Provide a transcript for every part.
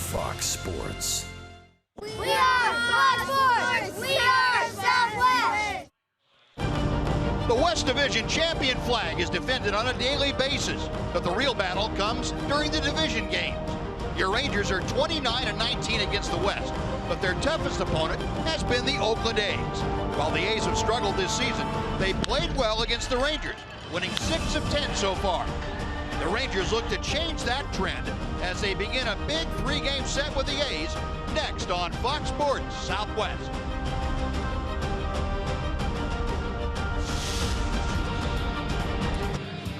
Fox Sports. We are Fox Sports! We are Southwest! The West Division champion flag is defended on a daily basis, but the real battle comes during the division games. Your Rangers are 29-19 against the West, but their toughest opponent has been the Oakland A's. While the A's have struggled this season, they played well against the Rangers, winning 6 of 10 so far. The Rangers look to change that trend as they begin a big 3-game set with the A's next on Fox Sports Southwest.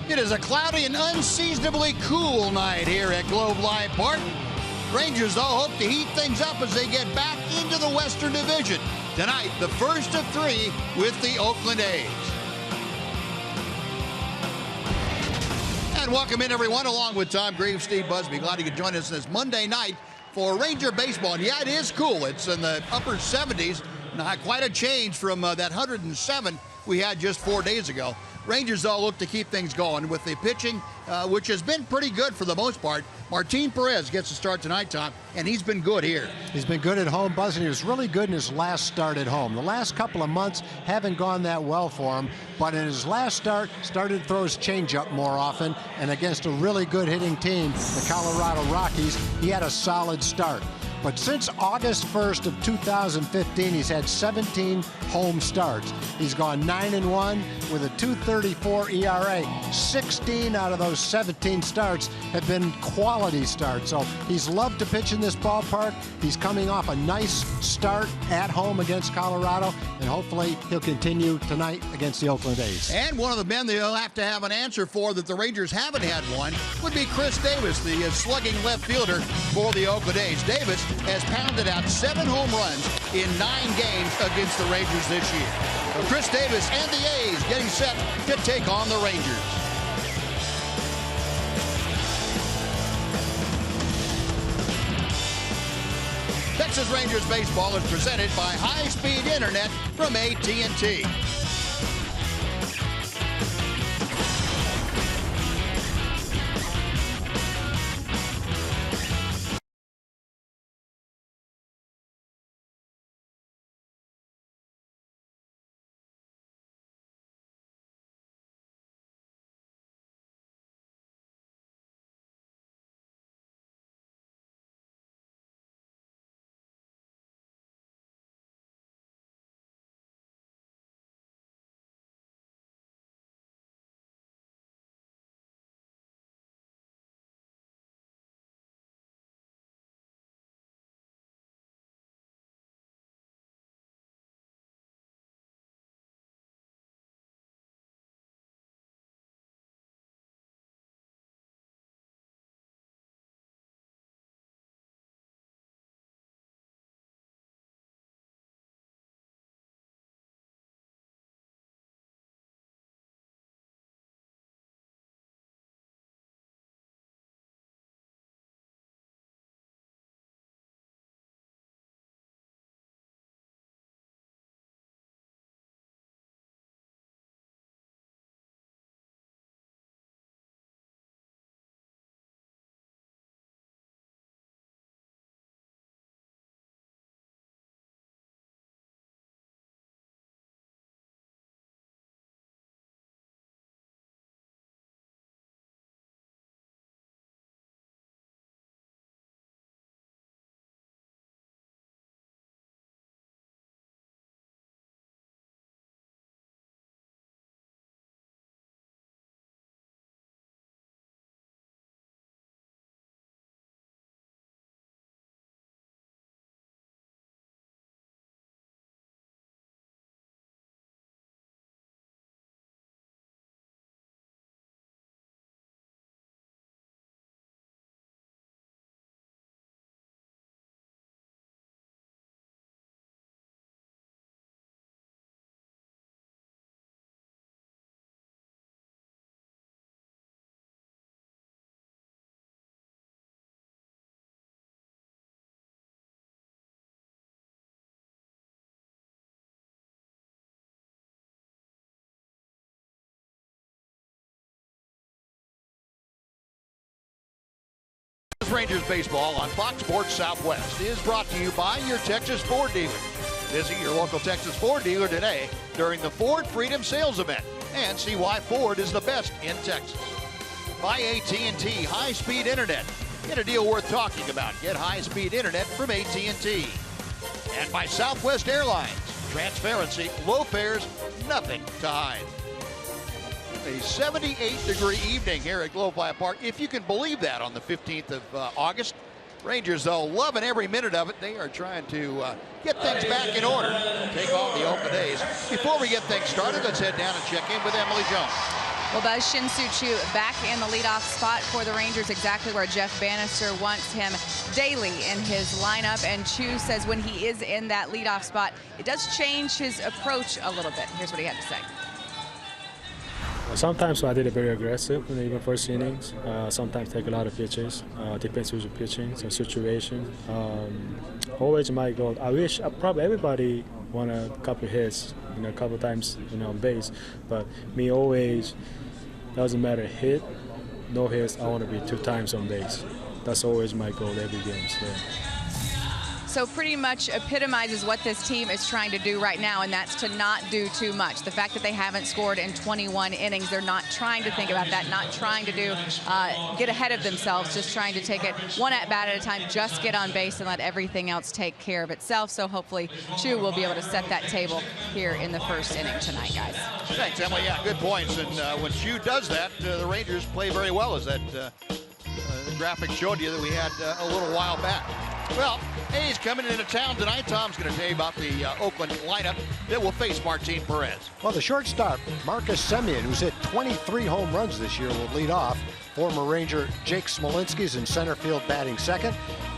It is a cloudy and unseasonably cool night here at Globe Life Park. Rangers, though, hope to heat things up as they get back into the Western Division. Tonight, the first of 3 with the Oakland A's. And welcome in, everyone, along with Tom Greaves, Steve Busby. Glad you could join us this Monday night for Ranger baseball. And yeah, it is cool. It's in the upper 70s. Not quite a change from that 107 we had just 4 days ago. Rangers, though, look to keep things going with the pitching, which has been pretty good for the most part. Martin Perez gets the start tonight, Tom, and he's been good here. He's been good at home, Buzz, and he was really good in his last start at home. The last couple of months haven't gone that well for him, but in his last start, started to throw his changeup more often, and against a really good hitting team, the Colorado Rockies, he had a solid start. But since August 1st of 2015, he's had 17 home starts. He's gone 9-1 with a 2.34 ERA. 16 out of those 17 starts have been quality starts. So he's loved to pitch in this ballpark. He's coming off a nice start at home against Colorado, and hopefully he'll continue tonight against the Oakland A's. And one of the men they'll have to have an answer for that the Rangers haven't had one would be Chris Davis, the slugging left fielder for the Oakland A's. Davis has pounded out 7 home runs in 9 games against the Rangers this year. So Chris Davis and the A's getting set to take on the Rangers. Texas Rangers baseball is presented by high-speed internet from AT&T. Rangers baseball on Fox Sports Southwest is brought to you by your Texas Ford dealer. Visit your local Texas Ford dealer today during the Ford Freedom Sales Event and see why Ford is the best in Texas. By AT high-speed internet. Get a deal worth talking about. Get high-speed internet from AT&T. And by Southwest Airlines. Transparency, low fares, nothing to hide. A 78-degree evening here at Globefly Park, if you can believe that, on the 15th of August. Rangers, though, loving every minute of it. They are trying to get things back in order, take on the Oakland A's. Before we get things started, let's head down and check in with Emily Jones. Well, Buzz, Shin-Soo Choo back in the leadoff spot for the Rangers, exactly where Jeff Bannister wants him daily in his lineup. And Choo says when he is in that leadoff spot, it does change his approach a little bit. Here's what he had to say. Sometimes I did it very aggressive in the first innings. Sometimes take a lot of pitches, defensive pitching, some situation. Always my goal. I wish probably everybody want a couple hits, a couple times, on base. But me always doesn't matter hit, no hits. I want to be 2 times on base. That's always my goal every game. So pretty much epitomizes what this team is trying to do right now, and that's to not do too much. The fact that they haven't scored in 21 innings, they're not trying to think about that, not trying to get ahead of themselves, just trying to take it one at-bat at a time, just get on base and let everything else take care of itself. So hopefully Choo will be able to set that table here in the first inning tonight, guys. Thanks, Emily. Yeah, good points. And when Choo does that, the Rangers play very well, as that graphic showed you that we had a little while back. Well, A's coming into town tonight. Tom's going to tell you about the Oakland lineup that will face Martin Perez. Well, the shortstop, Marcus Semien, who's hit 23 home runs this year, will lead off. Former Ranger Jake Smolinski's in center field batting second.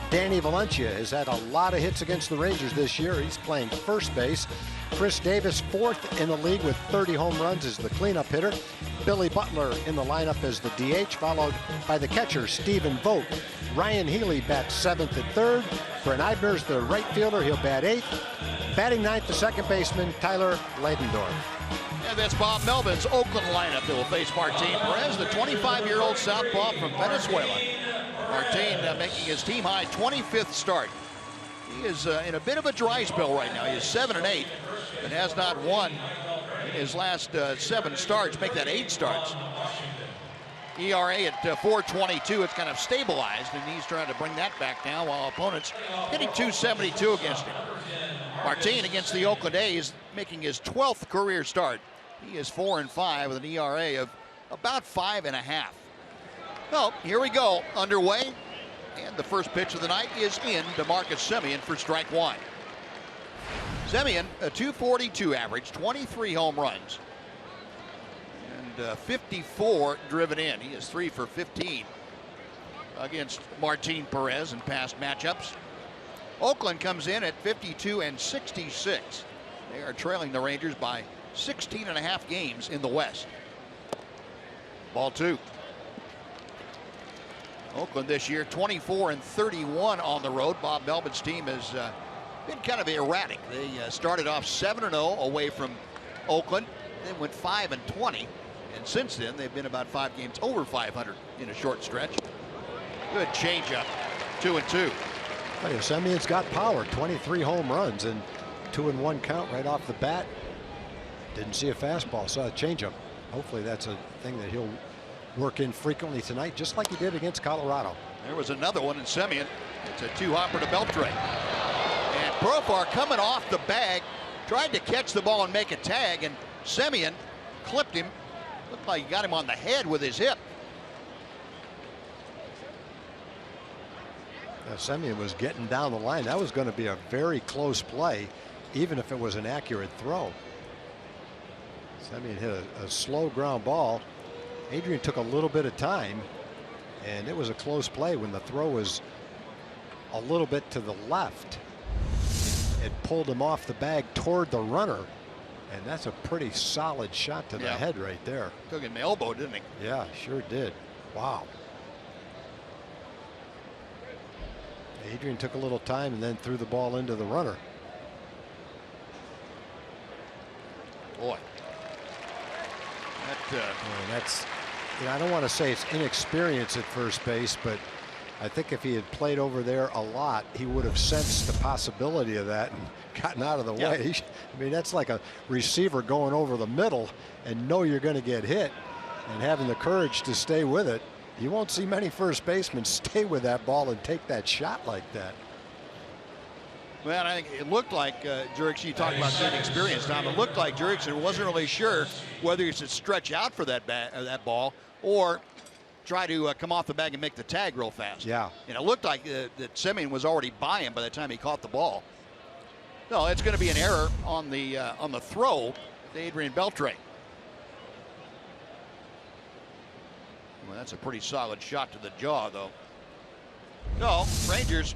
Danny Valencia has had a lot of hits against the Rangers this year. He's playing first base. Chris Davis, 4th in the league with 30 home runs, is the cleanup hitter. Billy Butler in the lineup as the DH, followed by the catcher, Stephen Vogt. Ryan Healy bats 7th and 3rd. Brent Eibner's the right fielder. He'll bat 8th. Batting 9th, the second baseman, Tyler Leidendorf. And that's Bob Melvin's Oakland lineup that will face Martin Perez, the 25-year-old southpaw from Venezuela. Martin making his team-high 25th start. He is in a bit of a dry spell right now. He is 7-8 and has not won in his last 7 starts. Make that 8 starts. ERA at 4.22. It's kind of stabilized, and he's trying to bring that back now while opponents hitting .272 against him. Martin against the Oakland A's making his 12th career start. He is 4-5 with an ERA of about 5.5. Well, here we go, underway. And the first pitch of the night is in to Marcus Semien for strike 1. Semien, a .242 average, 23 home runs. 54 driven in. He is 3 for 15 against Martin Perez in past matchups. Oakland comes in at 52-66. They are trailing the Rangers by 16.5 games in the West. Ball 2. Oakland this year 24-31 on the road. Bob Melvin's team has been kind of erratic. They started off 7-0 away from Oakland, then went 5-20. And since then, they've been about 5 games over 500 in a short stretch. Good changeup, 2-2. Well, Semien's got power, 23 home runs and 2-1 count right off the bat. Didn't see a fastball, saw a changeup. Hopefully that's a thing that he'll work in frequently tonight, just like he did against Colorado. There was another one in Semien. It's a 2-hopper to Beltre. And Profar coming off the bag, tried to catch the ball and make a tag, and Semien clipped him. Looked like he got him on the head with his hip. Semien was getting down the line. That was going to be a very close play, even if it was an accurate throw. Semien hit a slow ground ball. Adrian took a little bit of time, and it was a close play when the throw was a little bit to the left. It pulled him off the bag toward the runner, and that's a pretty solid shot to the head right there. Took him in the elbow, didn't he? Yeah, sure did. Wow. Adrian took a little time and then threw the ball into the runner. Boy. That's, I don't want to say it's inexperience at first base, but I think if he had played over there a lot, he would have sensed the possibility of that and gotten out of the way. I mean, that's like a receiver going over the middle and know you're going to get hit and having the courage to stay with it. You won't see many first basemen stay with that ball and take that shot like that. Well, I think it looked like Jurickson, you talked about that experience, Tom. It looked like Jurickson wasn't really sure whether he should stretch out for that ball or try to come off the bag and make the tag real fast. Yeah. And it looked like that Semien was already by him by the time he caught the ball. No, it's going to be an error on the throw to Adrian Beltre. Well, that's a pretty solid shot to the jaw, though. No, Rangers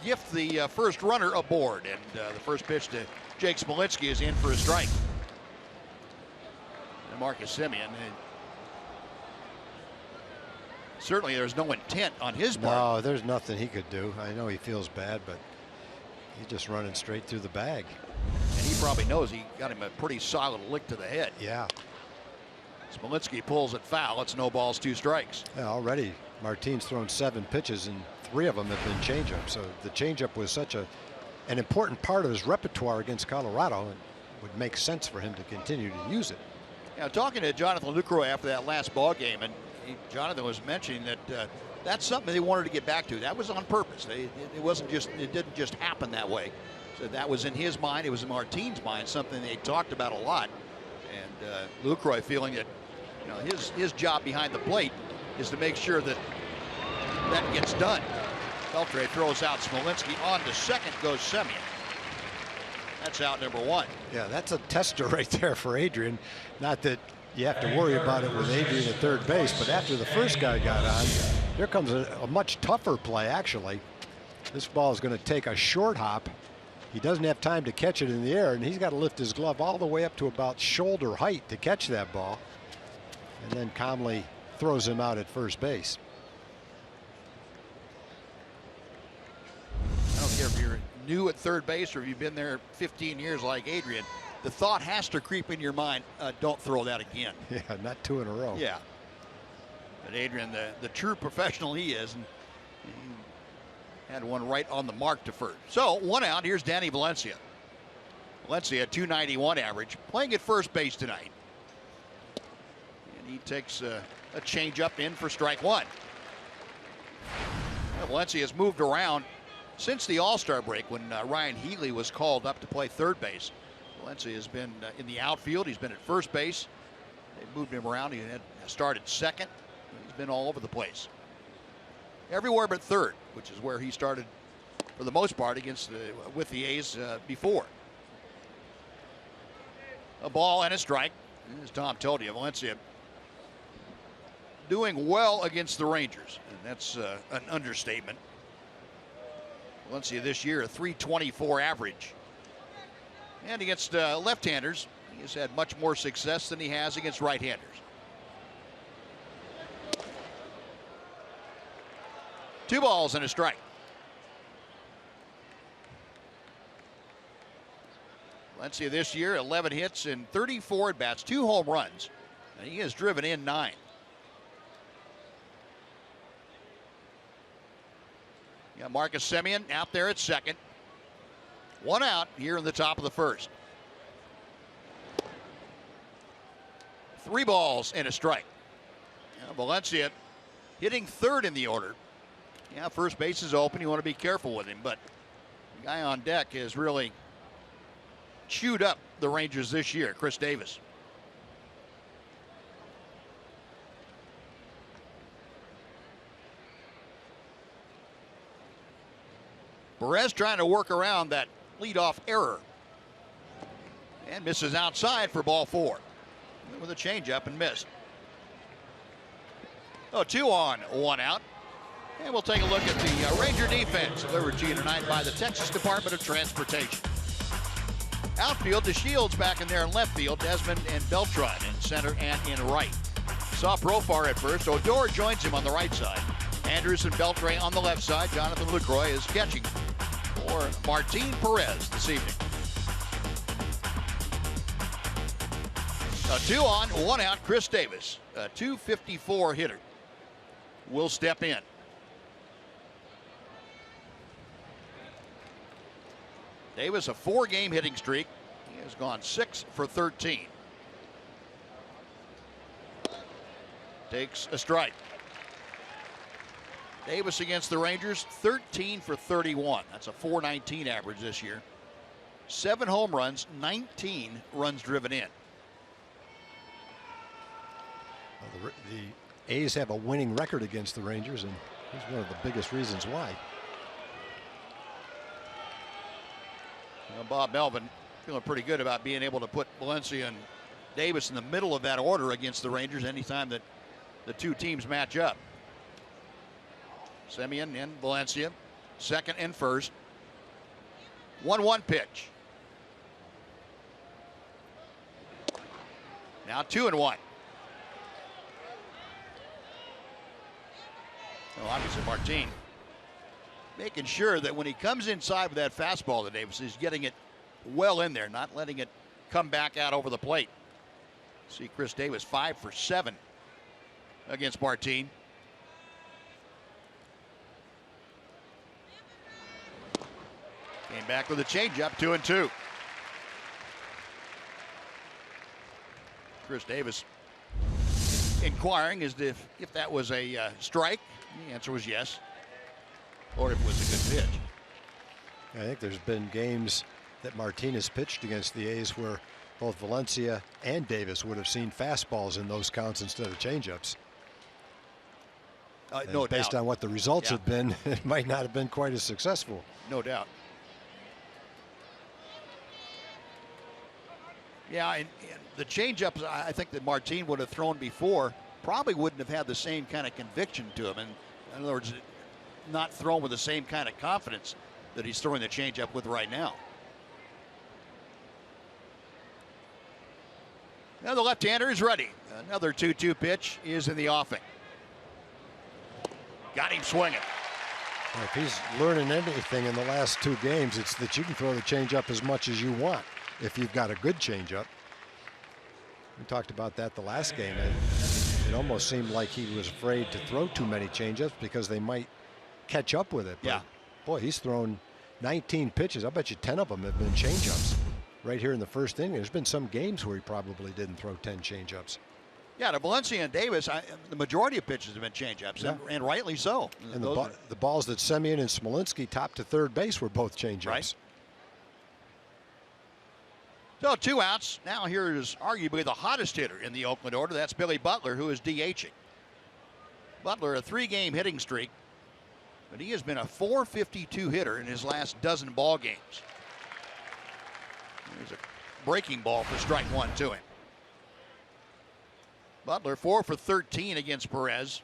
gift the first runner aboard, and the first pitch to Jake Smolitsky is in for a strike. And Marcus Semien. Certainly there's no intent on his part. No, there's nothing he could do. I know he feels bad, but he's just running straight through the bag. And he probably knows he got him a pretty solid lick to the head. Yeah. Smolitsky pulls it foul. It's no balls, 2 strikes. Yeah, already Martine's thrown 7 pitches and 3 of them have been changeups. So the changeup was such an important part of his repertoire against Colorado, and would make sense for him to continue to use it. Now, talking to Jonathan Lucroy after that last ball game, and Jonathan was mentioning that that's something they wanted to get back to. That was on purpose. It didn't just happen that way. So that was in his mind. It was in Martine's mind, something they talked about a lot. And Lucroy feeling that, you know, his job behind the plate is to make sure that that gets done. Beltre throws out Smolitsky. On to second goes Semien. That's out number 1. Yeah, that's a tester right there for Adrian. Not that you have to worry about it with Adrian at third base, but after the first guy got on, here comes a much tougher play, actually. This ball is going to take a short hop. He doesn't have time to catch it in the air, and he's got to lift his glove all the way up to about shoulder height to catch that ball, and then calmly throws him out at first base. I don't care if you're new at third base or if you've been there 15 years like Adrian. The thought has to creep in your mind, don't throw that again. Yeah, not 2 in a row. Yeah. But Adrian, the true professional he is, and he had one right on the mark to first. So 1 out. Here's Danny Valencia. Valencia, 291 average, playing at first base tonight. And he takes a changeup in for strike 1. Well, Valencia has moved around since the All-Star break when Ryan Healy was called up to play third base. Valencia has been in the outfield. He's been at first base. They moved him around. He had started second. He's been all over the place. Everywhere but third, which is where he started for the most part with the A's before. A ball and a strike. As Tom told you, Valencia doing well against the Rangers, and that's an understatement. Valencia this year a .324 average. And against left-handers, he has had much more success than he has against right-handers. Two balls and a strike. Valencia this year, 11 hits and 34 at-bats, 2 home runs. And he has driven in 9. Got Marcus Semien out there at second. 1 out here in the top of the first. 3 balls and a strike. Now Valencia hitting third in the order. Yeah, first base is open. You want to be careful with him, but the guy on deck has really chewed up the Rangers this year, Chris Davis. Perez trying to work around that leadoff error. And misses outside for ball 4. With a changeup and missed. Oh, 2 on, 1 out. And we'll take a look at the Ranger defense delivered to you tonight by the Texas Department of Transportation. Outfield, the Shields back in there in left field. Desmond and Beltre in center and in right. Saw Profar at first. Odor joins him on the right side. Andrews and Beltre on the left side. Jonathan Lucroy is catching for Martin Perez this evening. A 2 on, 1 out, Chris Davis, a .254 hitter. will step in. Davis, a 4-game hitting streak. He has gone 6 for 13. Takes a strike. Davis against the Rangers, 13 for 31. That's a .419 average this year. 7 home runs, 19 runs driven in. Well, the A's have a winning record against the Rangers, and he's one of the biggest reasons why. Well, Bob Melvin feeling pretty good about being able to put Valencia and Davis in the middle of that order against the Rangers anytime that the two teams match up. Semien and Valencia, second and first. 1-1 pitch. Now 2-1. Well, obviously Martin making sure that when he comes inside with that fastball to Davis, he's getting it well in there, not letting it come back out over the plate. See Chris Davis 5 for 7 against Martin. Came back with a changeup, 2-2. Chris Davis inquiring as if that was a strike. The answer was yes, or if it was a good pitch. I think there's been games that Martinez pitched against the A's where both Valencia and Davis would have seen fastballs in those counts instead of changeups. No based doubt. on what the results have been, it might not have been quite as successful. No doubt. Yeah, and the changeups I think that Martin would have thrown before probably wouldn't have had the same kind of conviction to him. And in other words, not thrown with the same kind of confidence that he's throwing the changeup with right now. Now the left-hander is ready. Another 2-2 pitch is in the offing. Got him swinging. Well, if he's learning anything in the last 2 games, it's that you can throw the changeup as much as you want if you've got a good changeup. We talked about that the last game. It almost seemed like he was afraid to throw too many changeups because they might catch up with it. But yeah. Boy, he's thrown 19 pitches. I bet you 10 of them have been changeups right here in the first inning. There's been some games where he probably didn't throw 10 changeups. Yeah, to Valencia and Davis, the majority of pitches have been changeups, and rightly so. And the balls that Semien and Smolinski topped to third base were both changeups. Right. So 2 outs. Now here is arguably the hottest hitter in the Oakland order. That's Billy Butler, who is DHing. Butler, a 3-game hitting streak, but he has been a .452 hitter in his last dozen ball games. There's a breaking ball for strike 1 to him. Butler 4 for 13 against Perez.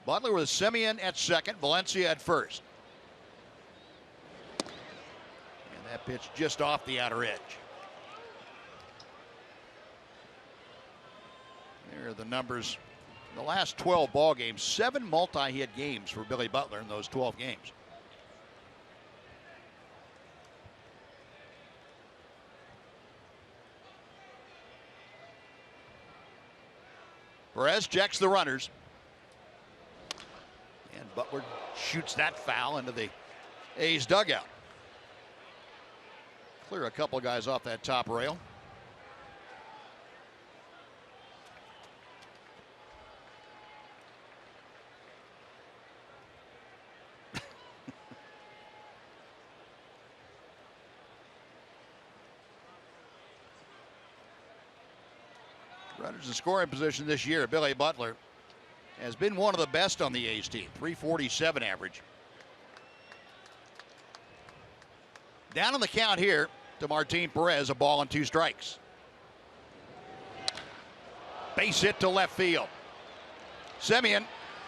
Butler with Semien at second, Valencia at first. And that pitch just off the outer edge. There are the numbers. The last 12 ball games, 7 multi-hit games for Billy Butler in those 12 games. Perez checks the runners. And Butler shoots that foul into the A's dugout. Clear a couple guys off that top rail. Runners in scoring position this year. Billy Butler has been one of the best on the A's team. .347 average. Down on the count here to Martin Perez, a ball and 2 strikes. Base hit to left field. Semien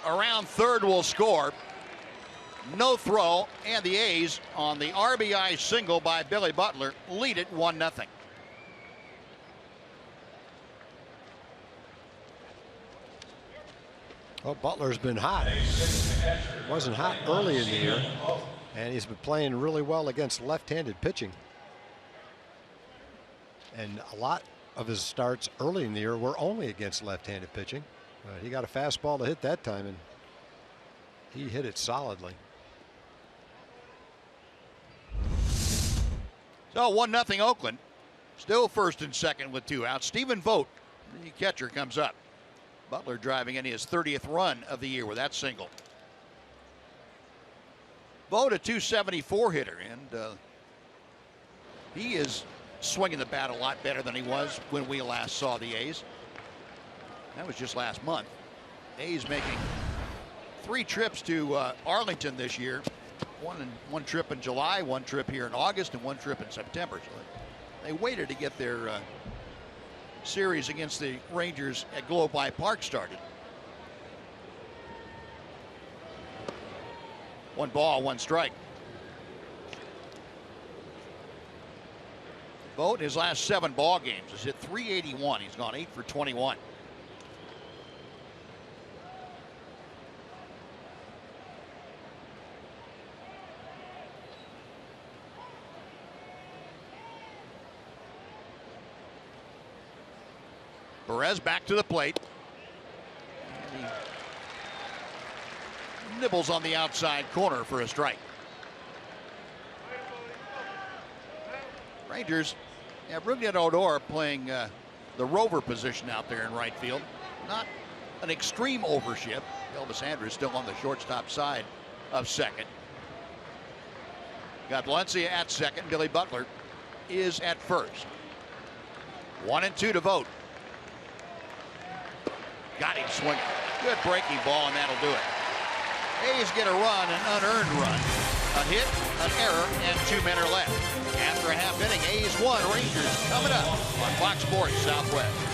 around third will score. No throw, and the A's on the RBI single by Billy Butler lead it 1-0. Well, Butler's been hot. It wasn't hot early in the year, and he's been playing really well against left-handed pitching. And a lot of his starts early in the year were only against left-handed pitching. He got a fastball to hit that time, and he hit it solidly. So 1-0 Oakland. Still first and second with 2 outs. Stephen Vogt, the catcher, comes up. Butler driving in his 30th run of the year with that single. Vogt, a .274 hitter, and he is swinging the bat a lot better than he was when we last saw the A's. That was just last month. A's making 3 trips to Arlington this year. One trip in July, 1 trip here in August, and 1 trip in September. So they waited to get their series against the Rangers at Globe-Life Park started. 1 ball, 1 strike. Vogt in his last 7 ball games has hit .381. He's gone 8 for 21. Perez back to the plate. And he nibbles on the outside corner for a strike. Rangers have Rougned Odor playing the rover position out there in right field. Not an extreme overshift. Elvis Andrus still on the shortstop side of second. Got Valencia at second. Billy Butler is at first. 1-2 to Vogt. Got him swinging. Good breaking ball, and that'll do it. A's get a run, an unearned run. A hit, an error, and 2 men are left. After a half inning, A's 1, Rangers coming up on Fox Sports Southwest.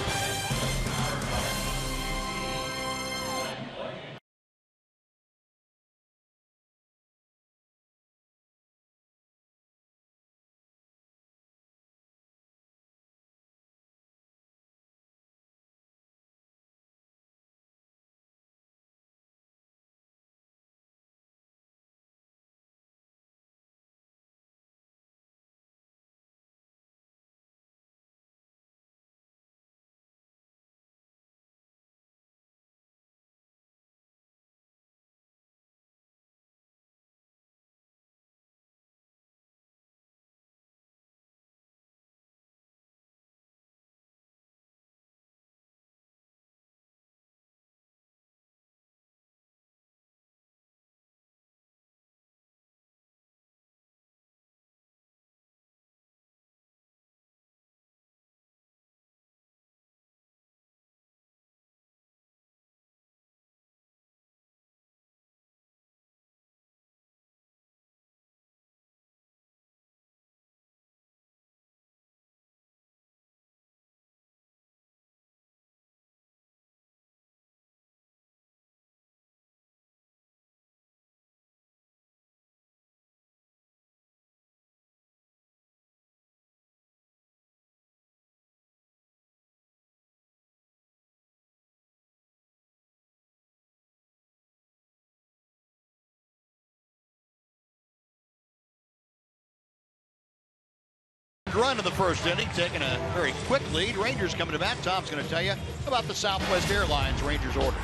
Run in the first inning, taking a very quick lead. Rangers coming to bat. Tom's going to tell you about the Southwest Airlines Rangers order.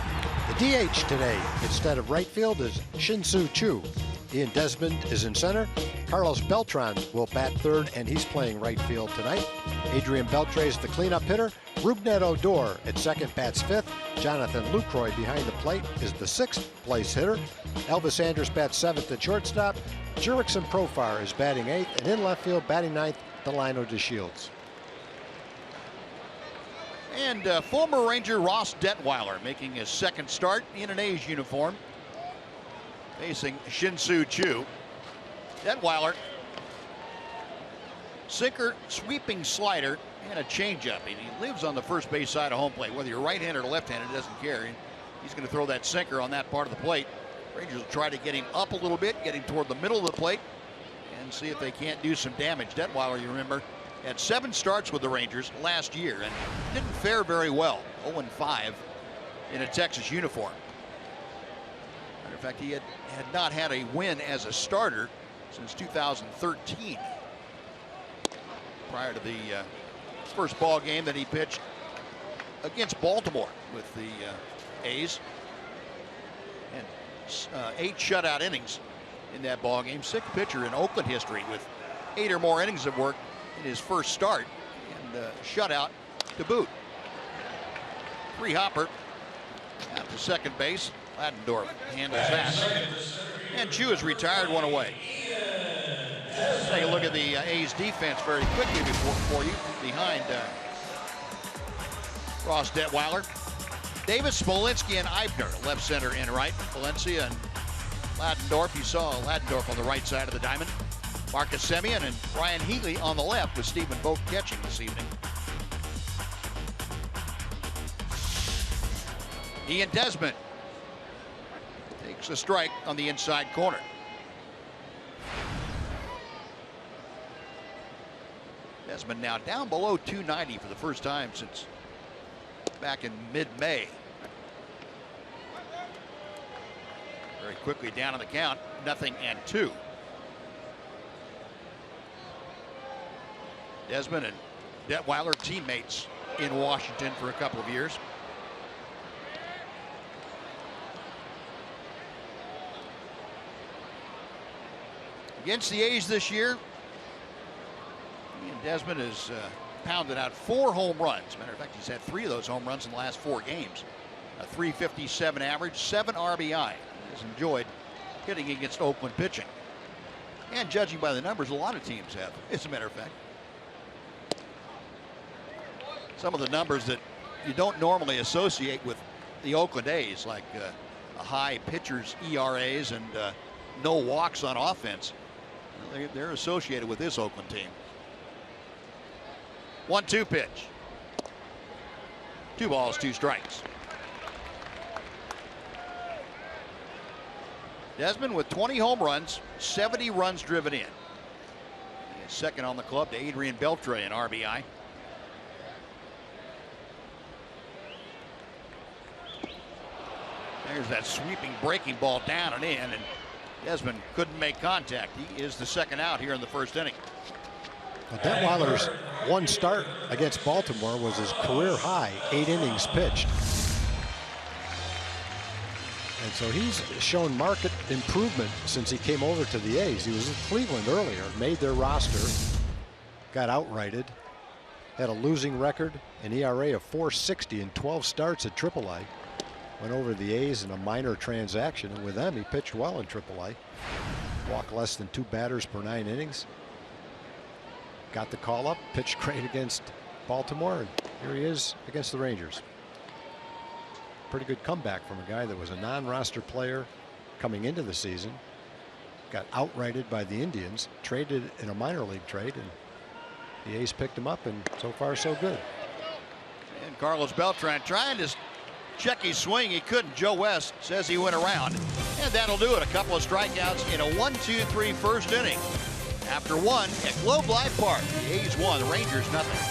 The DH today, instead of right field, is Shin-Soo Choo. Ian Desmond is in center. Carlos Beltran will bat third, and he's playing right field tonight. Adrian Beltre is the cleanup hitter. Rougned Odor at second bats fifth. Jonathan Lucroy behind the plate is the 6th place hitter. Elvis Andrus bats 7th at shortstop. Jurickson Profar is batting 8th, and in left field, batting 9th, Delino DeShields. And former Ranger Ross Detweiler making his 2nd start in an A's uniform, facing Shin-Soo Choo. Detweiler, sinker, sweeping slider, and a changeup. And he lives on the first base side of home plate. Whether you're right-handed or left-handed, it doesn't care. He's going to throw that sinker on that part of the plate. Rangers will try to get him up a little bit, get him toward the middle of the plate, and see if they can't do some damage. Detweiler, you remember, had 7 starts with the Rangers last year and didn't fare very well. 0-5 in a Texas uniform. Matter of fact, he had not had a win as a starter since 2013. Prior to the His first ball game that he pitched against Baltimore with the A's. And 8 shutout innings in that ball game. 6th pitcher in Oakland history with 8 or more innings of work in his first start, and shutout to boot. 3-hopper out to second base. Ladendorf handles that. And Chu has retired, 1 away. Let's take a look at the A's defense very quickly for you. Behind Ross Detweiler, Davis, Smolinski, and Eibner, left, center, and right. Valencia and Ladendorf. You saw Ladendorf on the right side of the diamond. Marcus Semien and Ryan Healy on the left, with Stephen Vogt catching this evening. Ian Desmond takes a strike on the inside corner. Desmond now down below 290 for the first time since back in mid-May. Very quickly down on the count, 0-2. Desmond and Detweiler, teammates in Washington for a couple of years. Against the A's this year, Ian Desmond has pounded out 4 home runs. As a matter of fact, he's had 3 of those home runs in the last 4 games. A .357 average, 7 RBI. He's enjoyed hitting against Oakland pitching. And judging by the numbers, a lot of teams have, as a matter of fact. Some of the numbers that you don't normally associate with the Oakland A's, like high pitchers' ERAs and no walks on offense, they're associated with this Oakland team. 1-2 pitch. 2 balls, 2 strikes. Desmond with 20 home runs, 70 runs driven in. He is second on the club to Adrian Beltre in RBI. There's that sweeping breaking ball down and in, and Desmond couldn't make contact. He is the second out here in the first inning. But Detweiler's one start against Baltimore was his career high, 8 innings pitched. And so he's shown marked improvement since he came over to the A's. He was in Cleveland earlier, made their roster, got outrighted, had a losing record, an ERA of .460 in 12 starts at AAA. Went over to the A's in a minor transaction, and with them he pitched well in AAA. Walked less than 2 batters per 9 innings. Got the call up, pitched great against Baltimore, and here he is against the Rangers. Pretty good comeback from a guy that was a non-roster player coming into the season. Got outrighted by the Indians, traded in a minor league trade, and the A's picked him up, and so far so good. And Carlos Beltran trying to check his swing. He couldn't. Joe West says he went around, and that'll do it. A couple of strikeouts in a 1-2-3 first inning. After 1 at Globe Life Park, the A's won, the Rangers nothing.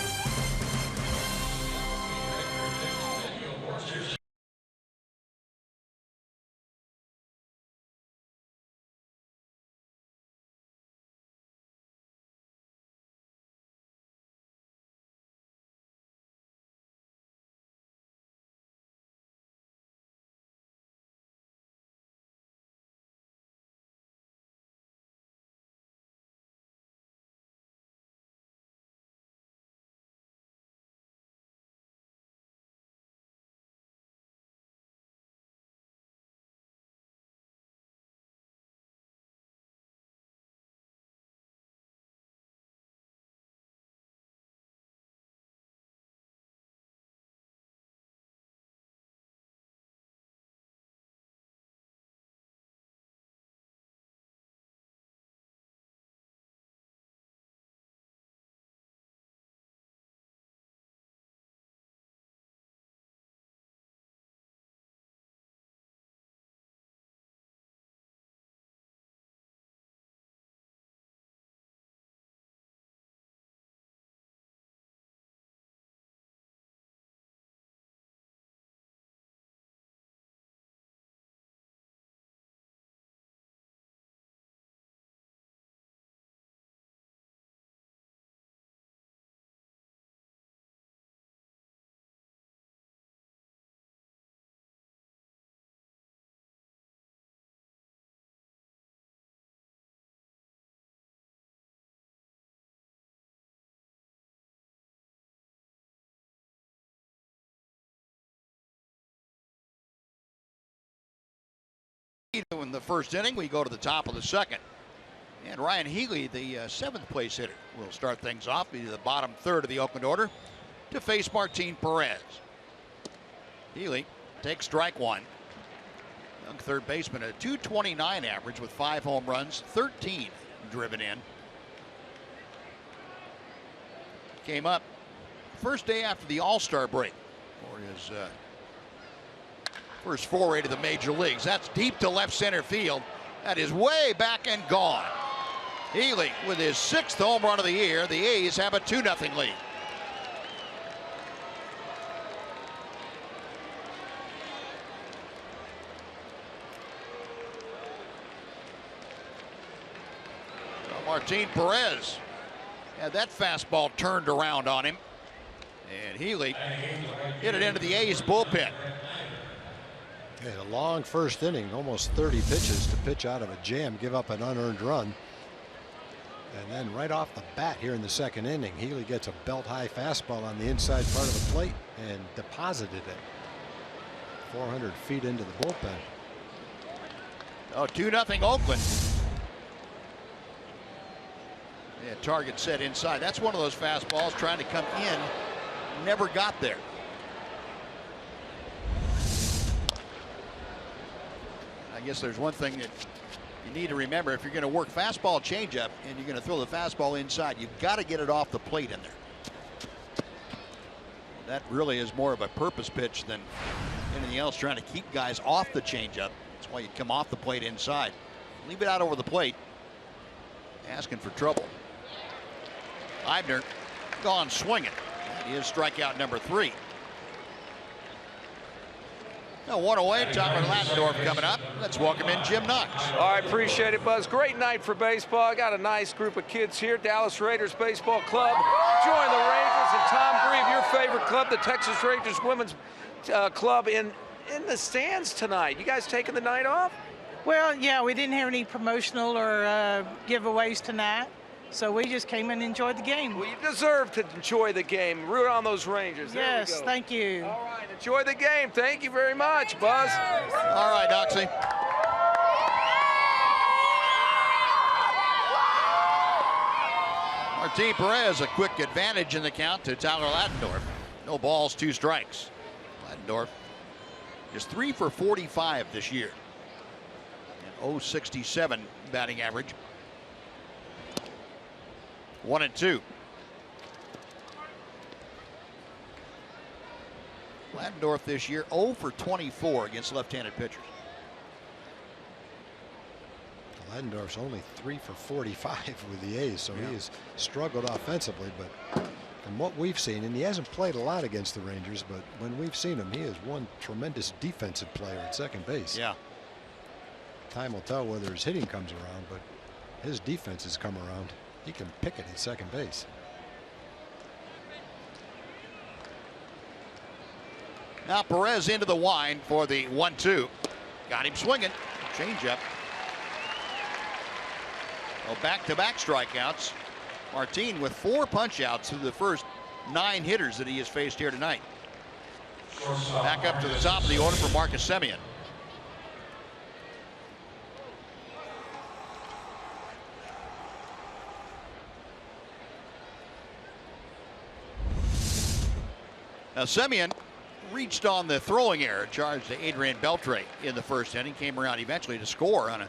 In the first inning, we go to the top of the second. And Ryan Healy, the 7th place hitter, will start things off. He's the bottom third of the Oakland order to face Martin Perez. Healy takes strike one. Young third baseman, a .229 average with 5 home runs, 13 driven in. Came up first day after the All-Star break for his first foray to the major leagues. That's deep to left center field. That is way back and gone. Healy with his 6th home run of the year. The A's have a 2-0 lead. Martin Perez had that fastball turned around on him. And Healy hit it into the A's bullpen. Had a long first inning, almost 30 pitches to pitch out of a jam, give up an unearned run. And then right off the bat here in the second inning, Healy gets a belt-high fastball on the inside part of the plate and deposited it 400 feet into the bullpen. Oh, 2-0 Oakland. Yeah, target set inside. That's one of those fastballs trying to come in. Never got there. I guess there's one thing that you need to remember. If you're going to work fastball changeup and you're going to throw the fastball inside, you've got to get it off the plate in there. That really is more of a purpose pitch than anything else, trying to keep guys off the changeup. That's why you come off the plate inside. Leave it out over the plate. Asking for trouble. Eibner gone swinging. He is strikeout number 3. Now 1 away. Tyler Latendorf coming up. Let's welcome in Jim Knox. All right, appreciate it, Buzz. Great night for baseball. I got a nice group of kids here. Dallas Raiders Baseball Club. Join the Rangers and Tom Grieve, your favorite club, the Texas Rangers Women's Club, in the stands tonight. You guys taking the night off? Well, yeah, we didn't have any promotional or giveaways tonight, so we just came and enjoyed the game. Well, you deserve to enjoy the game. Root on those Rangers. There yes, we go. thank you. All right, enjoy the game. Thank you very much, Buzz. All right, Doxy. Martin Perez, a quick advantage in the count to Tyler Latendorf. No balls, 2 strikes. Latendorf is 3 for 45 this year. .067 batting average. 1-2. Latendorf this year 0 for 24 against left-handed pitchers. Latendorf's only 3 for 45 with the A's, so he has struggled offensively. But from what we've seen, and he hasn't played a lot against the Rangers, but when we've seen him, he is one tremendous defensive player at second base. Yeah. Time will tell whether his hitting comes around, but his defense has come around. He can pick it at second base. Now Perez into the wind for the 1-2. Got him swinging. Changeup. Well, back-to-back strikeouts. Martin with 4 punch-outs through the first 9 hitters that he has faced here tonight. Back up to the top of the order for Marcus Semien. Now Semien reached on the throwing error charged to Adrian Beltre in the first inning. Came around eventually to score on a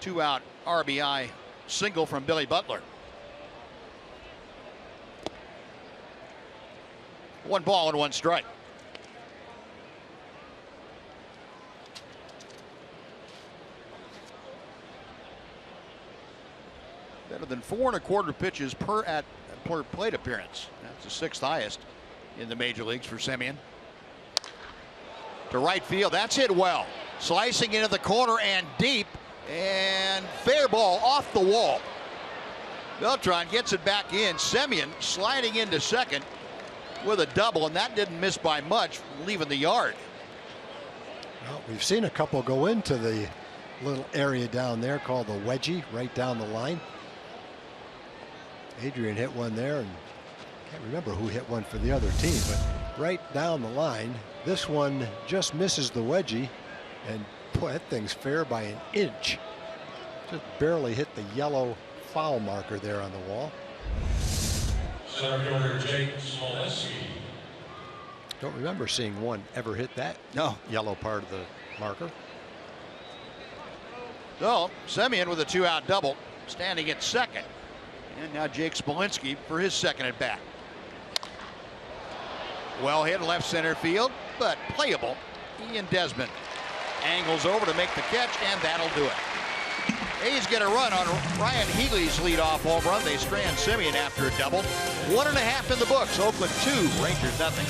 2-out RBI single from Billy Butler. 1 ball and 1 strike. Better than 4 1/4 pitches per plate appearance. That's the 6th highest in the major leagues for Semien. To right field, that's hit well. Slicing into the corner and deep, and fair ball off the wall. Beltran gets it back in. Semien sliding into second with a double, and that didn't miss by much, leaving the yard. Well, we've seen a couple go into the little area down there called the wedgie, right down the line. Adrian hit one there, and can't remember who hit one for the other team, but right down the line. This one just misses the wedgie and Boy, that thing's fair by an inch. Just barely hit the yellow foul marker there on the wall. Center fielder Jake Smoleski. Don't remember seeing one ever hit that yellow part of the marker. So Semien with a 2-out double, standing at second. And now Jake Smoleski for his second at bat. Well hit left center field, but playable. Ian Desmond angles over to make the catch, and that'll do it. A's get a run on Ryan Healy's leadoff home run. They strand Semien after a double. 1.5 in the books. Oakland 2, Rangers nothing.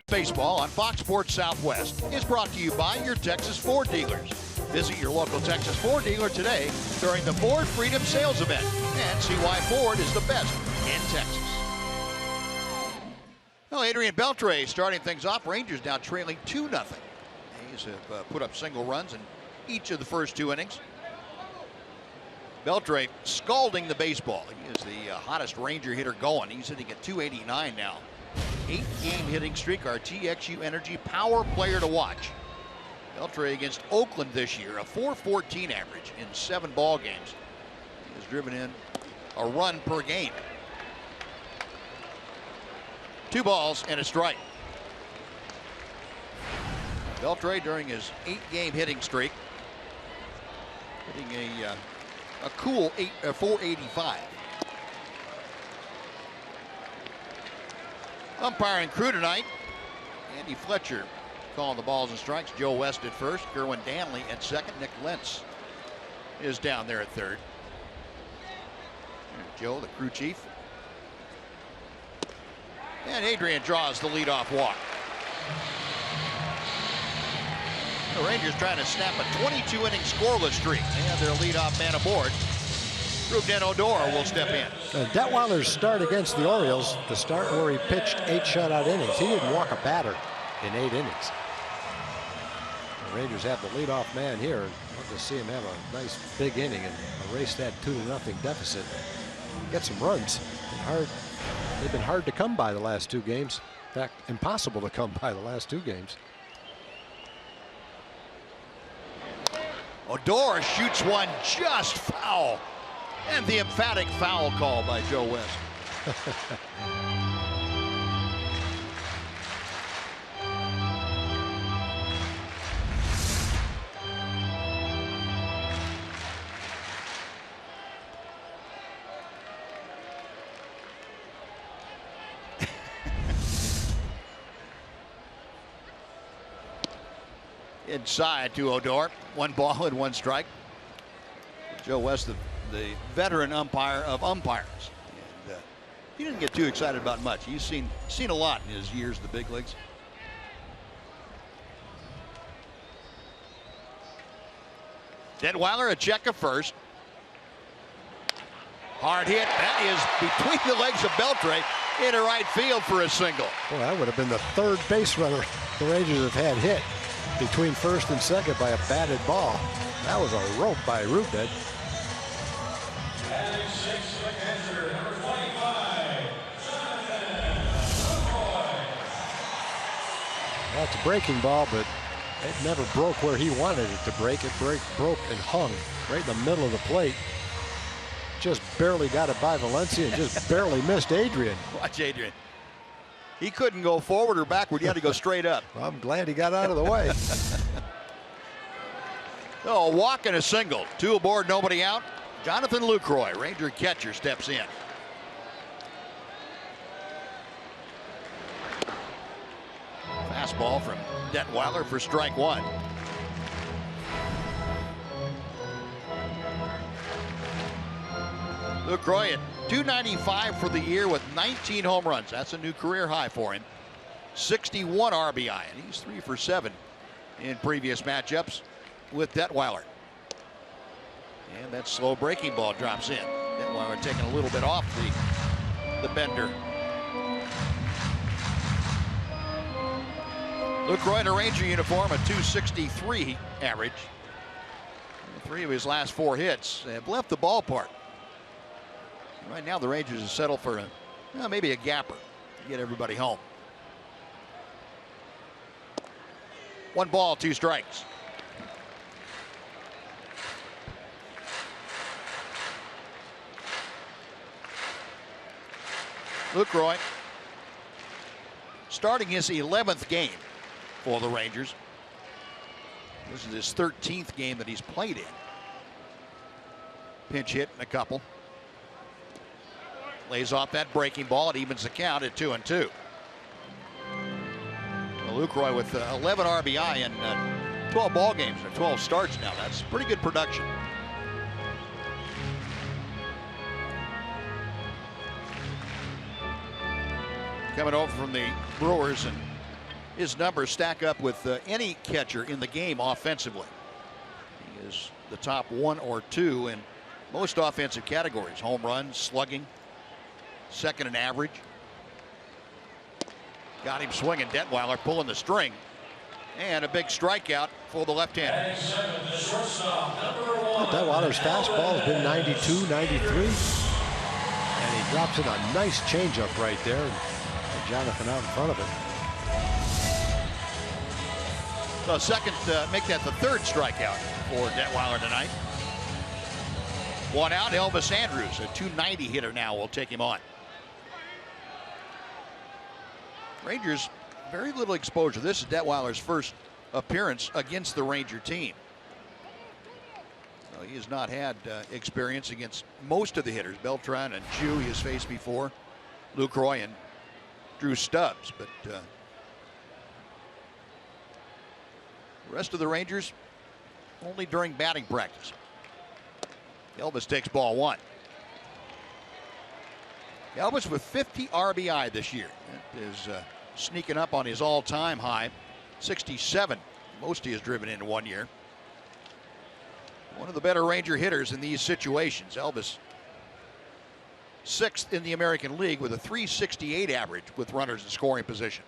Baseball on Fox Sports Southwest is brought to you by your Texas Ford dealers. Visit your local Texas Ford dealer today during the Ford Freedom Sales event and see why Ford is the best in Texas. Well, Adrian Beltre starting things off. Rangers now trailing 2-0. A's have put up single runs in each of the first 2 innings. Beltre scalding the baseball. He is the hottest Ranger hitter going. He's hitting at 289 now. 8-game hitting streak, our TXU Energy power player to watch. Beltre against Oakland this year, a .414 average in 7 ball games. He has driven in a run per game. 2 balls and a strike. Beltre during his 8-game hitting streak, hitting a cool .485. Umpiring crew tonight, Andy Fletcher calling the balls and strikes. Joe West at first, Kerwin Danley at second. Nick Lentz is down there at third. There's Joe, the crew chief. And Adrian draws the leadoff walk. The Rangers trying to snap a 22-inning scoreless streak. And their leadoff man aboard, Rougned Odor, will step in. Detweiler's start against the Orioles, the start where he pitched 8 shutout innings. He didn't walk a batter in 8 innings. The Rangers have the leadoff man here. Love to see him have a nice big inning and erase that 2-0 deficit. Get some runs. They've been hard to come by the last 2 games. In fact, impossible to come by the last 2 games. Odor shoots one just foul. And the emphatic foul call by Joe West. Inside to Odor. 1 ball and 1 strike. Joe West, the veteran umpire of umpires. And he didn't get too excited about much. He's seen a lot in his years in the big leagues. Detweiler a check of first. Hard hit. That is between the legs of Beltre into right field for a single. Well, that would have been the third base runner the Rangers have had hit between first and second by a batted ball. That was a rope by Rubin. That's a breaking ball, but it never broke where he wanted it to break. It broke and hung right in the middle of the plate. Just barely got it by Valencia and just barely missed Adrian. Watch Adrian. He couldn't go forward or backward. He had to go straight up. Well, I'm glad he got out of the way. Oh, a walk and a single. 2 aboard, nobody out. Jonathan Lucroy, Ranger catcher, steps in. Fastball from Detweiler for strike 1. Lucroy at .295 for the year with 19 home runs. That's a new career high for him. 61 RBI, and he's 3 for 7 in previous matchups with Detweiler. And that slow breaking ball drops in. Detweiler taking a little bit off the bender. Lucroy in a Ranger uniform, a .263 average. 3 of his last 4 hits have left the ballpark. Right now, the Rangers have settled for maybe a gapper to get everybody home. 1 ball, 2 strikes. Lucroy starting his 11th game for the Rangers. This is his 13th game that he's played in. Pinch hit in a couple. Lays off that breaking ball. It evens the count at 2-2. Lucroy with 11 RBI in 12 ball games or 12 starts now. That's pretty good production. Coming over from the Brewers, and his numbers stack up with any catcher in the game offensively. He is the top 1 or 2 in most offensive categories: home runs, slugging, second in average. Got him swinging. Detweiler pulling the string, and a big strikeout for the left-hander. Detweiler's fastball has been 92, 93, and he drops in a nice changeup right there. And Jonathan out in front of it. So second, make that the 3rd strikeout for Detweiler tonight. 1 out. Elvis Andrus, a .290 hitter now, will take him on. Rangers, very little exposure. This is Detweiler's first appearance against the Ranger team. He has not had experience against most of the hitters. Beltre and Jew he has faced before. Lucroy and Drew Stubbs, but the rest of the Rangers only during batting practice. Elvis takes ball 1. Elvis with 50 RBI this year. That is sneaking up on his all-time high, 67. Most he has driven in 1 year. One of the better Ranger hitters in these situations. Elvis 6th in the American League with a .368 average with runners in scoring position.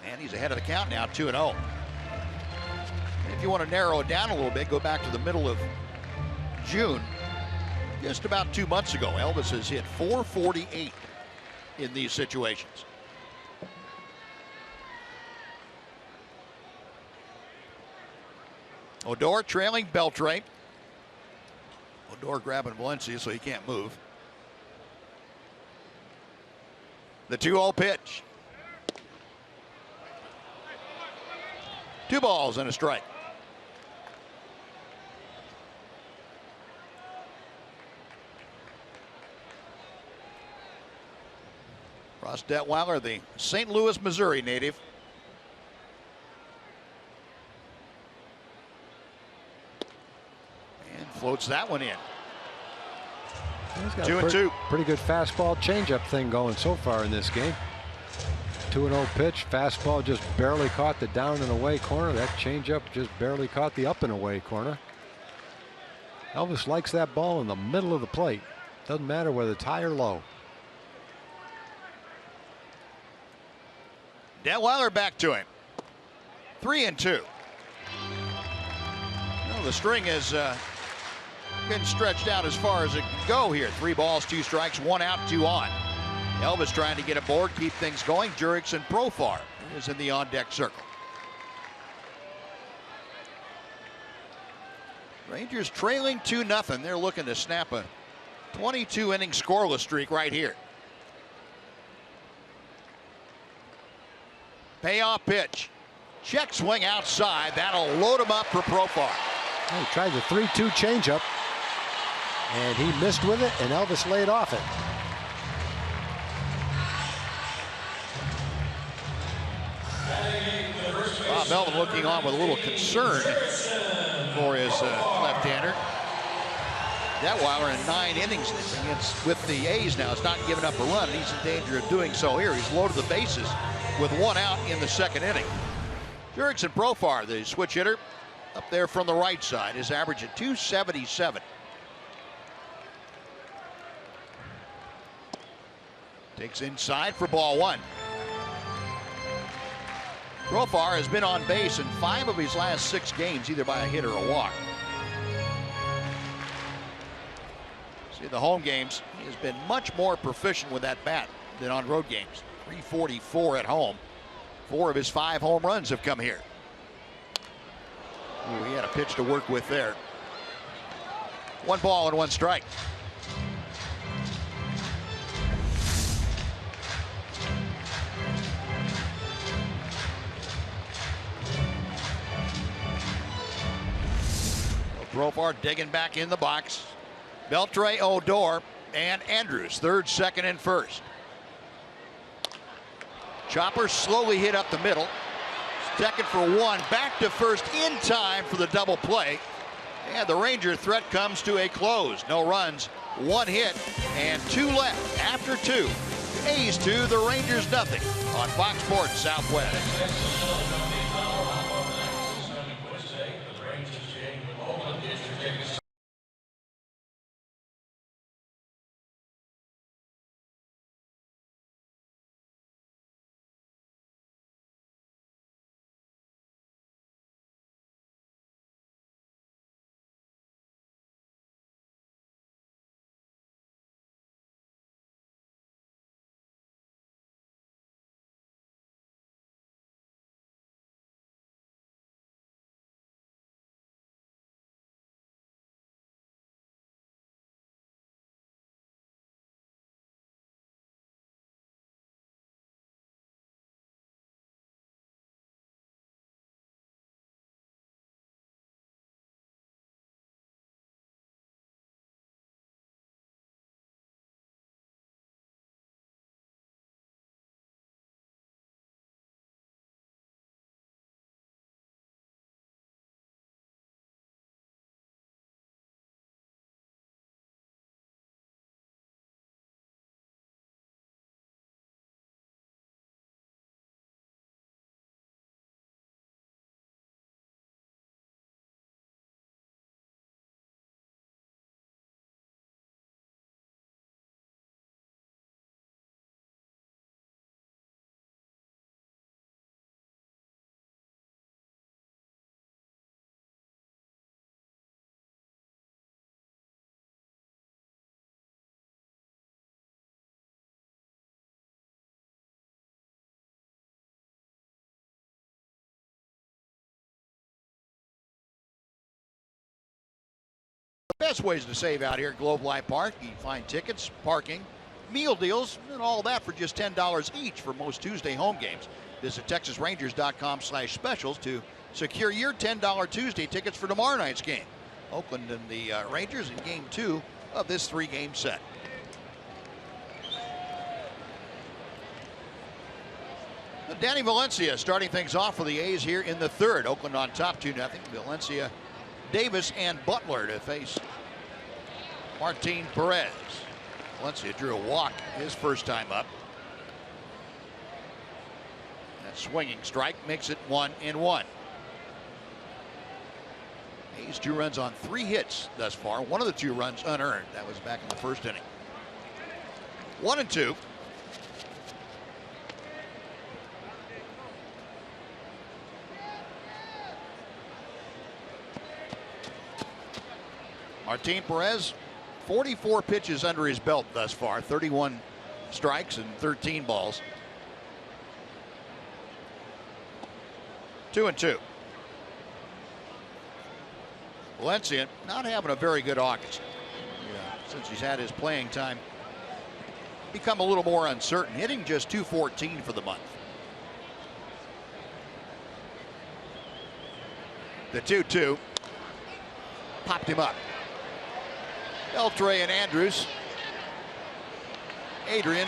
And he's ahead of the count now, 2-0. If you want to narrow it down a little bit, go back to the middle of June. Just about 2 months ago, Elvis has hit .448 in these situations. Odor trailing Beltre. Odor grabbing Valencia so he can't move. The 2-0 pitch. 2 balls and a strike. Ross Detweiler, the St. Louis, Missouri native. And floats that one in. He's got 2-2. Pretty good fastball changeup thing going so far in this game. 2-0 pitch. Fastball just barely caught the down and away corner. That changeup just barely caught the up and away corner. Elvis likes that ball in the middle of the plate. Doesn't matter whether it's high or low. Detweiler back to him. 3-2. Well, the string has been stretched out as far as it can go here. 3 balls, 2 strikes, 1 out, 2 on. Elvis trying to get aboard, keep things going. Jurickson Profar is in the on-deck circle. Rangers trailing 2-0. They're looking to snap a 22-inning scoreless streak right here. Payoff pitch. Check swing outside. That'll load him up for Profar. He tried the 3-2 changeup, and he missed with it, and Elvis laid off it. Bob Melvin looking on with a little concern for his left-hander. Detweiler in 9 innings with the A's now. It's not giving up a run. He's in danger of doing so here. He's loaded the bases with 1 out in the 2nd inning. Jurickson Profar, the switch hitter, up there from the right side, is averaging .277. Takes inside for ball 1. Profar has been on base in 5 of his last 6 games, either by a hit or a walk. See, the home games, he has been much more proficient with that bat than on road games. .344 at home. 4 of his 5 home runs have come here. Ooh, he had a pitch to work with there. 1 ball and 1 strike. Profar digging back in the box. Beltre, Odor, and Andrews, 3rd, 2nd, and 1st. Chopper slowly hit up the middle. 2nd for 1, back to 1st in time for the double play. And the Ranger threat comes to a close. No runs, 1 hit, and 2 left after 2. A's 2, the Rangers nothing on Fox Sports Southwest. Best ways to save out here at Globe Life Park. You can find tickets, parking, meal deals, and all that for just $10 each for most Tuesday home games. Visit TexasRangers.com/specials to secure your $10 Tuesday tickets for tomorrow night's game. Oakland and the Rangers in game 2 of this 3-game set. Danny Valencia starting things off for the A's here in the 3rd. Oakland on top 2-0. Valencia, Davis, and Butler to face Martin Perez. Valencia drew a walk his first time up. That swinging strike makes it 1-1. Hayes 2 runs on 3 hits thus far. One of the 2 runs unearned. That was back in the first inning. 1-2. Martin Perez, 44 pitches under his belt thus far, 31 strikes and 13 balls. 2-2. Valencia not having a very good August. Since he's had his playing time become a little more uncertain, hitting just .214 for the month. The 2-2 popped him up. Beltre and Andrews. Adrian,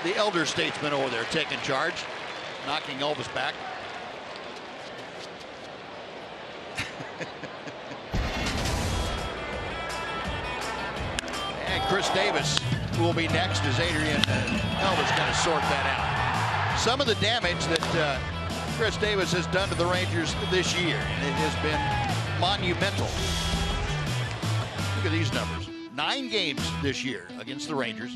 the elder statesman over there, taking charge, knocking Elvis back. And Chris Davis will be next as Adrian and Elvis going to sort that out. Some of the damage that Chris Davis has done to the Rangers this year, and it has been monumental. Look at these numbers. 9 games this year against the Rangers.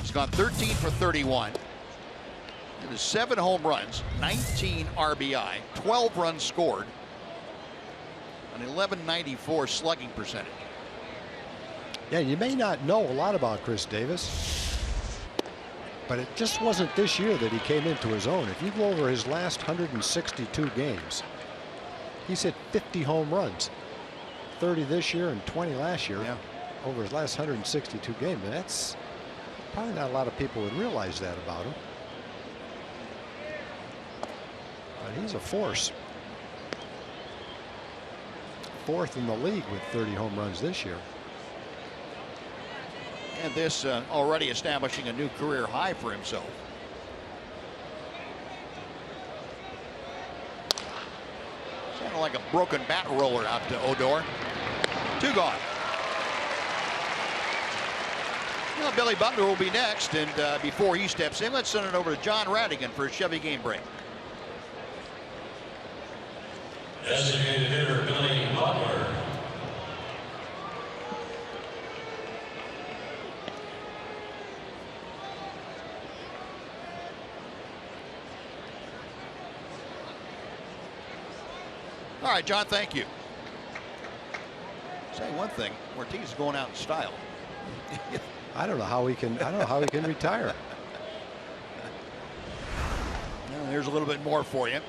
He's gone 13 for 31. It is 7 home runs, 19 RBI, 12 runs scored, an 1194 slugging percentage. Yeah, you may not know a lot about Chris Davis, but it just wasn't this year that he came into his own. If you go over his last 162 games, he's hit 50 home runs. 30 this year and 20 last year. Yeah. Over his last 162 games. And that's probably not a lot of people would realize that about him. But he's a force. 4th in the league with 30 home runs this year. And this already establishing a new career high for himself. Sounded like a broken bat roller out to Odor. 2 gone. Now Billy Butler will be next, and before he steps in, let's send it over to John Radigan for a Chevy game break. Designated hitter Billy Butler. All right, John, thank you. Say one thing, Ortiz is going out in style. I don't know how he can. I don't know how he can retire. Well, there's a little bit more for you.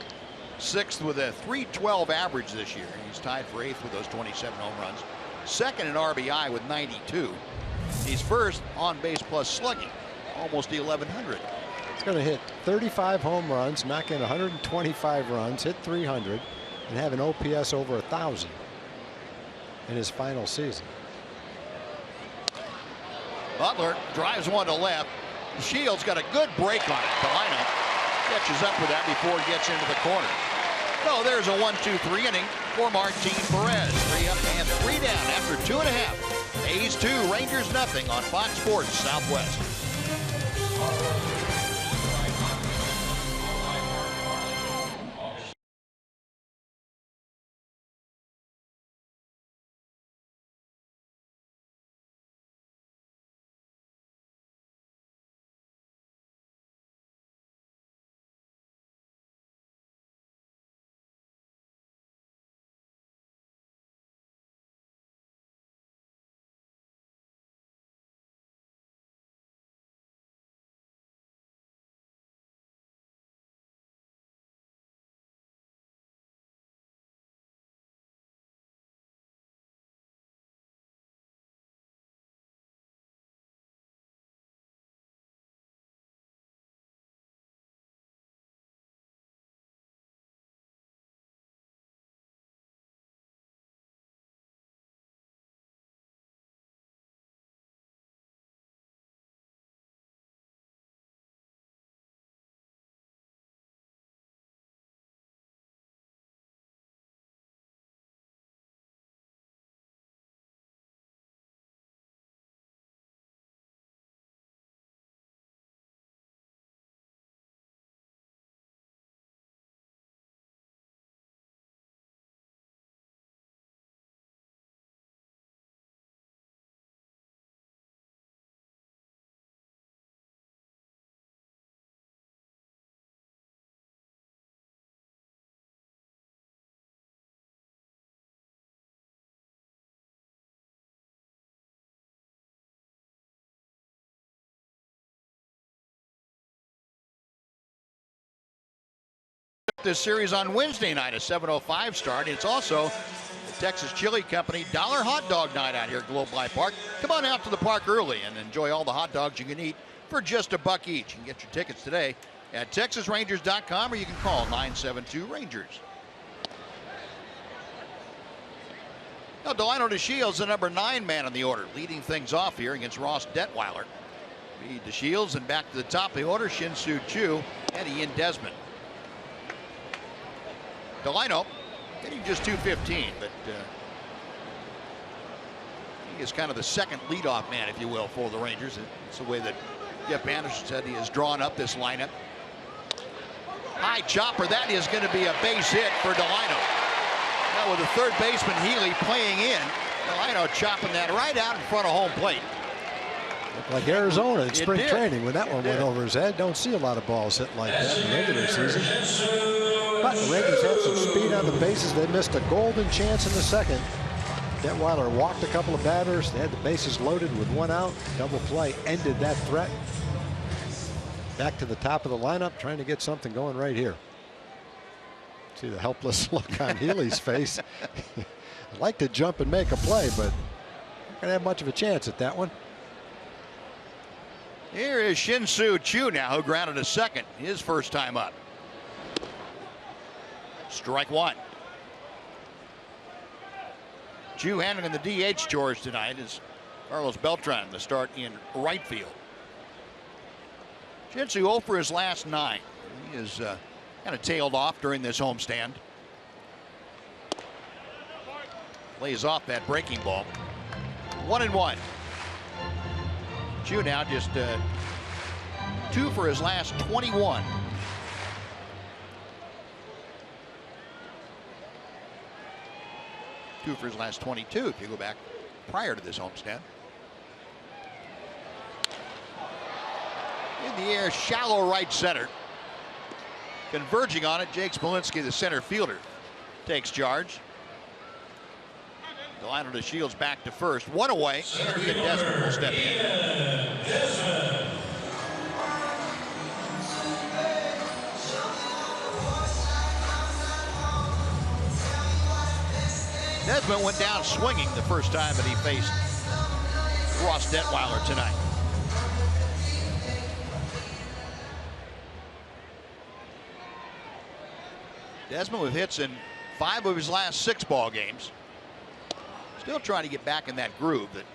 6th with a .312 average this year. He's tied for 8th with those 27 home runs. 2nd in RBI with 92. He's 1st on base plus slugging, almost 1100. He's going to hit 35 home runs, knock in 125 runs, hit 300, and have an OPS over 1,000 in his final season. Butler drives one to left. Shields got a good break on it. Delino catches up with that before it gets into the corner. So there's a 1-2-3 inning for Martin Perez. 3 up and 3 down after 2.5. A's 2, Rangers nothing on Fox Sports Southwest. This series on Wednesday night, a 7:05 start. It's also the Texas Chili Company Dollar Hot Dog Night out here at Globe Life Park. Come on out to the park early and enjoy all the hot dogs you can eat for just $1 each. You can get your tickets today at TexasRangers.com, or you can call 972-RANGERS. Now, Delino DeShields, the number 9 man in the order, leading things off here against Ross Detweiler. Be DeShields, and back to the top of the order, Shin-Soo Choo and Ian Desmond. Delino hitting just .215, but he is kind of the second leadoff man, if you will, for the Rangers. It's the way that Jeff Anderson said he has drawn up this lineup. High chopper, that is going to be a base hit for Delino. Now with the third baseman Healy playing in, Delino chopping that right out in front of home plate. Looked like Arizona in spring training when that one went over his head. Don't see a lot of balls hit like that in the regular season. But the Rangers had some speed on the bases. They missed a golden chance in the second. Detweiler walked a couple of batters. They had the bases loaded with 1 out. Double play ended that threat. Back to the top of the lineup, trying to get something going right here. See the helpless look on Healy's face. I'd like to jump and make a play, but not gonna have much of a chance at that one. Here is Shin-Soo Choo now, who grounded a second, his first time up. Strike one. Choo handling the DH chores tonight is Carlos Beltran, the start in right field. Shin-Soo 0 for his last 9. He is kind of tailed off during this homestand. Lays off that breaking ball. 1-1. Choo now just 2 for his last 21. Two for his last 22 if you go back prior to this homestand. In the air, shallow right center. Converging on it, Jake Smolinski, the center fielder, takes charge. Delino DeShields back to first. 1 away, and Ian Desmond will step in. Desmond went down swinging the first time that he faced Ross Detweiler tonight. Desmond with hits in 5 of his last 6 ball games. Still trying to get back in that groove that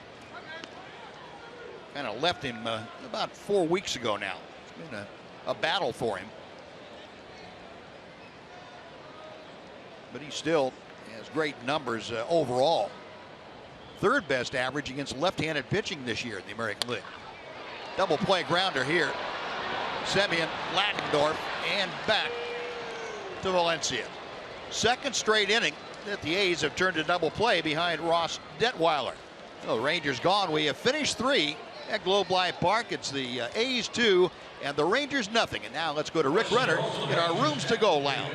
kind of left him about 4 weeks ago now. It's been a battle for him. But he still has great numbers overall. 3rd best average against left-handed pitching this year in the American League. Double play grounder here. Semyon, Latendorf, and back to Valencia. 2nd straight inning that the A's have turned to double play behind Ross Detweiler. So the Rangers gone. We have finished 3 at Globe Life Park. It's the A's 2 and the Rangers nothing. And now let's go to Rick Renner in our Rooms to Go lounge.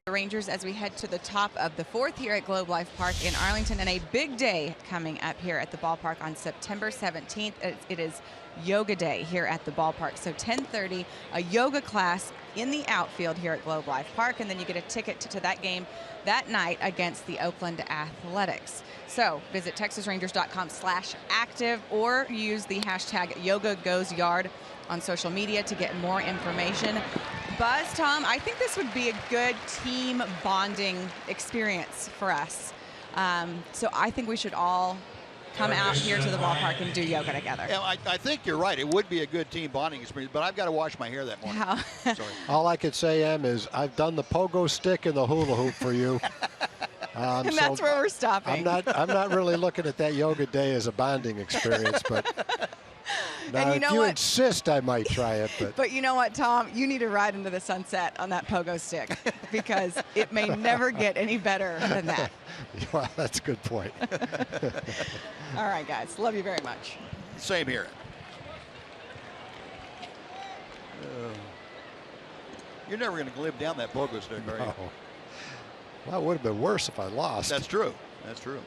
The Rangers as we head to the top of the 4th here at Globe Life Park in Arlington, and a big day coming up here at the ballpark on September 17th. It is yoga day here at the ballpark. So 10:30, a yoga class in the outfield here at Globe Life Park, and then you get a ticket to that game that night against the Oakland Athletics. So visit TexasRangers.com/active or use the hashtag #YogaGoesYard on social media to get more information. Buzz, Tom, I think this would be a good team bonding experience for us. So I think we should all come out here to the ballpark and do yoga together. Yeah, I think you're right. It would be a good team bonding experience, but I've got to wash my hair that morning. Sorry. All I could say, Em, is I've done the pogo stick and the hula hoop for you. And that's where we're stopping. I'm not really looking at that yoga day as a bonding experience, but now, and if you insist, I might try it. But you know what, Tom? You need to ride into the sunset on that pogo stick because it may never get any better than that. Well, that's a good point. All right, guys. Love you very much. Same here. You're never going to live down that pogo stick, are you? No. Well, it would have been worse if I lost. That's true. That's true.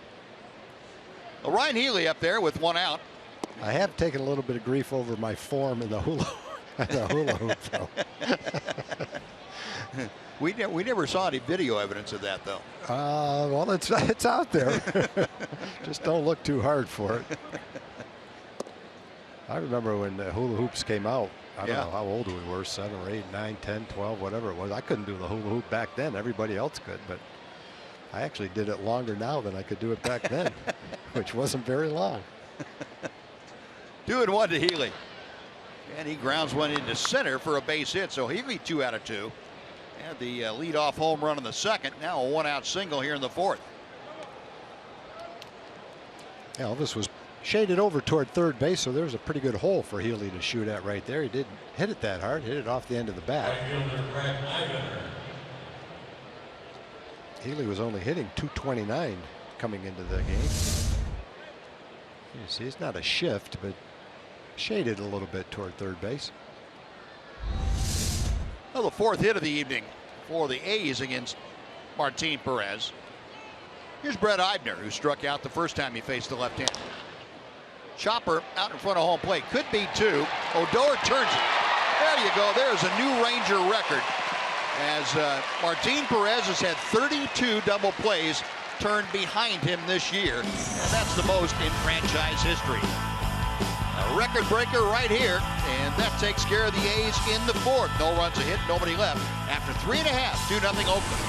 Well, Ryan Healy up there with 1 out. I have taken a little bit of grief over my form in the hula hoop, though. We never saw any video evidence of that, though. Well, it's out there. Just don't look too hard for it. I remember when the hula hoops came out. I don't know how old we were, 7 or 8, 9, 10, 12, whatever it was. I couldn't do the hula hoop back then. Everybody else could, but I actually did it longer now than I could do it back then, which wasn't very long. 2-1 to Healy. And he grounds one into center for a base hit, so Healy 2 out of 2. And the leadoff home run in the 2nd. Now a 1-out single here in the 4th. Elvis was shaded over toward third base, so there's a pretty good hole for Healy to shoot at right there. He didn't hit it that hard, hit it off the end of the bat. Healy was only hitting .229 coming into the game. You see, it's not a shift, but shaded a little bit toward third base. Well, the 4th hit of the evening for the A's against Martin Perez. Here's Brett Eibner, who struck out the first time he faced the left-hander. Chopper out in front of home plate. Could be 2. Odor turns it. There you go. There's a new Ranger record, as Martin Perez has had 32 double plays turned behind him this year, and that's the most in franchise history. A record breaker right here, and that takes care of the A's in the 4th. No runs a hit, nobody left. After 3.5, 2-0 Oakland.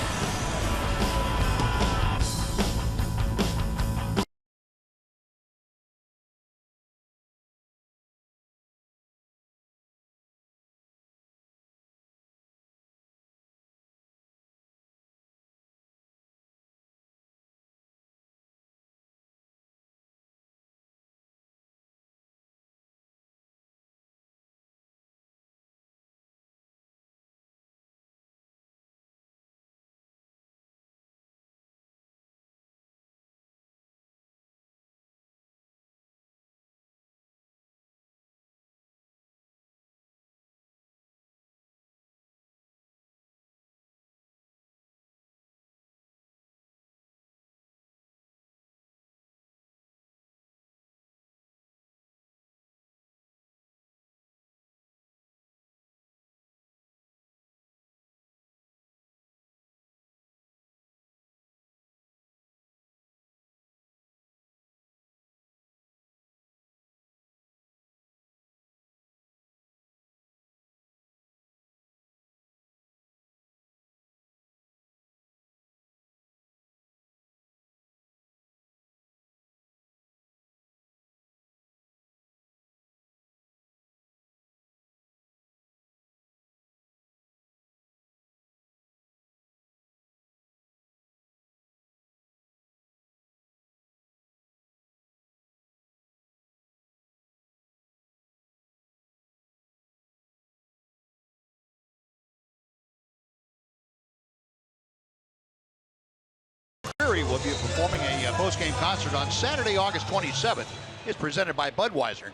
Will be performing a post-game concert on Saturday, August 27th. It's presented by Budweiser.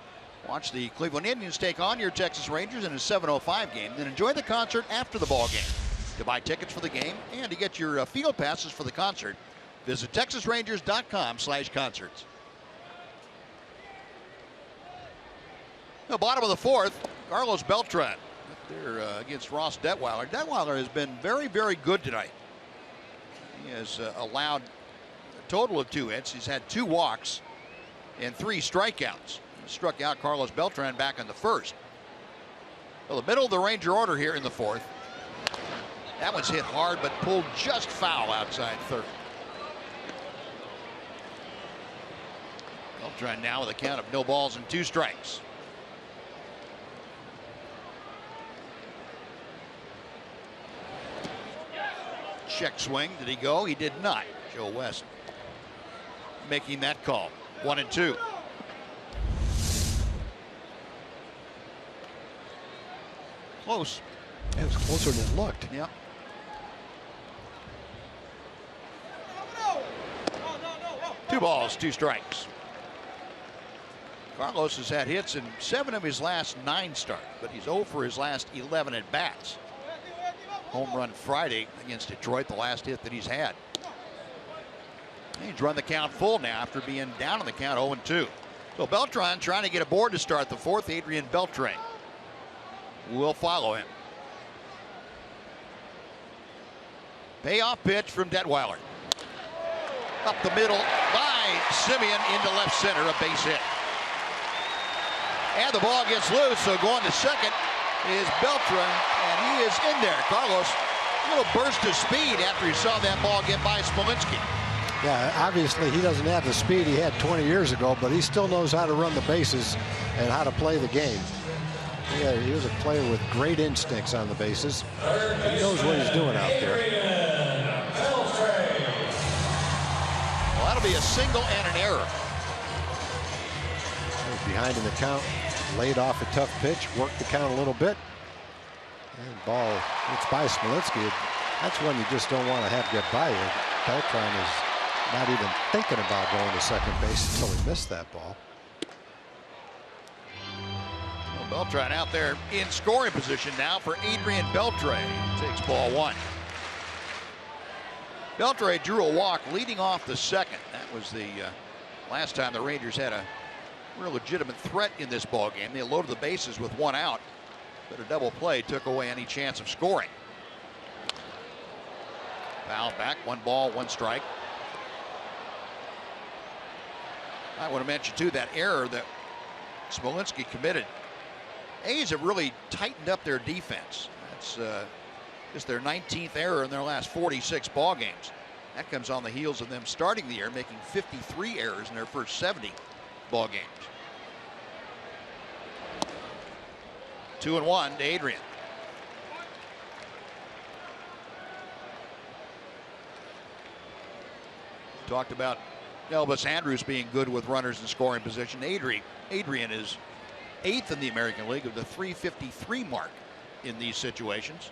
Watch the Cleveland Indians take on your Texas Rangers in a 7:05 game, then enjoy the concert after the ball game. To buy tickets for the game and to get your field passes for the concert, visit TexasRangers.com/concerts. The bottom of the fourth, Carlos Beltre there against Ross Detweiler. Detweiler has been very, very good tonight. He has allowed a total of 2 hits. He's had 2 walks and 3 strikeouts. He struck out Carlos Beltran back in the first. Well, the middle of the Ranger order here in the fourth. That one's hit hard, but pulled just foul outside third. Beltran now with a count of no balls and 2 strikes. Check swing. Did he go? He did not. Joe West making that call. 1-2. Close. It was closer than it looked. Yep. Two balls, 2 strikes. Carlos has had hits in 7 of his last 9 starts, but he's 0 for his last 11 at bats. Home run Friday against Detroit, the last hit that he's had. He's run the count full now after being down on the count 0-2. So Beltran trying to get aboard to start the fourth. Adrian Beltre will follow him. Payoff pitch from Detweiler. Up the middle by Simeon into left center, a base hit. And the ball gets loose, so going to second is Beltre, and he is in there. Carlos, a little burst of speed after he saw that ball get by Smolinski. Yeah, obviously he doesn't have the speed he had 20 years ago, but he still knows how to run the bases and how to play the game. Yeah, he was a player with great instincts on the bases. He knows what he's doing out there. Well, that'll be a single and an error. Behind in the count, laid off a tough pitch, worked the count a little bit, and ball gets by Smolinski. That's one you just don't want to have get by you. Beltran is not even thinking about going to second base until he missed that ball. Well, Beltran out there in scoring position now for Adrian Beltre. Takes ball 1. Beltre drew a walk leading off the second. That was the last time the Rangers had a real legitimate threat in this ball game. They loaded the bases with 1 out, but a double play took away any chance of scoring. Foul back, 1 ball, 1 strike. I want to mention too that error that Smolinski committed. A's have really tightened up their defense. That's just their 19th error in their last 46 ball games. That comes on the heels of them starting the year making 53 errors in their first 70 ball games. 2-1 to Adrian. Talked about Elvis Andrus being good with runners in scoring position. Adrian is 8th in the American League with the .353 mark in these situations.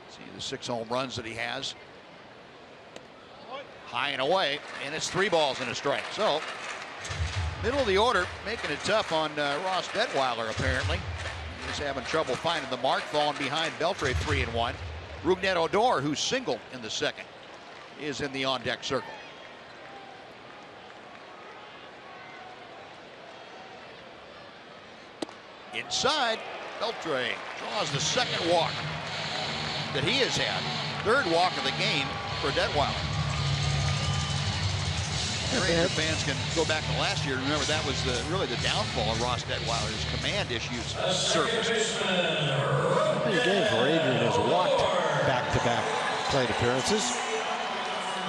See the 6 home runs that he has. High and away, and it's 3 balls and a strike. So middle of the order, making it tough on Ross Detweiler apparently. He's having trouble finding the mark, falling behind Beltre 3-1. Rougned Odor, who singled in the second, is in the on-deck circle. Inside, Beltre draws the second walk that he has had. 3rd walk of the game for Detweiler. Ranger fans can go back to last year. Remember, that was really the downfall of Ross Detweiler. His command issues surfaced. How many games where Adrian has walked back-to-back plate appearances?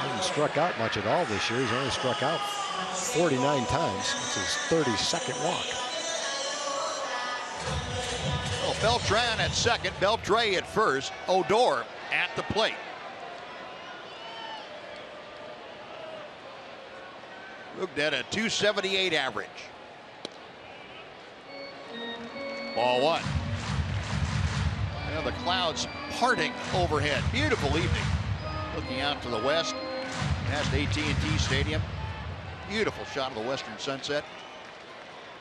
Hasn't struck out much at all this year. He's only struck out 49 times. It's his 32nd walk. Well, Beltran at second, Beltre at first, Odor at the plate. Looked at a .278 average. Ball 1. And the clouds parting overhead. Beautiful evening. Looking out to the west, past AT&T Stadium. Beautiful shot of the western sunset.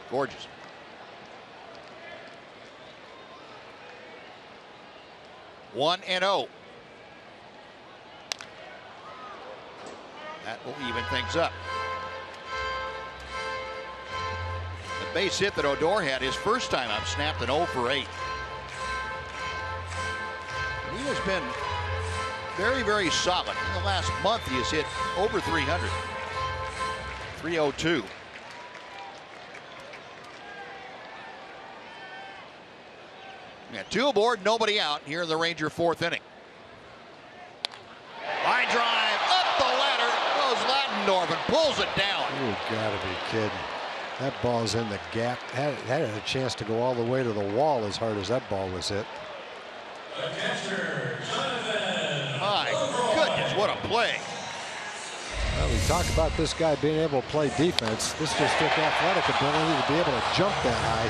Gorgeous. 1-0. That will even things up. The base hit that Odor had his first time up, snapped an 0 for 8. He has been very, very solid. In the last month, he has hit over 300. 302. Yeah, 2 aboard, nobody out here in the Ranger 4th inning. Line drive up the ladder goes Ladendorf and pulls it down. You gotta be kidding. That ball's in the gap. Had a chance to go all the way to the wall as hard as that ball was hit. My goodness, what a play. Well, we talk about this guy being able to play defense. This just took athletic ability to be able to jump that high.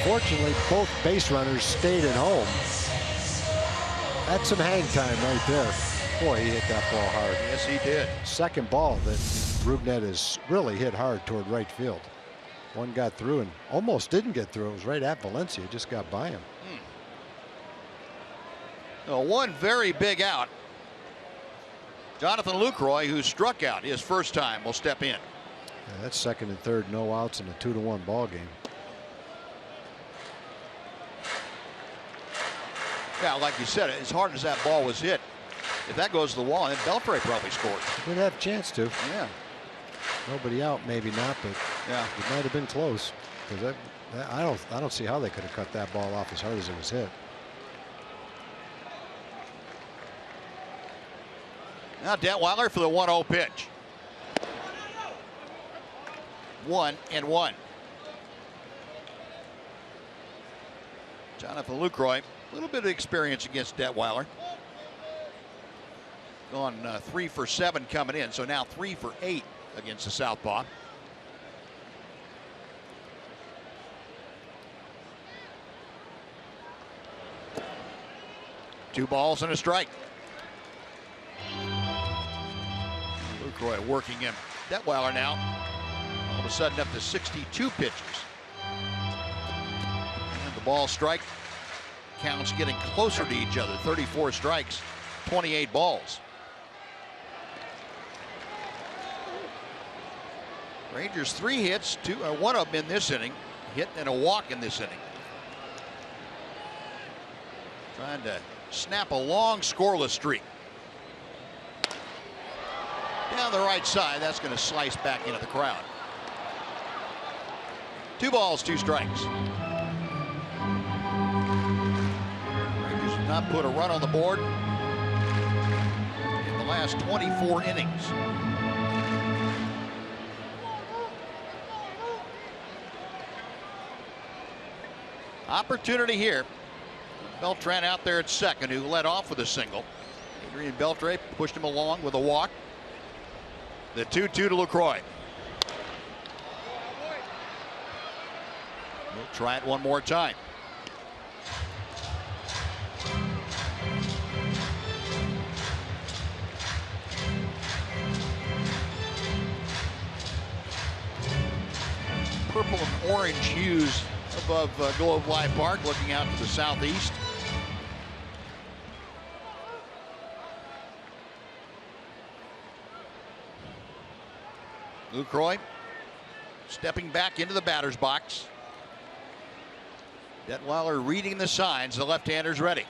Fortunately, both base runners stayed at home. That's some hang time right there. Boy, he hit that ball hard. Yes, he did. Second ball that Rugnet has really hit hard toward right field. One got through and almost didn't get through. It was right at Valencia. Just got by him. One very big out. Jonathan Lucroy, who struck out his first time, will step in. Yeah, that's second and third, no outs in a 2-1 ball game. Yeah, like you said, as hard as that ball was hit, if that goes to the wall, then Beltre probably scores. Would have a chance to. Yeah. Nobody out, maybe not, but yeah, it might have been close. Because I don't see how they could have cut that ball off as hard as it was hit. Now Detweiler for the 1-0 pitch. 1-1. Jonathan Lucroy, a little bit of experience against Detweiler. Gone 3 for 7 coming in, so now 3 for 8 against the southpaw. Two balls and a strike. Lucroy working him. Detweiler now all of a sudden up to 62 pitches. And the ball strike counts getting closer to each other. 34 strikes, 28 balls. Rangers 3 hits, one of them in this inning, hit and a walk in this inning. Trying to snap a long scoreless streak. Down the right side, that's going to slice back into the crowd. 2 balls, 2 strikes. Rangers have not put a run on the board in the last 24 innings. Opportunity here. Beltran out there at second, who led off with a single. Adrian Beltre pushed him along with a walk. The 2-2 to Lucroy. We'll try it one more time. Purple and orange hues above Globe Life Park, looking out to the southeast. Lucroy stepping back into the batter's box. Detweiler reading the signs. The left-hander's ready.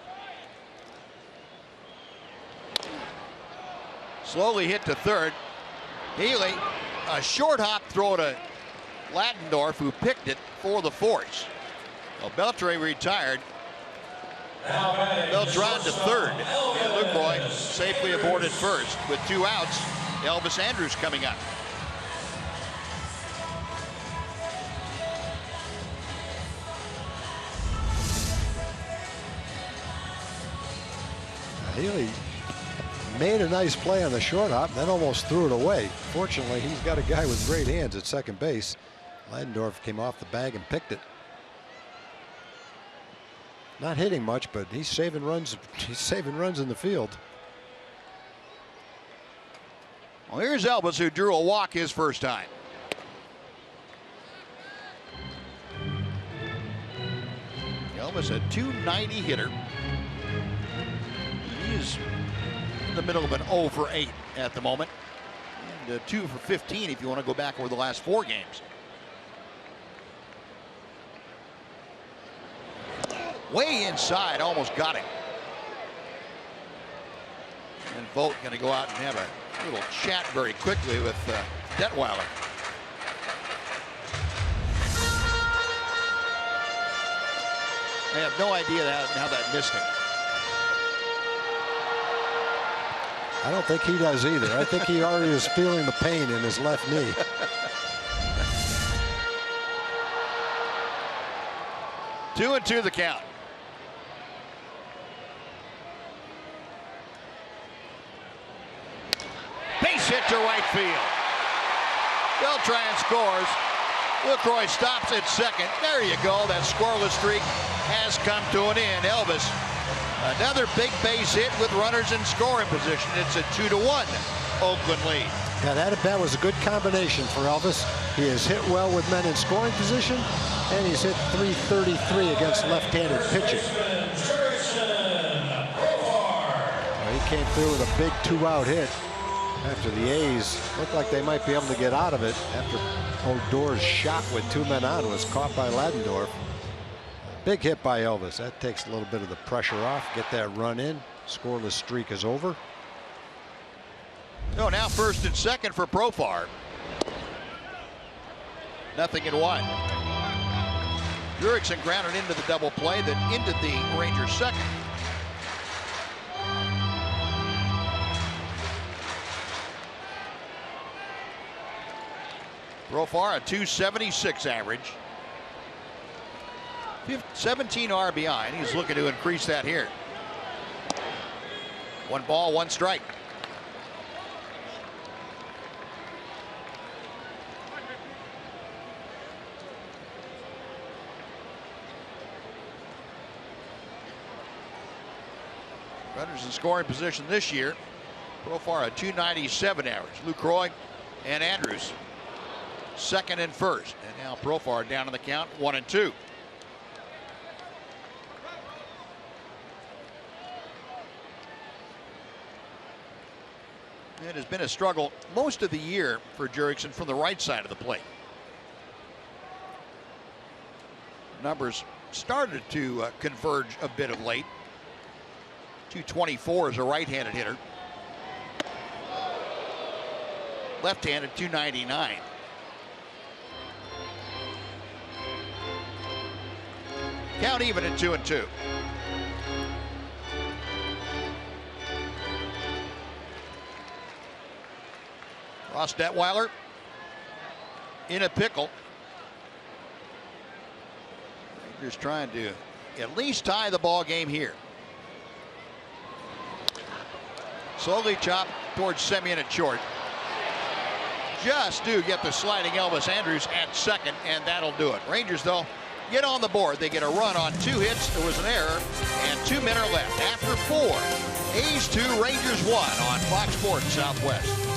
Slowly hit to third. Healy, a short hop throw to Ladendorf, who picked it for the force. Well, Beltre retired. Beltran to third. And Lucroy safely aboard at first with 2 outs. Elvis Andrus coming up. Healy made a nice play on the short hop, then almost threw it away. Fortunately, he's got a guy with great hands at second base. Ladendorf came off the bag and picked it. Not hitting much, but he's saving runs. He's saving runs in the field. Well, here's Elvis, who drew a walk his first time. Elvis, a .290 hitter. He's in the middle of an 0 for 8 at the moment. And 2 for 15 if you want to go back over the last 4 games. Way inside, almost got him. And Vogt going to go out and have a little chat very quickly with Detweiler. I have no idea how that missed him. I don't think he does either. I think he already is feeling the pain in his left knee. Two and two the count. Base hit to right field. Beltre scores. LaCroix stops at second. There you go. That scoreless streak has come to an end. Elvis, another big base hit with runners in scoring position. It's a 2-1 Oakland lead. Yeah, that was a good combination for Elvis. He has hit well with men in scoring position, and he's hit .333 against left-handed pitching. Well, he came through with a big 2-out hit after the A's looked like they might be able to get out of it after Odor's shot with 2 men on was caught by Ladendorf. Big hit by Elvis. That takes a little bit of the pressure off. Get that run in. Scoreless streak is over. No, now first and second for Profar. 0-1. Jurickson grounded into the double play that ended the Rangers' second. Profar a .276 average. 17 RBI, and he's looking to increase that here. 1 ball, 1 strike. Runners in scoring position this year. Profar a .297 average. LaCroix and Andrews second and first. And now Profar down in the count, 1-2. It has been a struggle most of the year for Jurickson from the right side of the plate. Numbers started to converge a bit of late. .224 as a right-handed hitter. Left-handed .299. Count even at 2-2. Ross Detweiler in a pickle. Rangers trying to at least tie the ball game here. Slowly chopped towards Semien at short. Just do get the sliding Elvis Andrews at second, and that'll do it. Rangers, though, get on the board. They get a run on 2 hits. There was an error, and 2 men are left. After 4, A's 2, Rangers 1 on Fox Sports Southwest.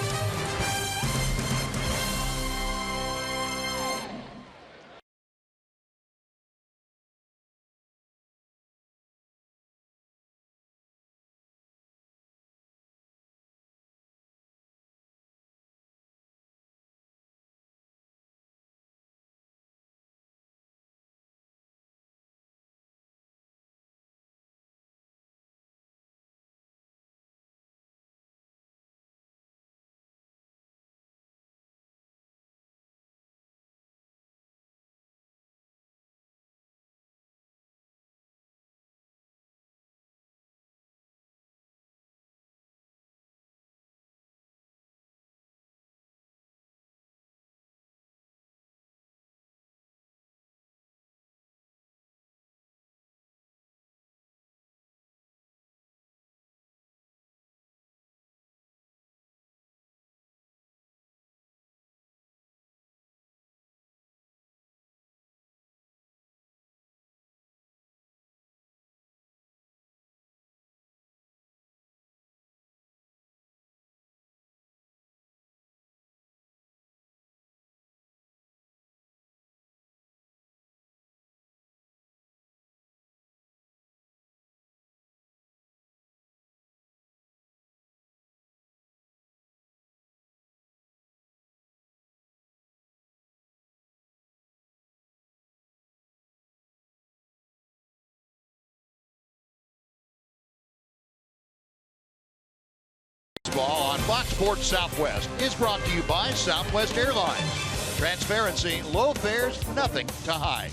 Sports Southwest is brought to you by Southwest Airlines. Transparency, low fares, nothing to hide.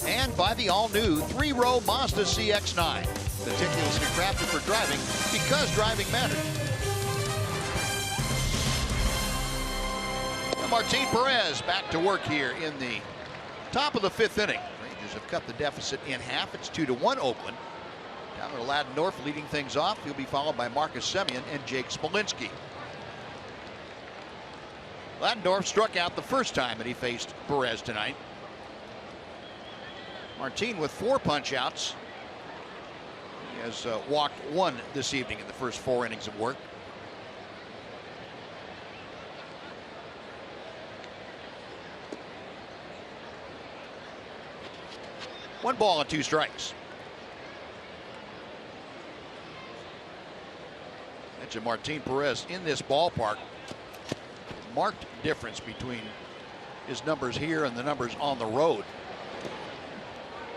And by the all-new 3-row Mazda CX-9. Meticulously crafted for driving because driving matters. And Martin Perez back to work here in the top of the 5th inning. Rangers have cut the deficit in half. It's 2-1 Oakland. Down to Ladendorf leading things off. He'll be followed by Marcus Semien and Jake Smolinski. Ladendorf struck out the first time that he faced Perez tonight. Martin with 4 punch-outs. He has walked 1 this evening in the first 4 innings of work. One ball and 2 strikes. Mentioned Martin Perez in this ballpark. Marked difference between his numbers here and the numbers on the road.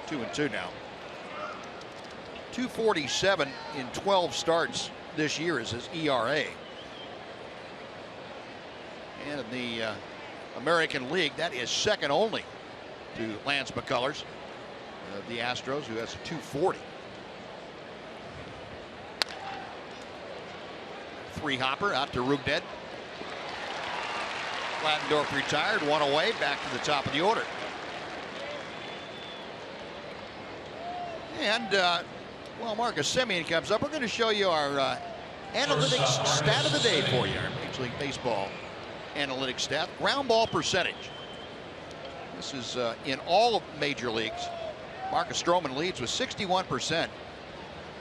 2-2 now. 2.47 in 12 starts this year is his ERA. And in the American League, that is second only to Lance McCullers of the Astros, who has a 2.40. 3-hopper out to Rugdead. Ladendorf retired, 1 away, back to the top of the order. And, well, Marcus Semien comes up. We're going to show you our analytics stat of the day for you, our Major League Baseball analytics stat. Ground ball percentage. This is in all of major leagues. Marcus Stroman leads with 61%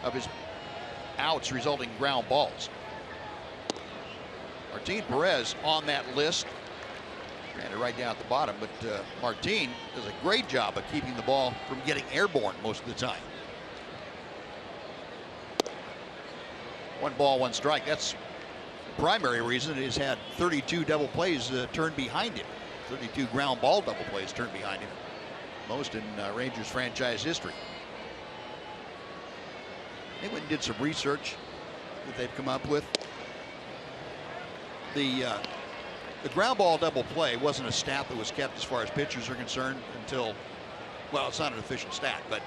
of his outs resulting in ground balls. Martin Perez on that list. Ran it right down at the bottom, but Martin does a great job of keeping the ball from getting airborne most of the time. 1 ball, 1 strike. That's the primary reason he's had 32 double plays turned behind him. 32 ground ball double plays turned behind him. Most in Rangers franchise history. They went and did some research that they've come up with. The ground ball double play wasn't a stat that was kept as far as pitchers are concerned until, well, it's not an official stat, but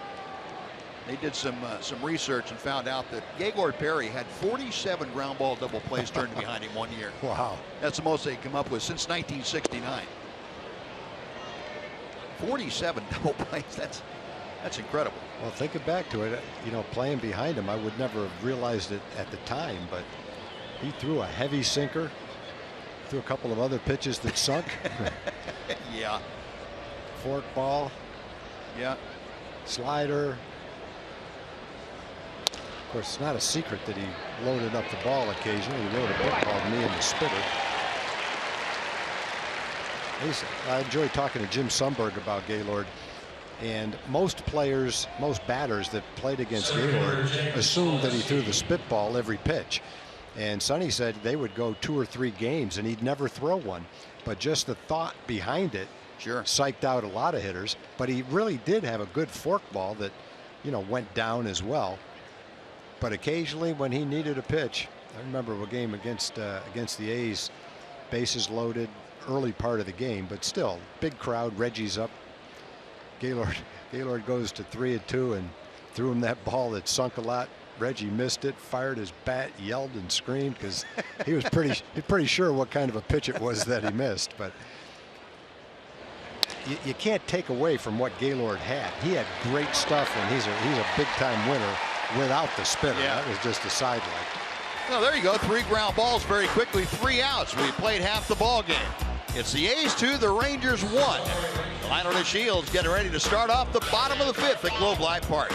they did some research and found out that Gaylord Perry had 47 ground ball double plays turned behind him 1 year. Wow. That's the most they come up with since 1969. 47 double plays. That's incredible. Well, thinking back to it, you know, playing behind him, I would never have realized it at the time, but he threw a heavy sinker. Threw a couple of other pitches that sunk. Yeah. Fork ball. Yeah. Slider. Of course, it's not a secret that he loaded up the ball occasionally. He wrote a book called Me and the Spitter. I enjoy talking to Jim Sundberg about Gaylord. And most players, most batters that played against Gaylord assumed that he threw the spitball every pitch. And Sonny said they would go 2 or 3 games and he'd never throw one. But just the thought behind it psyched out a lot of hitters. But he really did have a good forkball that, you know, went down as well. But occasionally when he needed a pitch, I remember a game against the A's, bases loaded, early part of the game, but still big crowd. Reggie's up. Gaylord goes to 3-2 and threw him that ball that sunk a lot. Reggie missed it, fired his bat, yelled and screamed because he was pretty sure what kind of a pitch it was that he missed. But you can't take away from what Gaylord had. He had great stuff, and he's a big time winner without the spinner. Yeah. That was just a sidelight. Well, there you go. 3 ground balls very quickly, 3 outs. We played half the ball game. It's the A's 2, the Rangers 1. Lionel and Shields getting ready to start off the bottom of the 5th at Globe Life Park.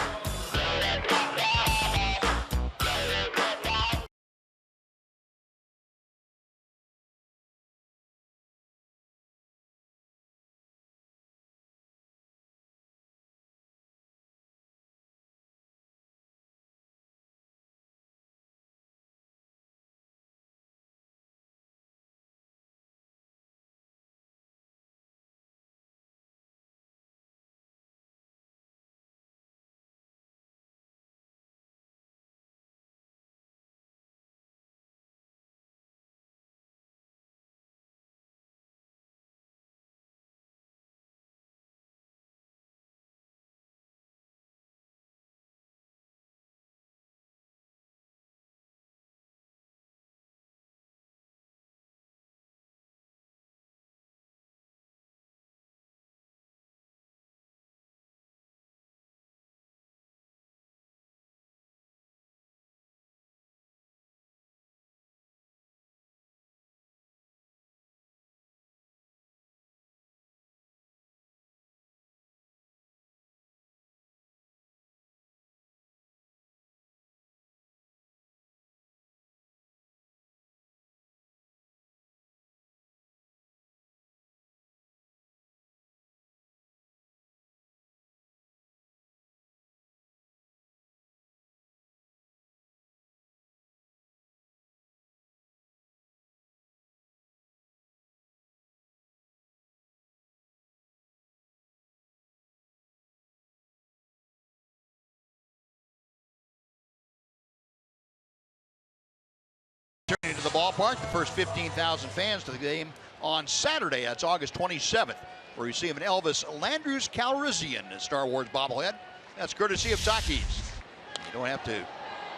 Returning to the ballpark, the first 15,000 fans to the game on Saturday. That's August 27th. We're receiving Elvis Landrews Calrissian, a Star Wars bobblehead. That's courtesy of Takis. You don't have to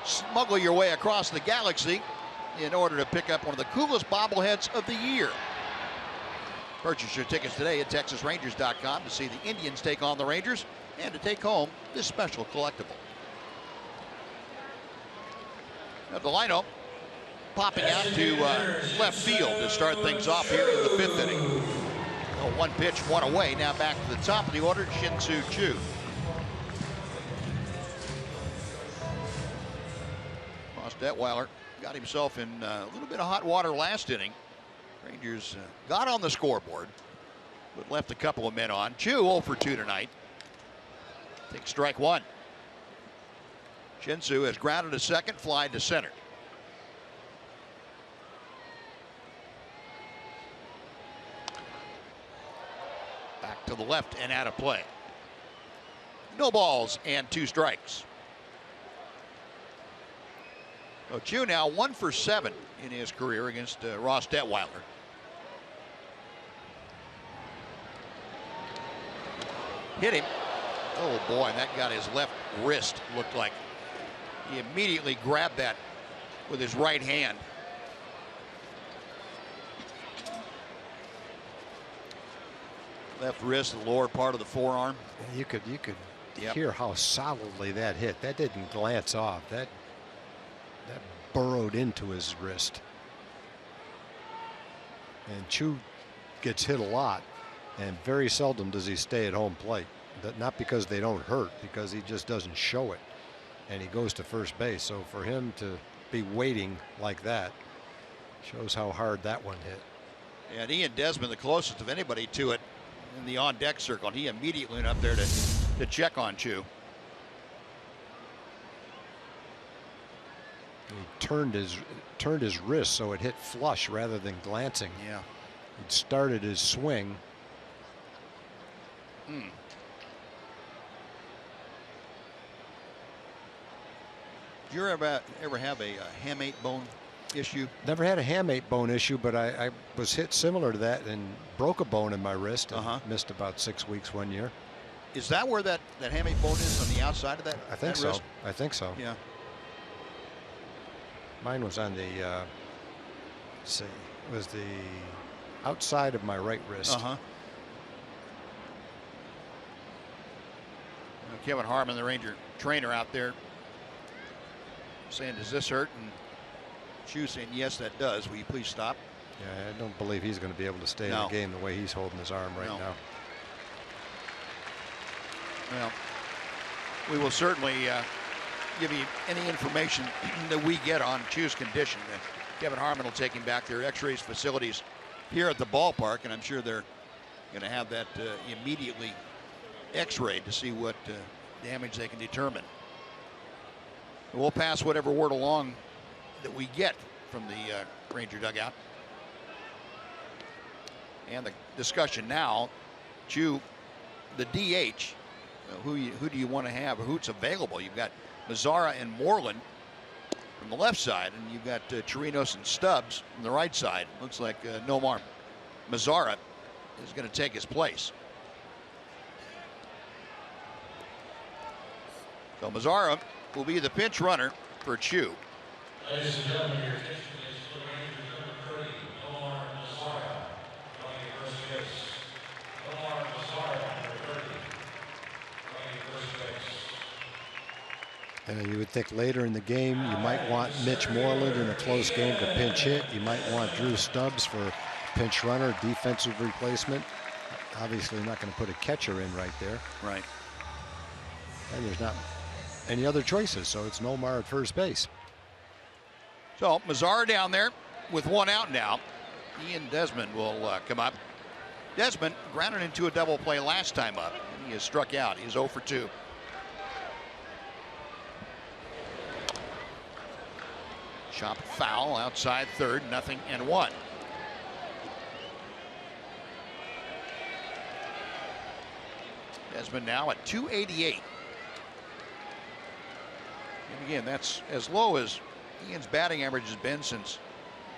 smuggle your way across the galaxy in order to pick up one of the coolest bobbleheads of the year. Purchase your tickets today at TexasRangers.com to see the Indians take on the Rangers and to take home this special collectible. Now the lineup popping out to left field to start things off here in the 5th inning. One pitch, one away. Now back to the top of the order, Shin-Soo Choo. Ross Detweiler got himself in a little bit of hot water last inning. Rangers got on the scoreboard, but left a couple of men on. Choo 0 for 2 tonight. Take strike one. Shin-Soo has grounded to second, fly to center. Back to the left and out of play. No balls and 2 strikes. So Choo now 1 for 7 in his career against Ross Detweiler. Hit him. Oh boy, and that got his left wrist, looked like. He immediately grabbed that with his right hand. Left wrist, the lower part of the forearm. You could hear how solidly that hit. That didn't glance off. That burrowed into his wrist. And Choo gets hit a lot, and very seldom does he stay at home plate. Not because they don't hurt, because he just doesn't show it. And he goes to first base. So for him to be waiting like that shows how hard that one hit. And Ian Desmond, the closest of anybody to it in the on-deck circle, and he immediately went up there to check on Choo. He turned his wrist so it hit flush rather than glancing. Yeah. He started his swing. Did you ever have a hamate bone issue? Never had a hamate bone issue, but I was hit similar to that and broke a bone in my wrist and missed about 6 weeks one year. Is that where that hamate bone is, on the outside of that? I think so. Wrist? I think so. Yeah. Mine was on the, let's see, it was the outside of my right wrist. Kevin Harmon, the Ranger trainer out there, saying, does this hurt? And Choo saying, yes, that does. Will you please stop? Yeah, I don't believe he's going to be able to stay in the game the way he's holding his arm right now. Well, we will certainly give you any information that we get on Choo's condition. Kevin Harmon will take him back to their X-rays facilities here at the ballpark, and I'm sure they're going to have that immediately X-rayed to see what damage they can determine. We'll pass whatever word along that we get from the Ranger dugout. And the discussion now, Choo, the DH, who do you want to have, or who's available? You've got Mazzara and Moreland from the left side, and you've got Chirinos and Stubbs from the right side. Looks like Nomar Mazzara is going to take his place. So Mazzara will be the pinch runner for Choo. Ladies and gentlemen, your attention please for the Rangers number 30, Nomar Mazzara, running first base. Nomar Mazzara, number 30, running first base. And you would think later in the game you might want Mitch Moreland in a close game to pinch hit. You might want Drew Stubbs for pinch runner, defensive replacement. Obviously not going to put a catcher in right there. Right. And there's not any other choices, so it's Nomar at first base. So Mazzara down there with one out now. Ian Desmond will come up. Desmond grounded into a double play last time up. He has struck out. He's 0 for 2. Chopped foul outside third, 0-1. Desmond now at 288. And again, that's as low as Ian's batting average has been since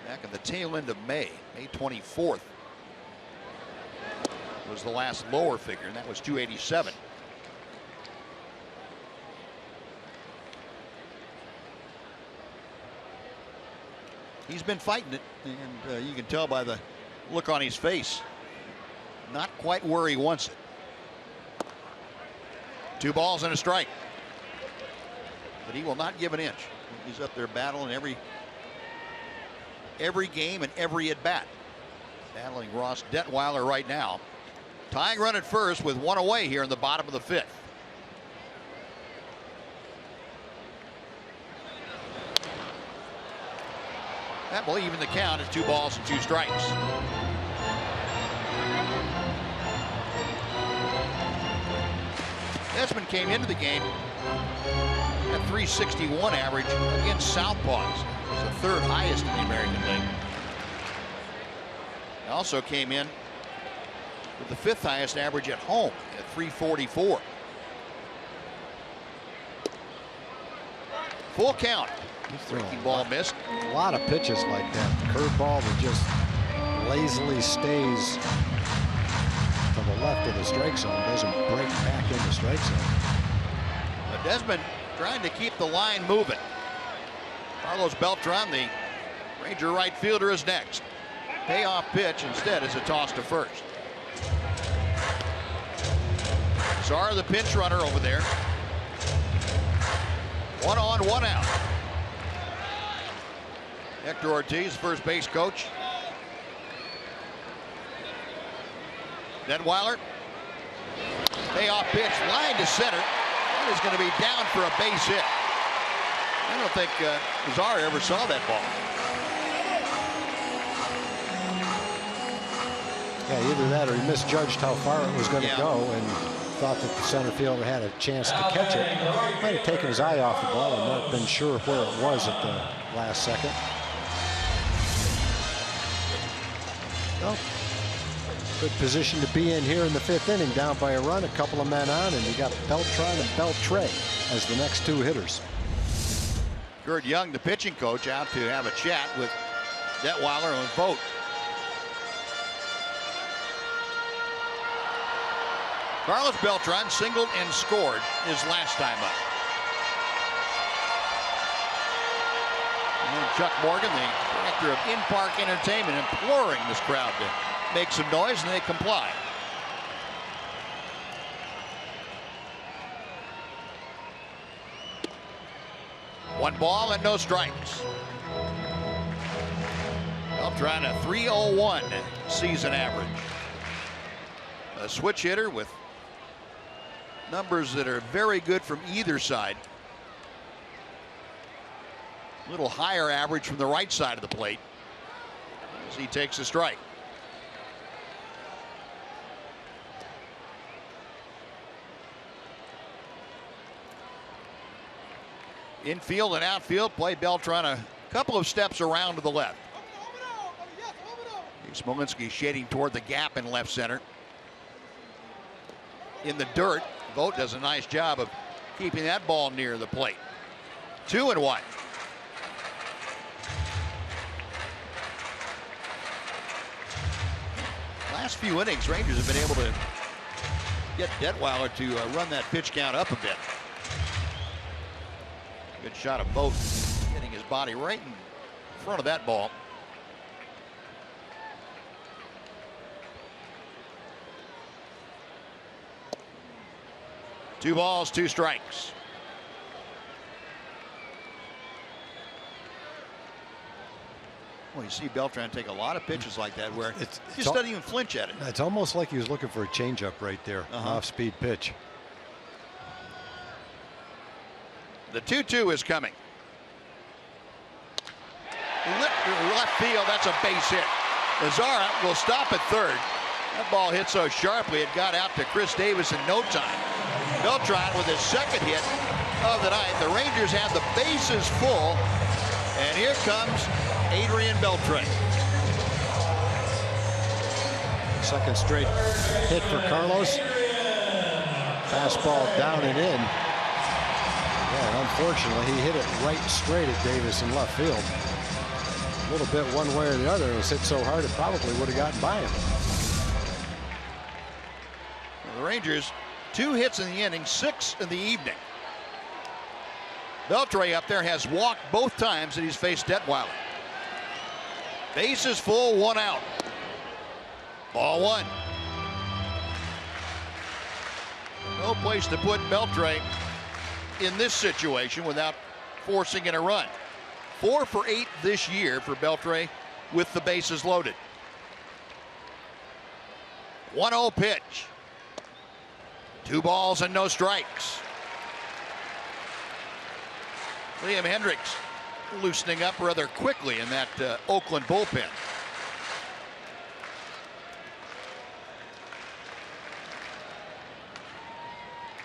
back at the tail end of May. May 24th was the last lower figure, and that was 287. He's been fighting it, and you can tell by the look on his face. Not quite where he wants it. 2 balls and a strike. But he will not give an inch. He's up there battling every game and every at bat. Battling Ross Detweiler right now. Tying run at first with 1 away here in the bottom of the 5th. That will even the count at 2 balls and 2 strikes. Desmond came into the game at .361 average against Southpaws. It was the 3rd highest in the American League. He also came in with the 5th highest average at home at .344. Full count. Breaking ball missed. A lot of pitches like that. The curveball that just lazily stays to the left of the strike zone, doesn't break back in the strike zone. But Desmond trying to keep the line moving. Carlos Beltran, the Ranger right fielder, is next. Payoff pitch instead is a toss to first. Zara, the pinch runner over there. 1 on, 1 out. Hector Ortiz, first base coach. Detweiler. Payoff pitch, line to center. That is going to be down for a base hit. I don't think Zara ever saw that ball. Yeah, either that or he misjudged how far it was going to go and thought that the center fielder had a chance to catch it. Might have taken his eye off the ball and not been sure where it was at the last second. Well, good position to be in here in the 5th inning, down by a run, a couple of men on, and you got Beltran and Beltre as the next 2 hitters. Gerd Young, the pitching coach, out to have a chat with Detweiler and Vogt. Carlos Beltran singled and scored his last time up. And Chuck Morgan, the director of in-park entertainment, imploring this crowd to make some noise, and they comply. One ball and no strikes. Beltran, a .301 season average. A switch hitter with numbers that are very good from either side. A little higher average from the right side of the plate as he takes a strike. Infield and outfield play Beltran a couple of steps around to the left. Smolinski shading toward the gap in left center. In the dirt, Vogt does a nice job of keeping that ball near the plate. 2-1. Last few innings, Rangers have been able to get Detweiler to run that pitch count up a bit. Good shot of Vogt, getting his body right in front of that ball. Two balls, 2 strikes. Well, you see Beltran take a lot of pitches like that where he just doesn't even flinch at it. It's almost like he was looking for a changeup right there, an off-speed pitch. The 2-2 is coming. Left field, that's a base hit. Azara will stop at third. That ball hit so sharply it got out to Chris Davis in no time. Beltran with his second hit of the night. The Rangers have the bases full, and here comes Adrian Beltre. Second straight hit for Carlos. Fastball down and in. Yeah, unfortunately, he hit it right straight at Davis in left field. little bit one way or the other. It was hit so hard it probably would have gotten by him. The Rangers, 2 hits in the inning, 6 in the evening. Beltre up there has walked both times that he's faced Detweiler. Bases full, 1 out. Ball 1. No place to put Beltre in this situation without forcing in a run. 4 for 8 this year for Beltre with the bases loaded. 1-0 pitch. 2 balls and no strikes. Liam Hendricks loosening up rather quickly in that Oakland bullpen.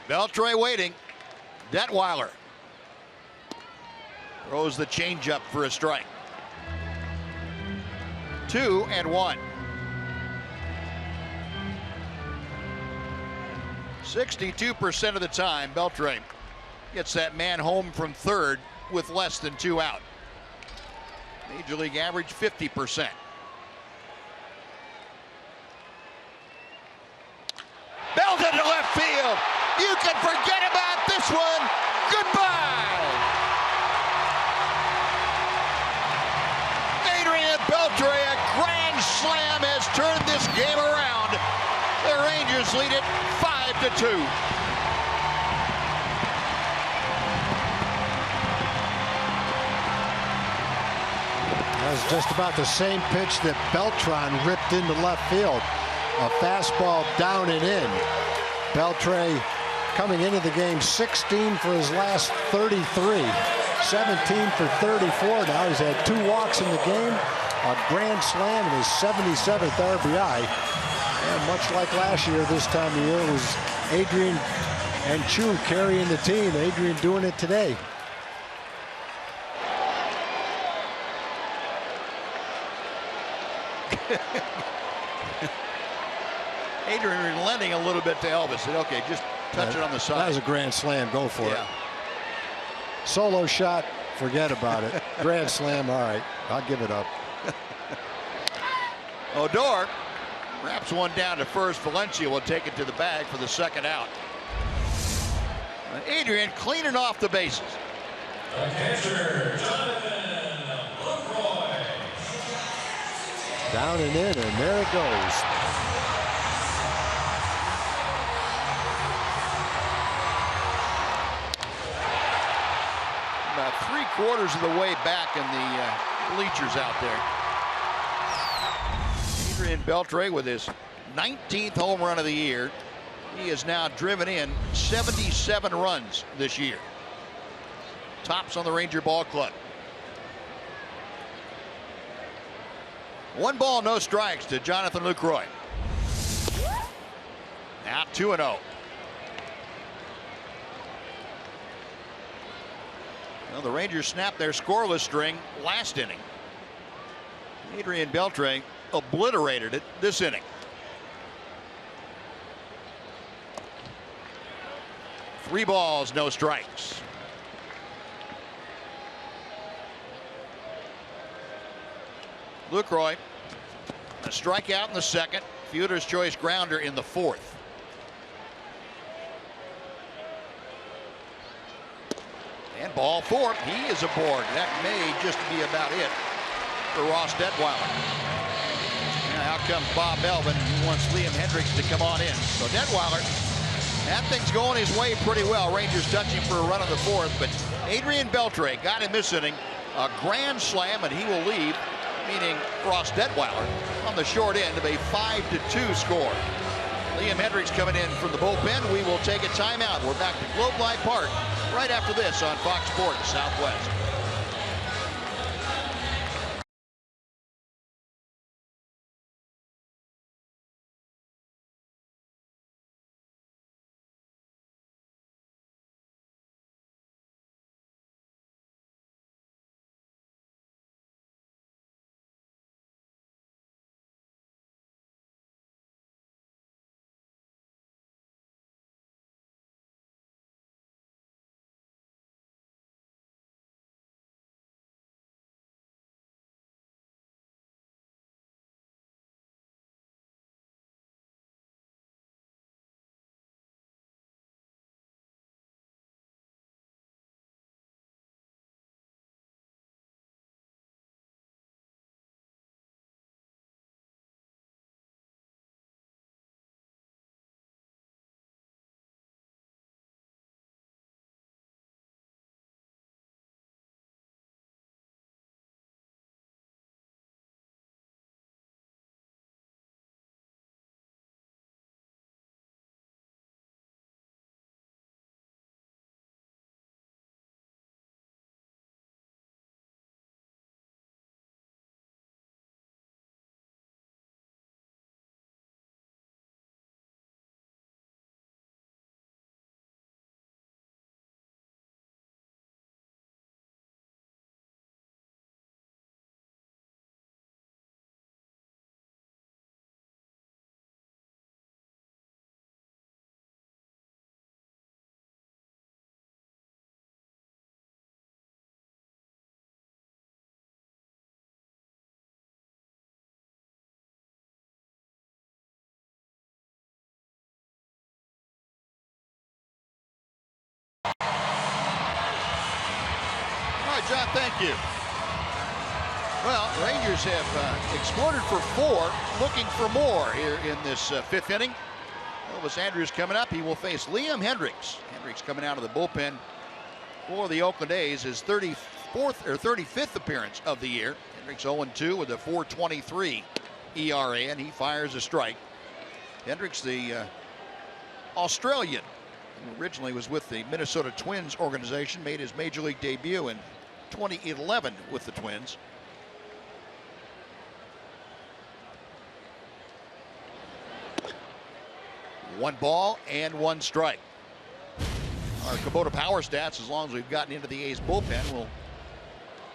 Beltre waiting. Detweiler throws the changeup for a strike. 2-1. 62% of the time, Beltre gets that man home from third with less than 2 out. Major League average 50%. Belted to left field. You can forget about this one. Goodbye. Adrian Beltre, a grand slam, has turned this game around. The Rangers lead it 5-2. That was just about the same pitch that Beltran ripped into left field. A fastball down and in. Beltre coming into the game 16 for his last 33. 17 for 34 now. He's had 2 walks in the game, a grand slam, and his 77th RBI. And much like last year, this time of year, it was Adrian and Chu carrying the team. Adrian doing it today. Adrian relenting a little bit to Elvis. Said, okay, just touch it on the side. That was a grand slam. Go for it. Solo shot, forget about it. Grand slam, all right. I'll give it up. Odor wraps one down to first. Valencia will take it to the bag for the 2nd out. Adrian cleaning off the bases. The catcher, Jonathan Lucroy. Down and in, and there it goes. About 3/4 of the way back in the bleachers out there. Adrian Beltre with his 19th home run of the year. He has now driven in 77 runs this year. Tops on the Ranger Ball Club. 1 ball, no strikes to Jonathan Lucroy. Now 2-0. Well, the Rangers snapped their scoreless string last inning. Adrian Beltre obliterated it this inning. Three balls, no strikes. Lucroy, a strikeout in the 2nd, fielder's choice grounder in the 4th. And ball 4, he is aboard. That may just be about it for Ross Detweiler. Now out comes Bob Melvin. He wants Liam Hendricks to come on in. So Detweiler, that thing's going his way pretty well. Rangers touching for a run in the 4th, but Adrian Beltre got him this inning. A grand slam, and he will leave, meaning Ross Detweiler, on the short end of a 5-2 score. Liam Hendricks coming in from the bullpen. We will take a timeout. We're back to Globe Life Park right after this on Fox Sports Southwest. John, thank you. Well, Rangers have exploded for 4, looking for more here in this 5th inning. Elvis Andrews coming up. He will face Liam Hendricks. Hendricks coming out of the bullpen for the Oakland A's, his 34th or 35th appearance of the year. Hendricks 0-2 with a 4.23 ERA, and he fires a strike. Hendricks, the Australian, who originally was with the Minnesota Twins organization, made his major league debut in 2011 with the Twins. One ball and 1 strike. Our Kubota Power Stats, as long as we've gotten into the A's bullpen, will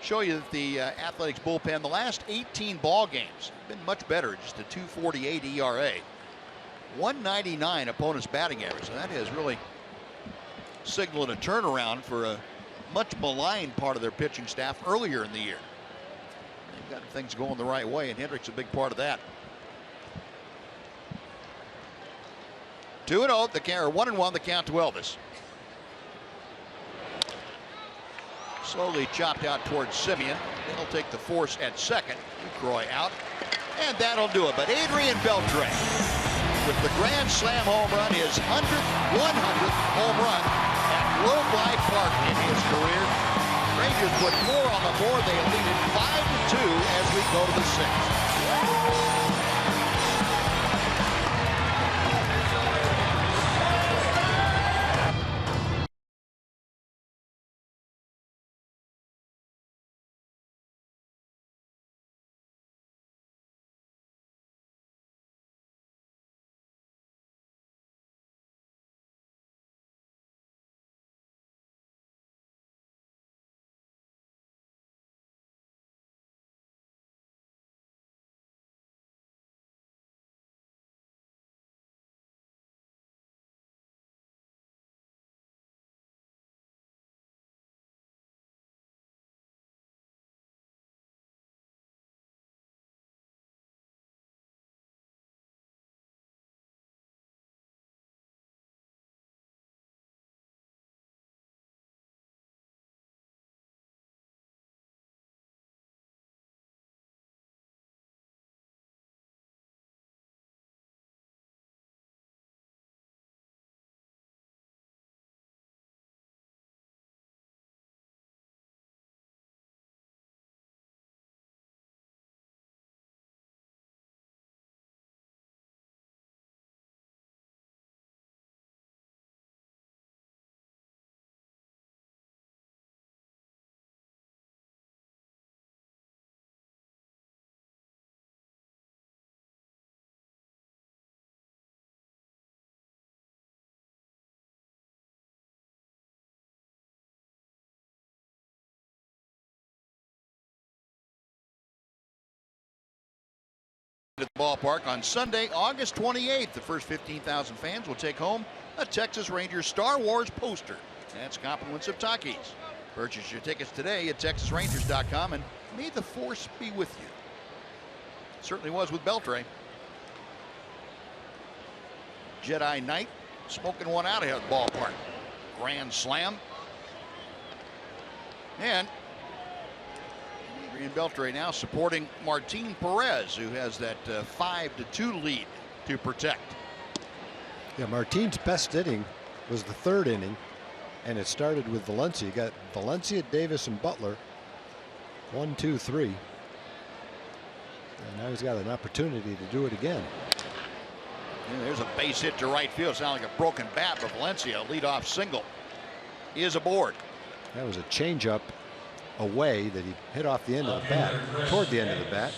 show you that the Athletics bullpen, the last 18 ball games, have been much better. Just a 2.48 ERA, 199 opponent's batting average. And that has really signaled a turnaround for a much maligned part of their pitching staff earlier in the year. They've gotten things going the right way, and Hendricks a big part of that. 2-0, the count, or 1-1, the count to Elvis. Slowly chopped out towards Simeon. They'll take the force at second. Croy out, and that'll do it. But Adrian Beltre, with the grand slam home run, his 100th home run at Globe Life Park in his career. Rangers put 4 on the board. They lead it 5-2 as we go to the 6th. At the ballpark on Sunday, August 28th. The first 15,000 fans will take home a Texas Rangers Star Wars poster. That's compliments of Takis. Purchase your tickets today at TexasRangers.com, and may the force be with you. Certainly was with Beltre. Jedi Knight smoking one out of here at the ballpark. Grand slam. And Adrian Beltre now supporting Martin Perez, who has that 5-2 lead to protect. Yeah, Martin's best inning was the 3rd inning, and it started with Valencia. You got Valencia, Davis, and Butler. 1, 2, 3. And now he's got an opportunity to do it again. And there's a base hit to right field. Sounds like a broken bat, but Valencia, a leadoff single, is aboard. That was a changeup away that he hit off the end of the bat, toward the end of the bat,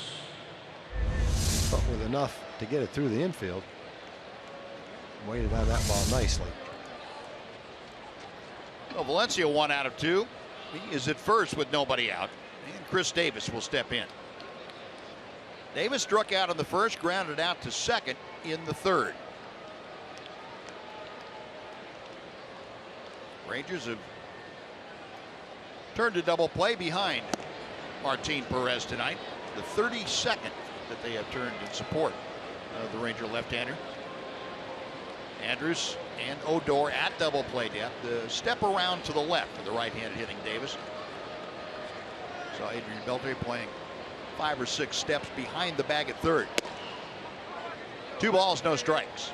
but with enough to get it through the infield. Waited on that ball nicely. Well, Valencia 1 out of 2. He is at first with nobody out, and Chris Davis will step in. Davis struck out in the first, grounded out to second in the 3rd. Rangers have turned to double play behind Martin Perez tonight. The 32nd that they have turned in support of the Ranger left-hander. Andrews and Odor at double play depth. The step around to the left for the right-handed hitting Davis. Saw Adrian Beltre playing 5 or 6 steps behind the bag at third. 2 balls, no strikes.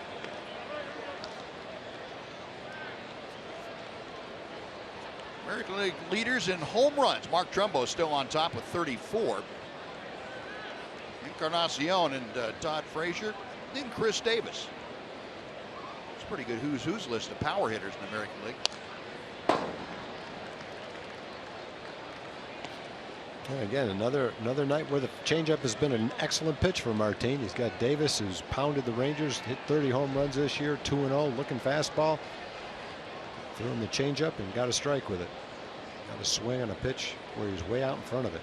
American League leaders in home runs. Mark Trumbo still on top with 34. Encarnacion and Todd Frazier. Then Chris Davis. It's a pretty good who's list of power hitters in the American League. And again, another night where the changeup has been an excellent pitch for Martin. He's got Davis, who's pounded the Rangers, hit 30 home runs this year, 2-0, looking fastball. Threw him the changeup and got a strike with it. Got a swing on a pitch where he's way out in front of it.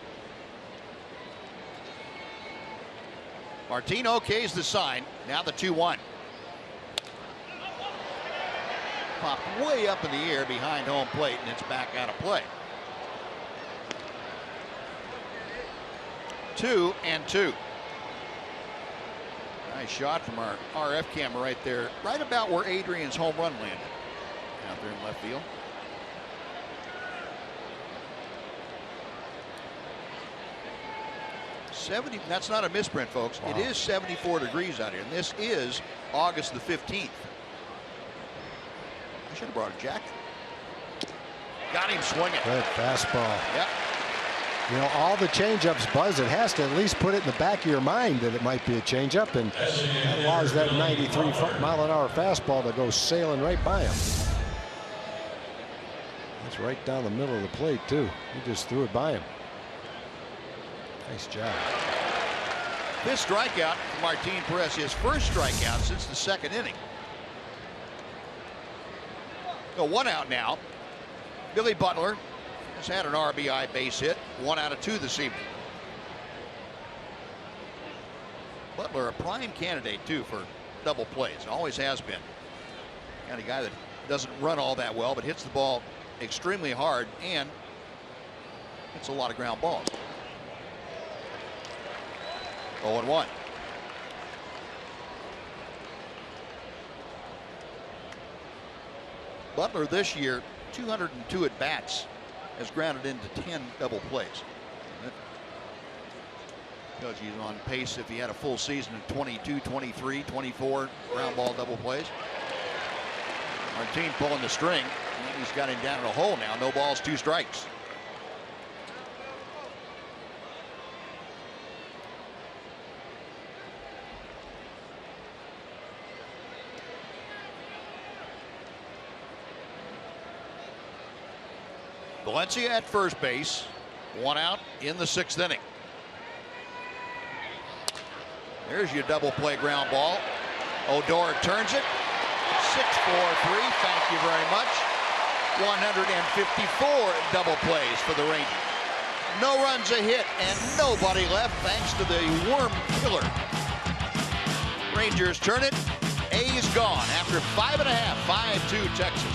Martin okays the sign. Now the 2-1. Popped way up in the air behind home plate, and it's back out of play. 2-2. Nice shot from our RF camera right there, right about where Adrian's home run landed. Out there in left field. That's not a misprint, folks. Wow. It is 74 degrees out here, and this is August the 15th. I should have brought a jacket. Got him swinging. Good fastball. Yep. You know, all the changeups, Buzz, it has to at least put it in the back of your mind that it might be a changeup, and that allows that 93-mile-an-hour fastball to go sailing right by him. That's right down the middle of the plate, too. He just threw it by him. Nice job. This strikeout for Martin Perez, his first strikeout since the 2nd inning. So 1 out now. Billy Butler has had an RBI base hit, 1 out of 2 this evening. Butler, a prime candidate too for double plays, always has been. Kind of guy that doesn't run all that well, but hits the ball extremely hard and hits a lot of ground balls. 0-1. Butler this year, 202 at bats, has grounded into 10 double plays. Tells you he's on pace if he had a full season of 22, 23, 24 ground ball double plays. Martin pulling the string. He's got him down in a hole now. No balls, 2 strikes. Valencia at first base. 1 out in the 6th inning. There's your double play ground ball. Odor turns it. 6-4-3. Thank you very much. 154 double plays for the Rangers. No runs a hit and nobody left thanks to the worm killer. Rangers turn it. A's gone after 5.5. 5-2 Texas.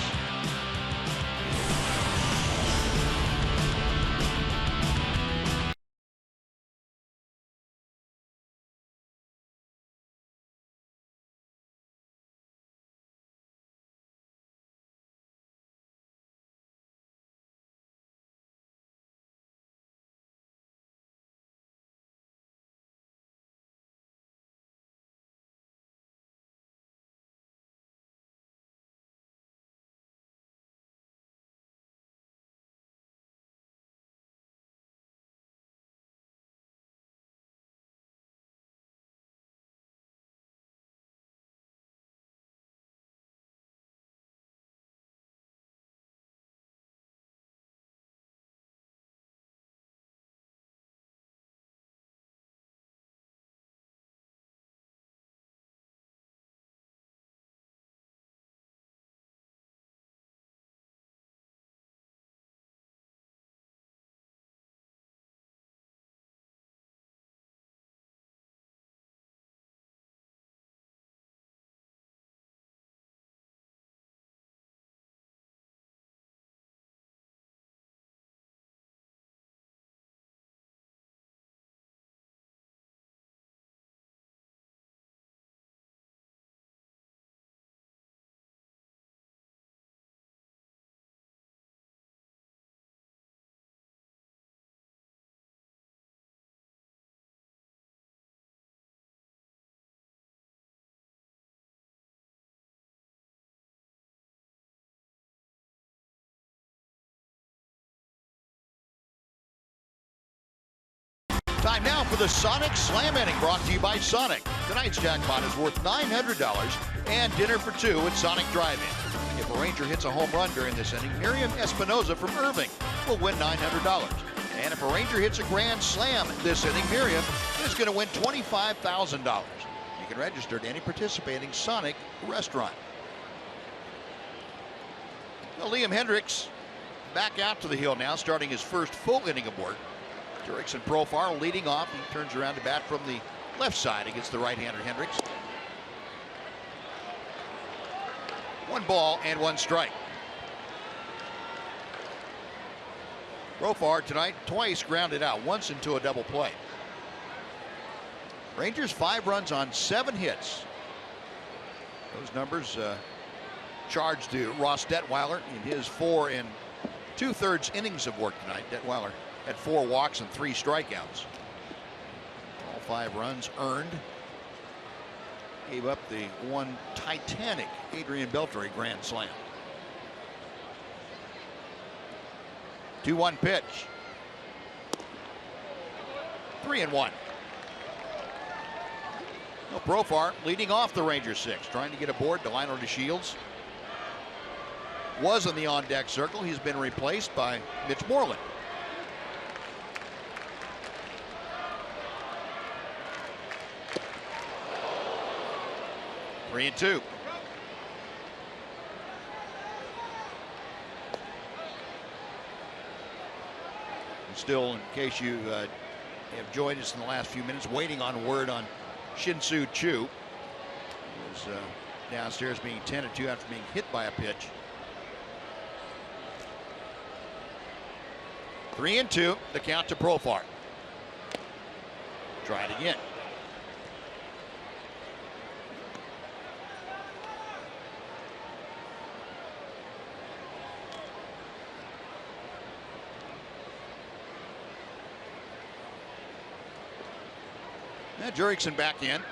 Time now for the Sonic Slam Inning, brought to you by Sonic. Tonight's jackpot is worth $900 and dinner for two at Sonic Drive-In. If a Ranger hits a home run during this inning, Miriam Espinoza from Irving will win $900. And if a Ranger hits a grand slam this inning, Miriam is going to win $25,000. You can register at any participating Sonic restaurant. Well, Liam Hendricks back out to the hill now, starting his first full inning of work. Jurickson Profar leading off. He turns around to bat from the left side against the right-hander Hendricks. 1 ball and 1 strike. Profar tonight twice grounded out, once into a double play. Rangers 5 runs on 7 hits. Those numbers charged to Ross Detweiler in his 4 2/3 innings of work tonight. Detweiler had 4 walks and 3 strikeouts. All 5 runs earned. Gave up the one titanic Adrian Beltre grand slam. 2-1 pitch. 3-1. Well, Profar leading off the Rangers 6, trying to get aboard. Delino DeShields was in the on-deck circle. He's been replaced by Mitch Moreland. 3-2. Still, in case you have joined us in the last few minutes, waiting on word on Shin-Soo Choo. He was downstairs being tended to after being hit by a pitch. 3-2, the count to Profar. Try it again. Jurickson back in.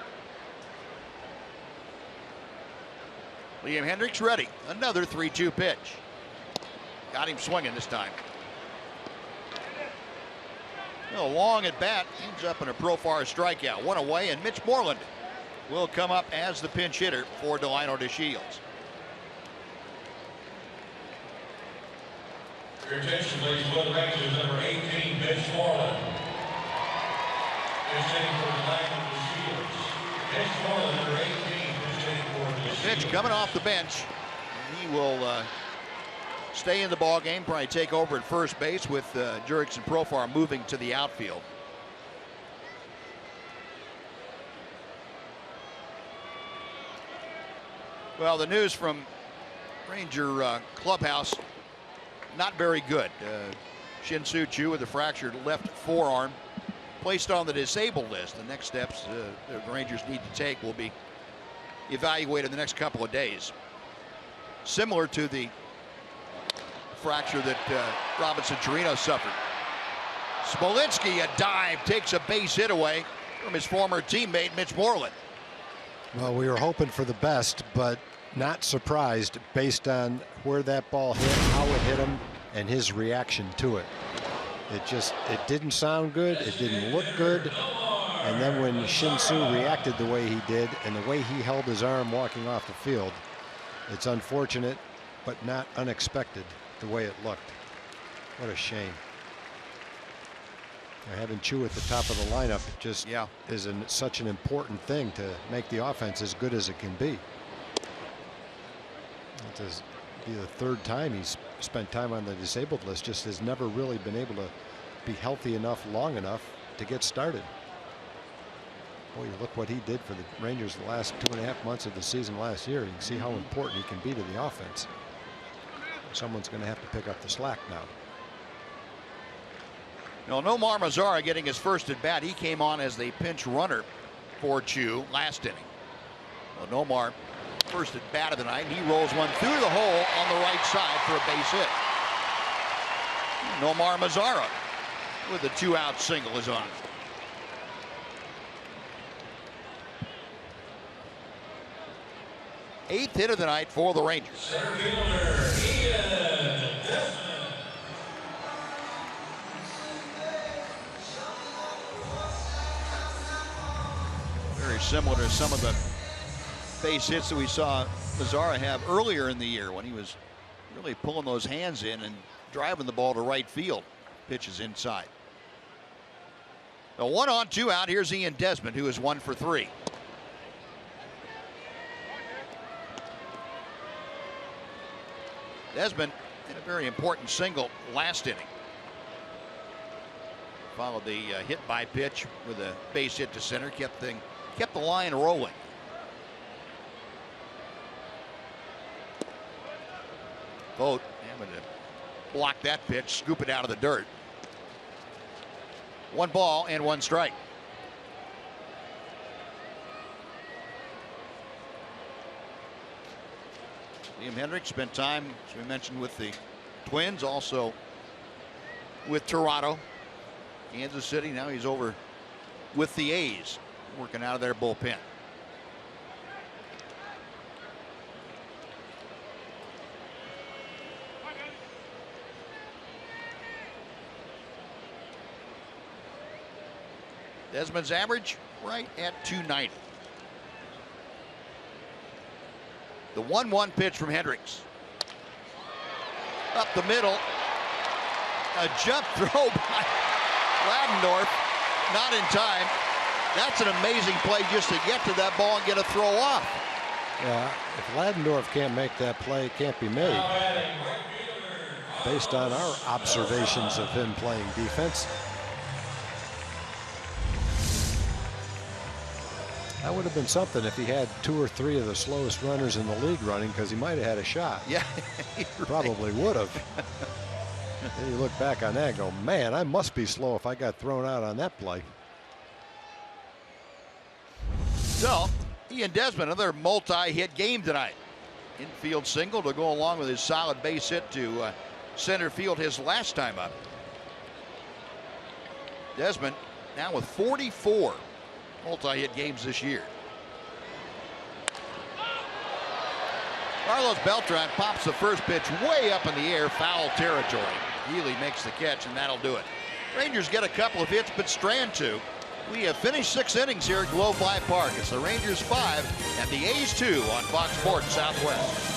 Liam Hendricks ready. Another 3-2 pitch. Got him swinging this time. A long at bat, ends up in a Profar strikeout. 1 away, and Mitch Moreland will come up as the pinch hitter for Delino DeShields. Your attention, please. Will Rangers number 18, Mitch Moreland. Mitch coming off the bench. He will stay in the ball game, probably take over at first base with Jurickson Profar moving to the outfield. Well, the news from Ranger clubhouse, not very good. Shin-Soo Choo with a fractured left forearm, placed on the disabled list. The next steps the Rangers need to take will be evaluated in the next couple of days. Similar to the fracture that Robinson Chirino suffered. Smolinski, a dive, takes a base hit away from his former teammate Mitch Moreland. Well, we were hoping for the best, but not surprised based on where that ball hit, how it hit him, and his reaction to it. It didn't sound good. It didn't look good. And then when Shin-Soo reacted the way he did and the way he held his arm walking off the field, it's unfortunate, but not unexpected the way it looked. What a shame. Having Choo at the top of the lineup just is such an important thing to make the offense as good as it can be. It be the 3rd time he's spent time on the disabled list, just has never really been able to be healthy enough long enough to get started. Boy, you look what he did for the Rangers the last 2.5 months of the season last year. You can see how important he can be to the offense. Someone's going to have to pick up the slack now. Well, Nomar Mazara getting his first at bat. He came on as the pinch runner for Choo last inning. Well, Nomar first at bat of the night. He rolls one through the hole on the right side for a base hit. Nomar Mazara with a 2-out single is on. Eighth hit of the night for the Rangers. Center fielder, Ian. similar to some of the base hits that we saw Mazara have earlier in the year when he was really pulling those hands in and driving the ball to right field. Pitches inside. A 1-on, 2 out. Here's Ian Desmond, who is 1 for 3. Desmond in a very important single last inning. Followed the hit by pitch with a base hit to center, kept the line rolling. Vogt having to block that pitch, scoop it out of the dirt. 1 ball and 1 strike. Liam Hendricks spent time, as we mentioned, with the Twins, also with Toronto, Kansas City. Now he's over with the A's, working out of their bullpen. Desmond's average right at 290. The 1-1 pitch from Hendricks. Up the middle. A jump throw by Ladendorf. Not in time. That's an amazing play just to get to that ball and get a throw off. Yeah, if Ladendorf can't make that play, it can't be made. Based on our observations of him playing defense. That would have been something if he had 2 or 3 of the slowest runners in the league running, because he might have had a shot. Yeah, probably would have. Then you look back on that and go, man, I must be slow if I got thrown out on that play. So, Ian Desmond, another multi-hit game tonight. Infield single to go along with his solid base hit to center field his last time up. Desmond now with 44 multi-hit games this year. Carlos Beltran pops the first pitch way up in the air, foul territory. Healy makes the catch, and that'll do it. Rangers get a couple of hits, but Strand 2. We have finished 6 innings here at Globe Life Park. It's the Rangers 5 and the A's 2 on Fox Sports Southwest.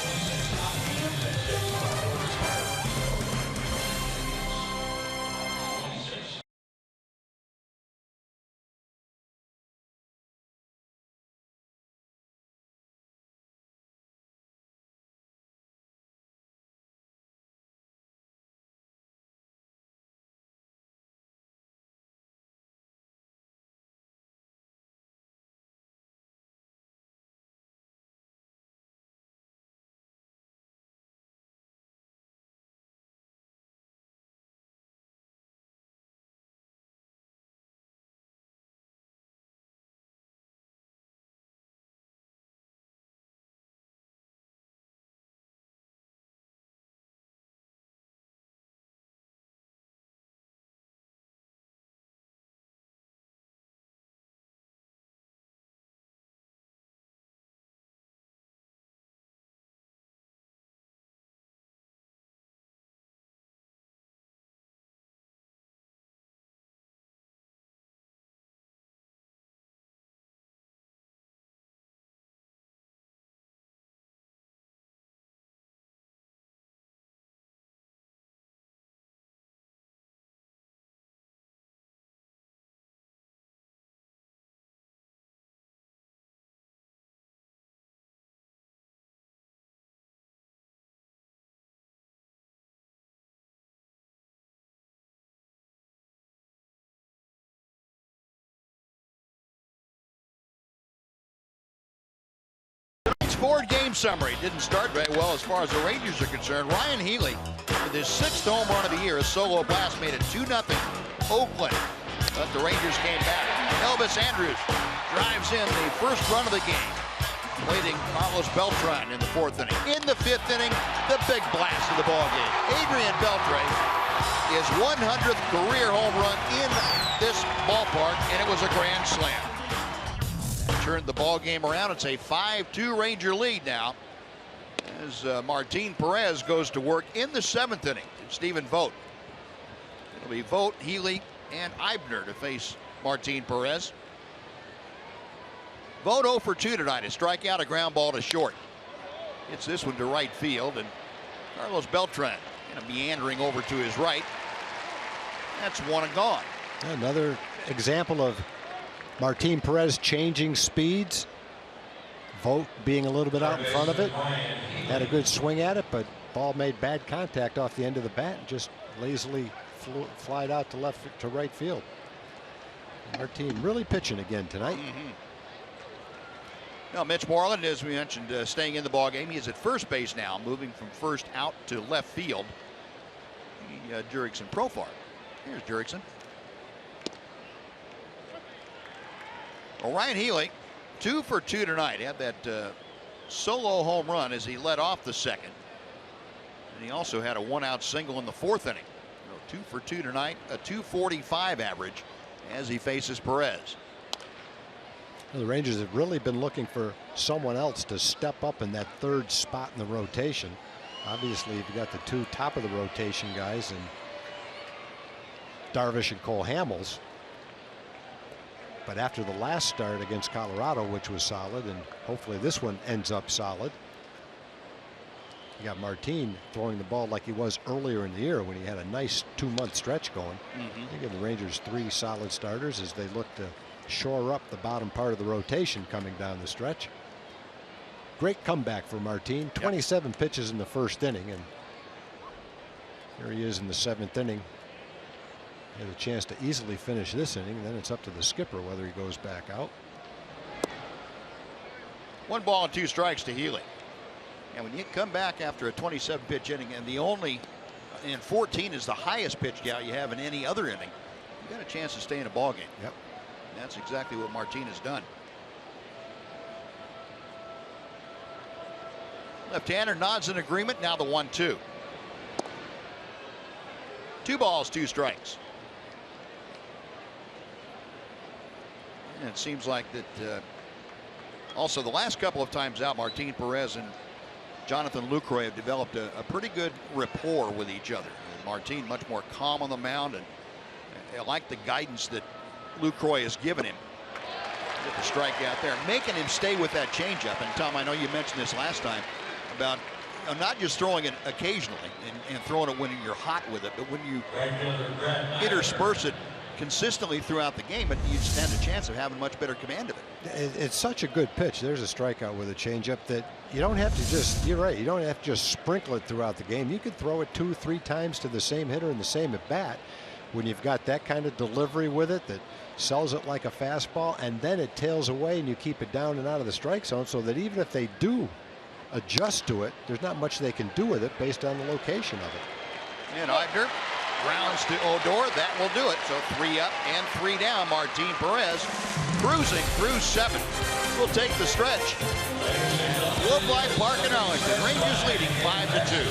Ford game summary didn't start very well as far as the Rangers are concerned. Ryan Healy, with his 6th home run of the year, a solo blast, made it 2-0 Oakland. But the Rangers came back. Elvis Andrus drives in the first run of the game, waiting Carlos Beltran in the 4th inning. In the 5th inning, the big blast of the ball game. Adrian Beltre, his 100th career home run in this ballpark, and it was a grand slam. Turned the ball game around. It's a 5-2 Ranger lead now as Martin Perez goes to work in the 7th inning. Stephen Vogt. It'll be Vogt, Healy, and Eibner to face Martin Perez. Vogt 0 for 2 tonight. A strikeout, a ground ball to short. Gets this one to right field, and Carlos Beltre meandering over to his right. That's one and gone. Another example of Martin Perez changing speeds. Vogt being a little bit out in front of it. Had a good swing at it, but ball made bad contact off the end of the bat and just lazily flied out to right field. Martin really pitching again tonight. Now, Mitch Moreland, as we mentioned, staying in the ball game. He is at first base now, moving from first out to left field. Jurickson Profar. Here's Jurickson. Well, Ryan Healy, 2 for 2 tonight. Had that solo home run as he led off the second. And he also had a 1-out single in the 4th inning. 2 for 2 tonight, a .245 average as he faces Perez. The Rangers have really been looking for someone else to step up in that 3rd spot in the rotation. Obviously, you've got the 2 top of the rotation guys and Darvish and Cole Hamels. But after the last start against Colorado, which was solid, and hopefully this one ends up solid, you got Martin throwing the ball like he was earlier in the year when he had a nice 2-month stretch going. You give the Rangers 3 solid starters as they look to shore up the bottom part of the rotation coming down the stretch. Great comeback for Martin. 27 pitches in the 1st inning, and here he is in the 7th inning. He had a chance to easily finish this inning. Then it's up to the skipper whether he goes back out. 1 ball and 2 strikes to Healy. And when you come back after a 27-pitch inning, and the only in 14 is the highest pitch count you have in any other inning, you got a chance to stay in a ball game. Yep. And that's exactly what Martin has done. Left-hander nods in agreement. Now the 1-2. 2 balls, 2 strikes. And it seems like that also the last couple of times out, Martin Perez and Jonathan Lucroy have developed a pretty good rapport with each other. Martin much more calm on the mound, and I like the guidance that Lucroy has given him. Get the strikeout there, making him stay with that changeup. And Tom, I know you mentioned this last time about not just throwing it occasionally and throwing it when you're hot with it, but when you intersperse it consistently throughout the game, but you stand a chance of having much better command of it. It's such a good pitch. There's a strikeout with a changeup that you don't have to just, you're right, you don't have to just sprinkle it throughout the game. You could throw it 2-3 times to the same hitter in the same at bat when you've got that kind of delivery with it that sells it like a fastball, and then it tails away and you keep it down and out of the strike zone, so that even if they do adjust to it, there's not much they can do with it based on the location of it. And Eibner grounds to Odor. That will do it. So 3 up and 3 down. Martin Perez cruising through 7. We'll take the stretch. Globe Life Park in Arlington. Rangers leading 5-2.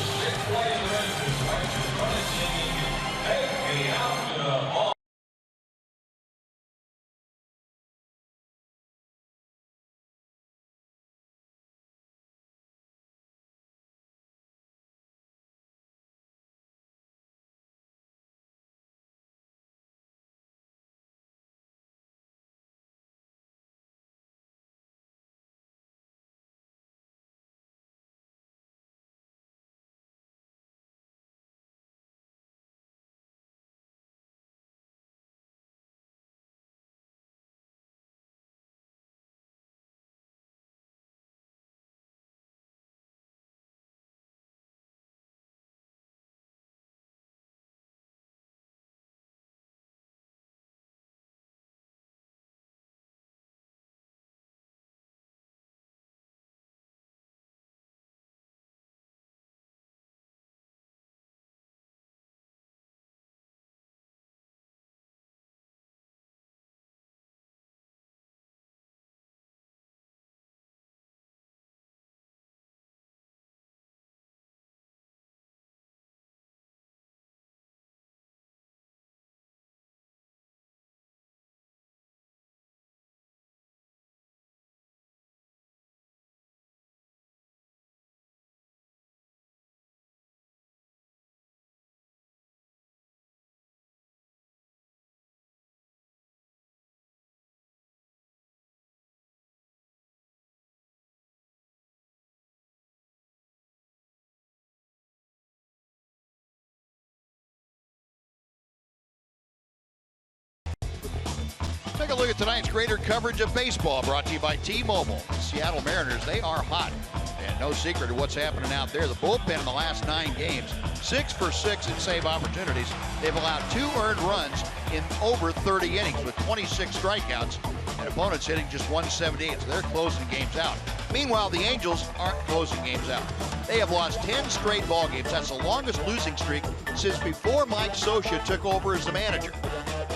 a look at tonight's greater coverage of baseball, brought to you by T-Mobile. The Seattle Mariners, they are hot. And no secret of what's happening out there. The bullpen in the last 9 games, 6 for 6 in save opportunities. They've allowed 2 earned runs in over 30 innings with 26 strikeouts. And opponents hitting just 178, so they're closing games out. Meanwhile, the Angels aren't closing games out. They have lost 10 straight ball games. That's the longest losing streak since before Mike Scioscia took over as the manager.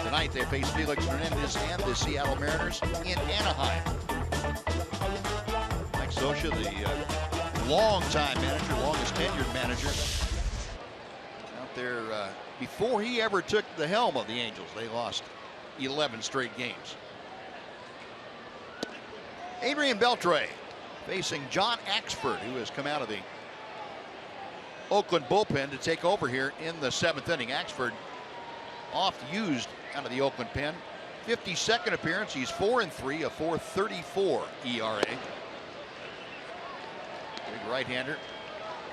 Tonight they face Felix Hernandez and the Seattle Mariners in Anaheim. Mike Scioscia, the long-time manager, longest tenured manager, out there before he ever took the helm of the Angels. They lost 11 straight games. Adrian Beltre facing John Axford, who has come out of the Oakland bullpen to take over here in the 7th inning. Axford oft used out of the Oakland pen. 52nd appearance. He's 4-3, a 4.34 ERA. Big right-hander.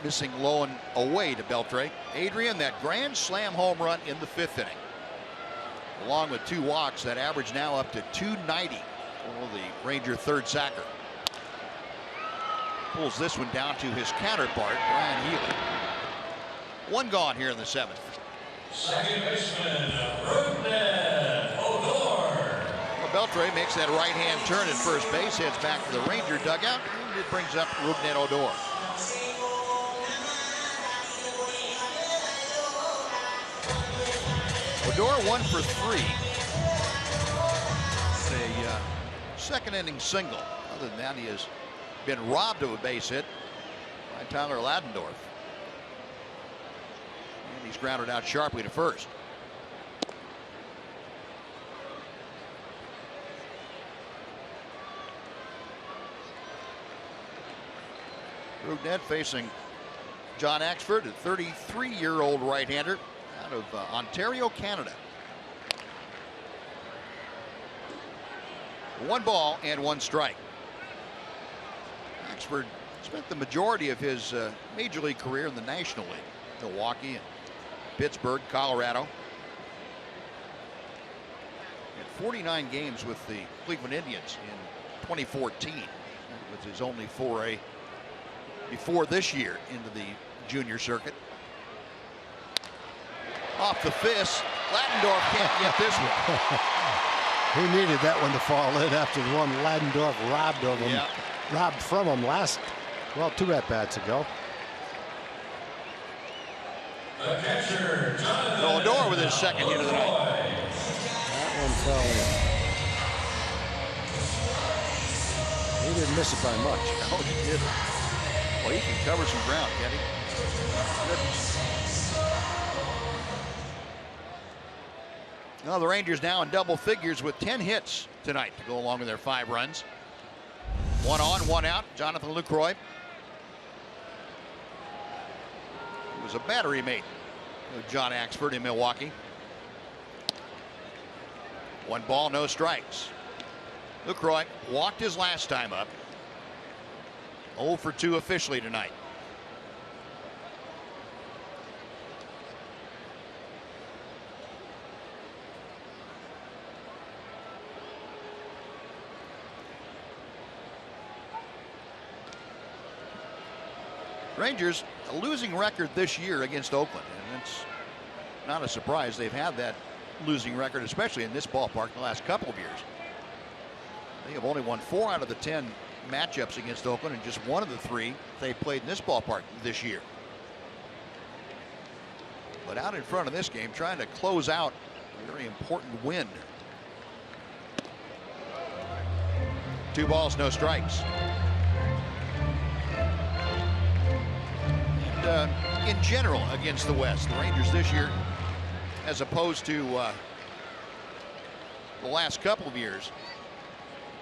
Missing low and away to Beltre. Adrian, that grand slam home run in the 5th inning. Along with 2 walks, that average now up to 290 for the Ranger third sacker. Pulls this one down to his counterpart, Brian Healy. 1 gone here in the 7th. Second baseman, Rougned Odor. Well, Beltre makes that right-hand turn at first base, heads back to the Ranger dugout, and it brings up Rougned Odor. Odor 1 for 3. It's a second inning single. Other than that, he has been robbed of a base hit by Tyler Ladendorf. And he's grounded out sharply to first. Rougned facing John Axford, a 33-year-old right-hander out of Ontario, Canada. 1 ball and 1 strike. Axford spent the majority of his major league career in the National League. Milwaukee and Pittsburgh, Colorado. Had 49 games with the Cleveland Indians in 2014. That was his only foray before this year into the junior circuit. Off the fist. Ladendorf can't get this one. He needed that one to fall in after the one Ladendorf robbed of him. Yeah. Robbed from him last, well, 2 at-bats ago. The catcher, Jonathan Odor with his second hit of the night. That one fell in. He didn't miss it by much. Oh, he did. Well, he can cover some ground, can't he? Goodness. Well, the Rangers now in double figures with 10 hits tonight to go along with their 5 runs. 1 on, 1 out. Jonathan Lucroy. He was a battery mate with John Axford in Milwaukee. 1 ball, no strikes. Lucroy walked his last time up. 0 for 2 officially tonight. Rangers a losing record this year against Oakland, and it's not a surprise. They've had that losing record, especially in this ballpark, the last couple of years. They have only won 4 out of the 10 matchups against Oakland, and just 1 of the 3 they played in this ballpark this year. But out in front of this game, trying to close out a very important win. 2 balls, no strikes. In general against the West, the Rangers this year, as opposed to the last couple of years,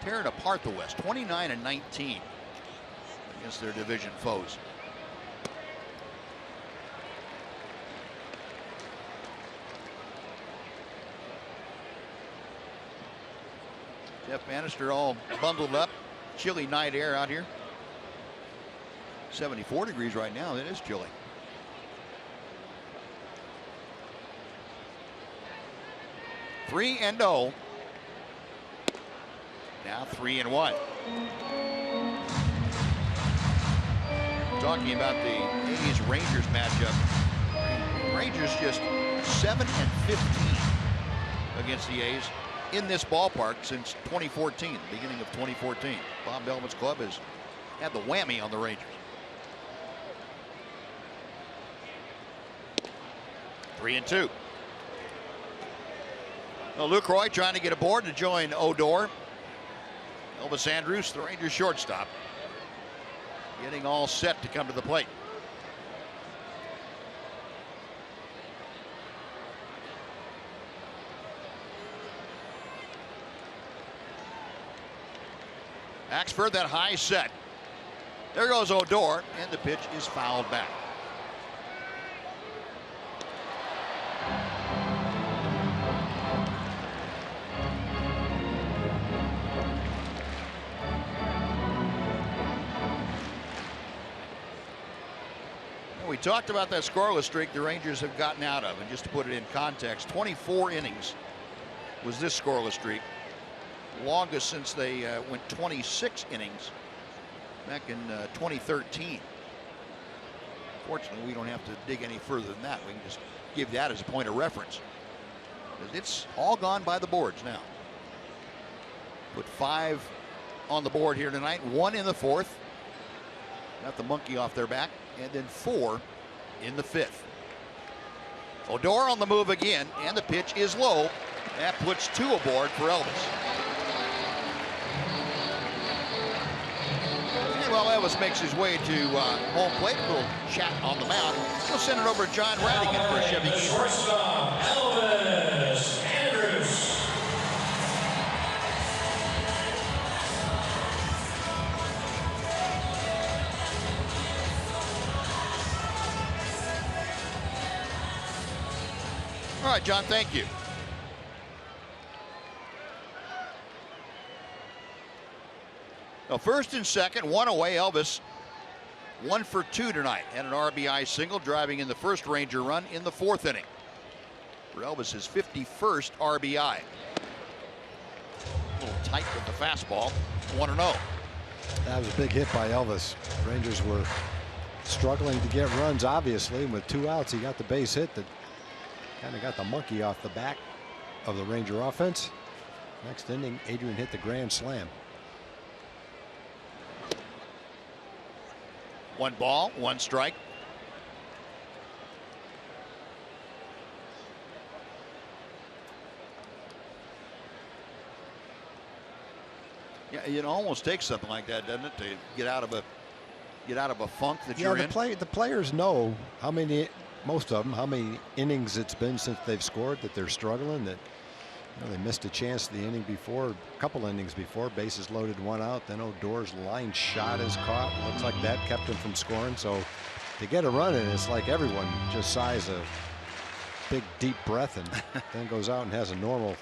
tearing apart the West, 29-19 against their division foes. Jeff Bannister all bundled up. Chilly night air out here. 74 degrees right now. It is chilly. Now 3-1. Talking about the A's-Rangers matchup. Rangers just 7-15 against the A's in this ballpark since 2014, beginning of 2014. Bob Melvin's club has had the whammy on the Rangers. 3-2. Well, Lucroy trying to get aboard to join Odor. Elvis Andrus, the Rangers shortstop, getting all set to come to the plate. Axford, that high set. There goes Odor, and the pitch is fouled back. We talked about that scoreless streak the Rangers have gotten out of, and just to put it in context, 24 innings was this scoreless streak. Longest since they went 26 innings back in 2013. Fortunately, we don't have to dig any further than that. We can just give that as a point of reference. It's all gone by the boards now. Put 5 on the board here tonight, 1 in the 4th. Got the monkey off their back, and then 4 in the 5th. Odor on the move again, and the pitch is low. That puts 2 aboard for Elvis. And while Elvis makes his way to home plate, a little chat on the mound. We'll send it over to John Radigan for a Chevy game. Shortstop, Elvis Andrus. All right, John, thank you. Now, first and second, 1 away. Elvis 1 for 2 tonight. Had an RBI single, driving in the first Ranger run in the 4th inning. For Elvis's 51st RBI. A little tight with the fastball. 1-0. That was a big hit by Elvis. Rangers were struggling to get runs, obviously. With 2 outs, he got the base hit that kind of got the monkey off the back of the Ranger offense. Next inning, Adrian hit the grand slam. 1 ball, 1 strike. Yeah, it almost takes something like that, doesn't it, to get out of a funk that you're in. The players know how many, most of them, how many innings it's been since they've scored, that they're struggling, that they missed a chance the inning before, a couple innings before, bases loaded, 1 out. Then Odor's line shot is caught. Looks like that kept him from scoring. So to get a run in, it's like everyone just sighs a big deep breath and then goes out and has a normal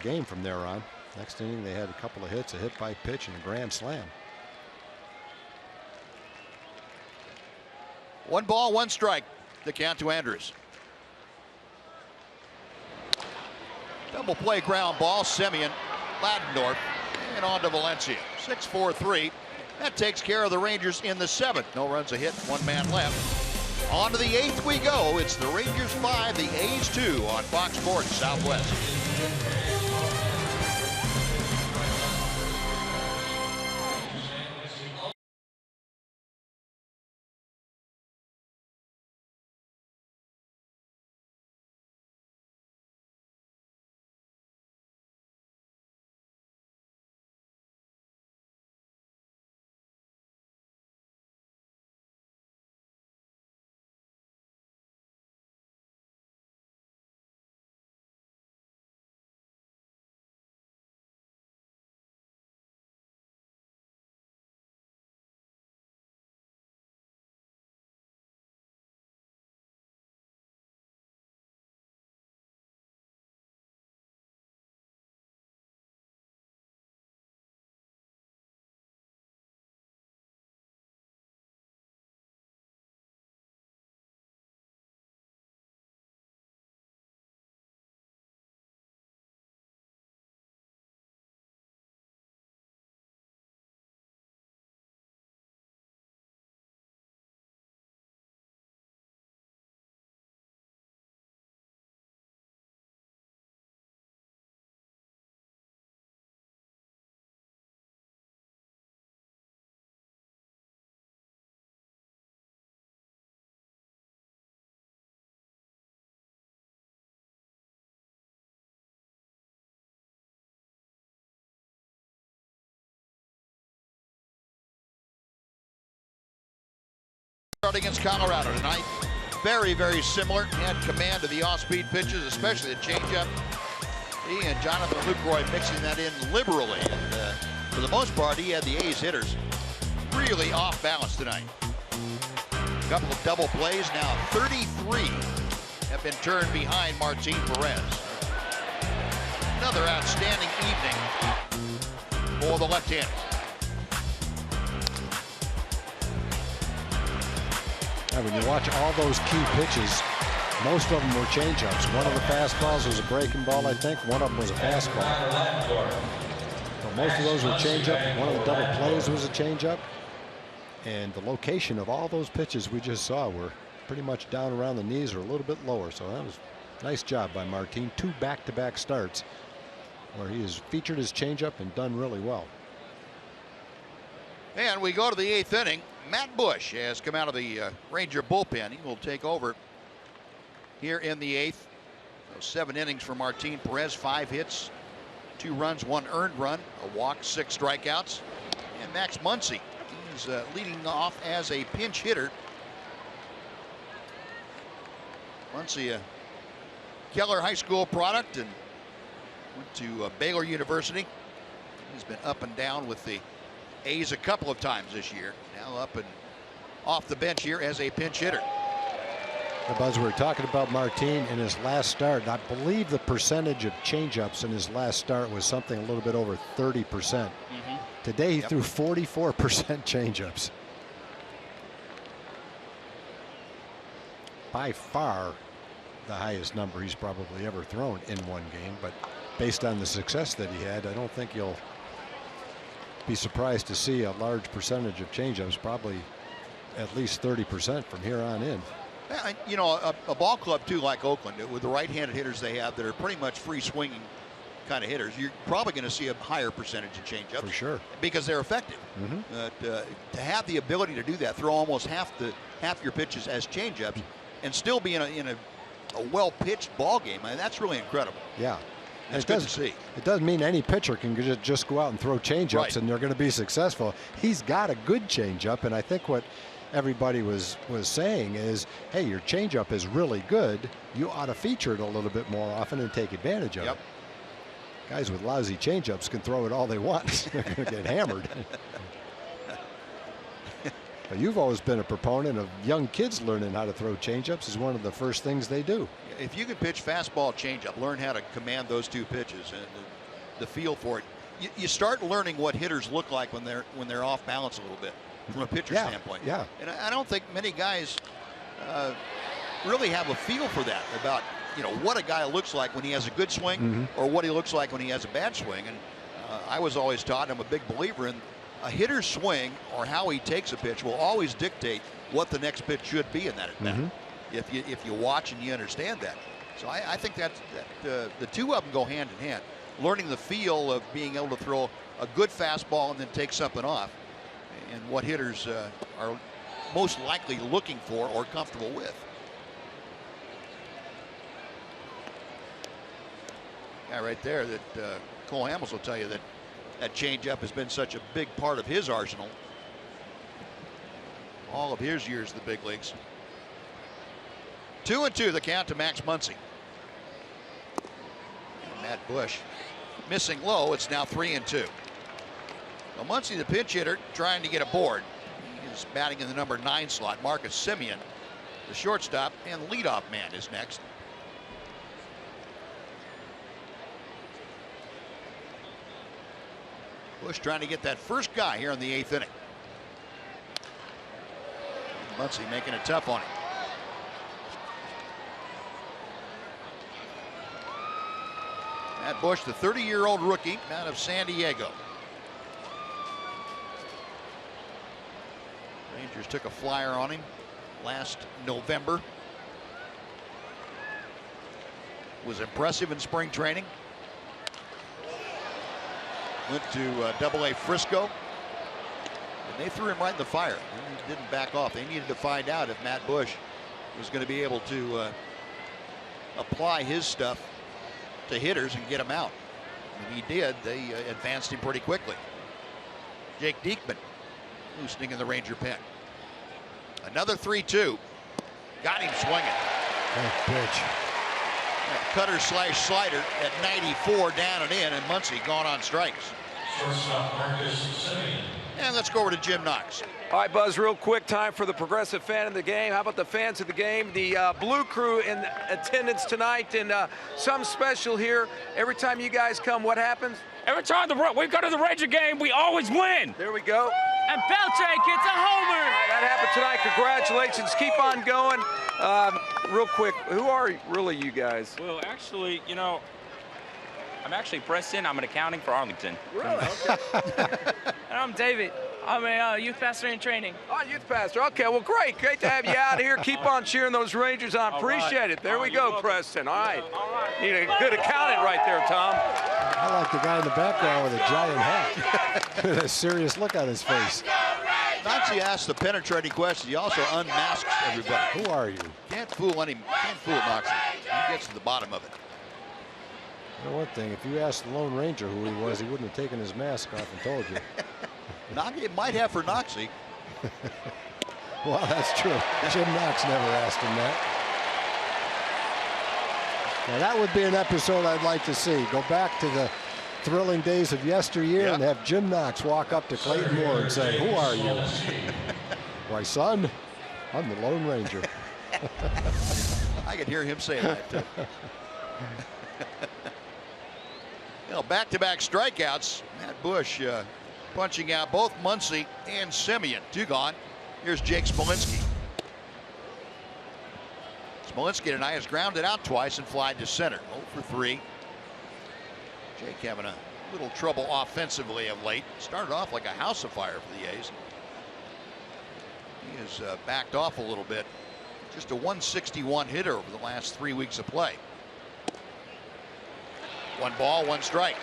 game from there on. Next inning they had a couple of hits, a hit by pitch and a grand slam. 1 ball, 1 strike. The count to Andrus. Double play ground ball, Semien, Ladendorf, and on to Valencia. 6-4-3. That takes care of the Rangers in the 7th. No runs a hit, 1 man left. On to the 8th we go. It's the Rangers 5, the A's 2 on Fox Sports Southwest. start against Colorado tonight. Very, very similar. He had command of the off-speed pitches, especially the changeup. He and Jonathan Lucroy mixing that in liberally. And for the most part, he had the A's hitters really off balance tonight. A couple of double plays. Now 33 have been turned behind Martin Perez. Another outstanding evening for the left-hander. When you watch all those key pitches, most of them were changeups. One of the fastballs was a breaking ball, I think. One of them was a fastball. But most of those were changeup. One of the double plays was a changeup. And the location of all those pitches we just saw were pretty much down around the knees or a little bit lower. So that was a nice job by Martin. 2 back-to-back starts where he has featured his changeup and done really well. And we go to the 8th inning. Matt Bush has come out of the Ranger bullpen. He will take over here in the 8th. So 7 innings for Martin Perez, 5 hits, 2 runs, 1 earned run, a walk, 6 strikeouts. And Max Muncy, he's leading off as a pinch hitter. Muncy, a Keller High School product and went to Baylor University. He's been up and down with the A's a couple of times this year. Now up and off the bench here as a pinch hitter. Buzz, we were talking about Martin in his last start. I believe the percentage of changeups in his last start was something a little bit over 30%. Today he threw 44% changeups. By far the highest number he's probably ever thrown in one game, but based on the success that he had, I don't think you'll be surprised to see a large percentage of changeups, probably at least 30% from here on in. You know, a ball club too like Oakland, with the right-handed hitters they have that are pretty much free swinging kind of hitters, you're probably going to see a higher percentage of changeups. For sure. Because they're effective. To have the ability to do that, throw almost half your pitches as changeups and still be in a well-pitched ball game, I mean, that's really incredible. Yeah. It's good to see. It doesn't mean any pitcher can just go out and throw changeups and they're going to be successful. He's got a good changeup, and I think what everybody was saying is, hey, your changeup is really good. You ought to feature it a little bit more often and take advantage of it. Guys with lousy changeups can throw it all they want. They're going to get hammered. But you've always been a proponent of young kids learning how to throw changeups. Is one of the first things they do. If you can pitch fastball, changeup, learn how to command those 2 pitches and the feel for it. You start learning what hitters look like when they're off balance a little bit from a pitcher standpoint. Yeah. And I don't think many guys really have a feel for that, about what a guy looks like when he has a good swing or what he looks like when he has a bad swing. And I was always taught, and I'm a big believer in, a hitter's swing or how he takes a pitch will always dictate what the next pitch should be in that at bat. If you watch and you understand that. So I think that the 2 of them go hand in hand. Learning the feel of being able to throw a good fastball and then take something off, and what hitters are most likely looking for or comfortable with. Guy right there that Cole Hamels will tell you that changeup has been such a big part of his arsenal all of his years in the big leagues. 2-2 the count to Max Muncy. And Matt Bush missing low. It's now 3-2. Well, Muncy, the pinch hitter, trying to get aboard. He is batting in the number 9 slot. Marcus Semien, the shortstop and leadoff man, is next. Bush trying to get that first guy here in the 8th inning. Muncy making it tough on him. Matt Bush, the 30-year-old rookie out of San Diego. Rangers took a flyer on him last November. Was impressive in spring training. Went to Double-A Frisco, and they threw him right in the fire. He didn't back off. They needed to find out if Matt Bush was going to be able to apply his stuff to hitters and get them out. And he did. They advanced him pretty quickly. Jake Diekman loosening in the Ranger pen. Another 3-2. Got him swinging. Nice pitch. Cutter slash slider at 94, down and in, and Muncy gone on strikes. Shortstop Marcus Simeon. And let's go over to Jim Knox. All right, Buzz, real quick, time for the progressive fan of the game. How about the fans of the game? The Blue Crew in attendance tonight, and something special here. Every time you guys come, what happens? Every time we go to the Ranger game, we always win. There we go. And Beltre gets a homer. That happened tonight. Congratulations. Keep on going. Real quick, who are really you guys? Well, actually, you know, I'm actually Preston. I'm an accounting for Arlington. Really? Okay. And I'm David. I'm a youth pastor in training. Oh, youth pastor. Okay, well, great. Great to have you out here. Keep on cheering those Rangers on. Appreciate it. There we go, Preston. All right. Need a good accountant right there, Tom. I like the guy in the background with a giant hat. With a serious look on his face. Knoxy asks the penetrating question. He also unmasks everybody. Who are you? Can't fool Knoxy. He gets to the bottom of it. You know one thing, if you asked the Lone Ranger who he was, he wouldn't have taken his mask off and told you. It might have for Knoxy. Well, that's true. Jim Knox never asked him that. Now, that would be an episode I'd like to see. Go back to the thrilling days of yesteryear and have Jim Knox walk up to Clayton Moore and say, "Who are you?" "Why, son, I'm the Lone Ranger." I could hear him say that, too. You know, back-to-back strikeouts. Matt Bush punching out both Muncy and Simeon. 2 gone. Here's Jake Smolinski. Smolinski tonight has grounded out twice and flied to center. 0 for 3. Jake having a little trouble offensively of late. Started off like a house of fire for the A's. He has backed off a little bit. Just a 161 hitter over the last 3 weeks of play. 1 ball, 1 strike.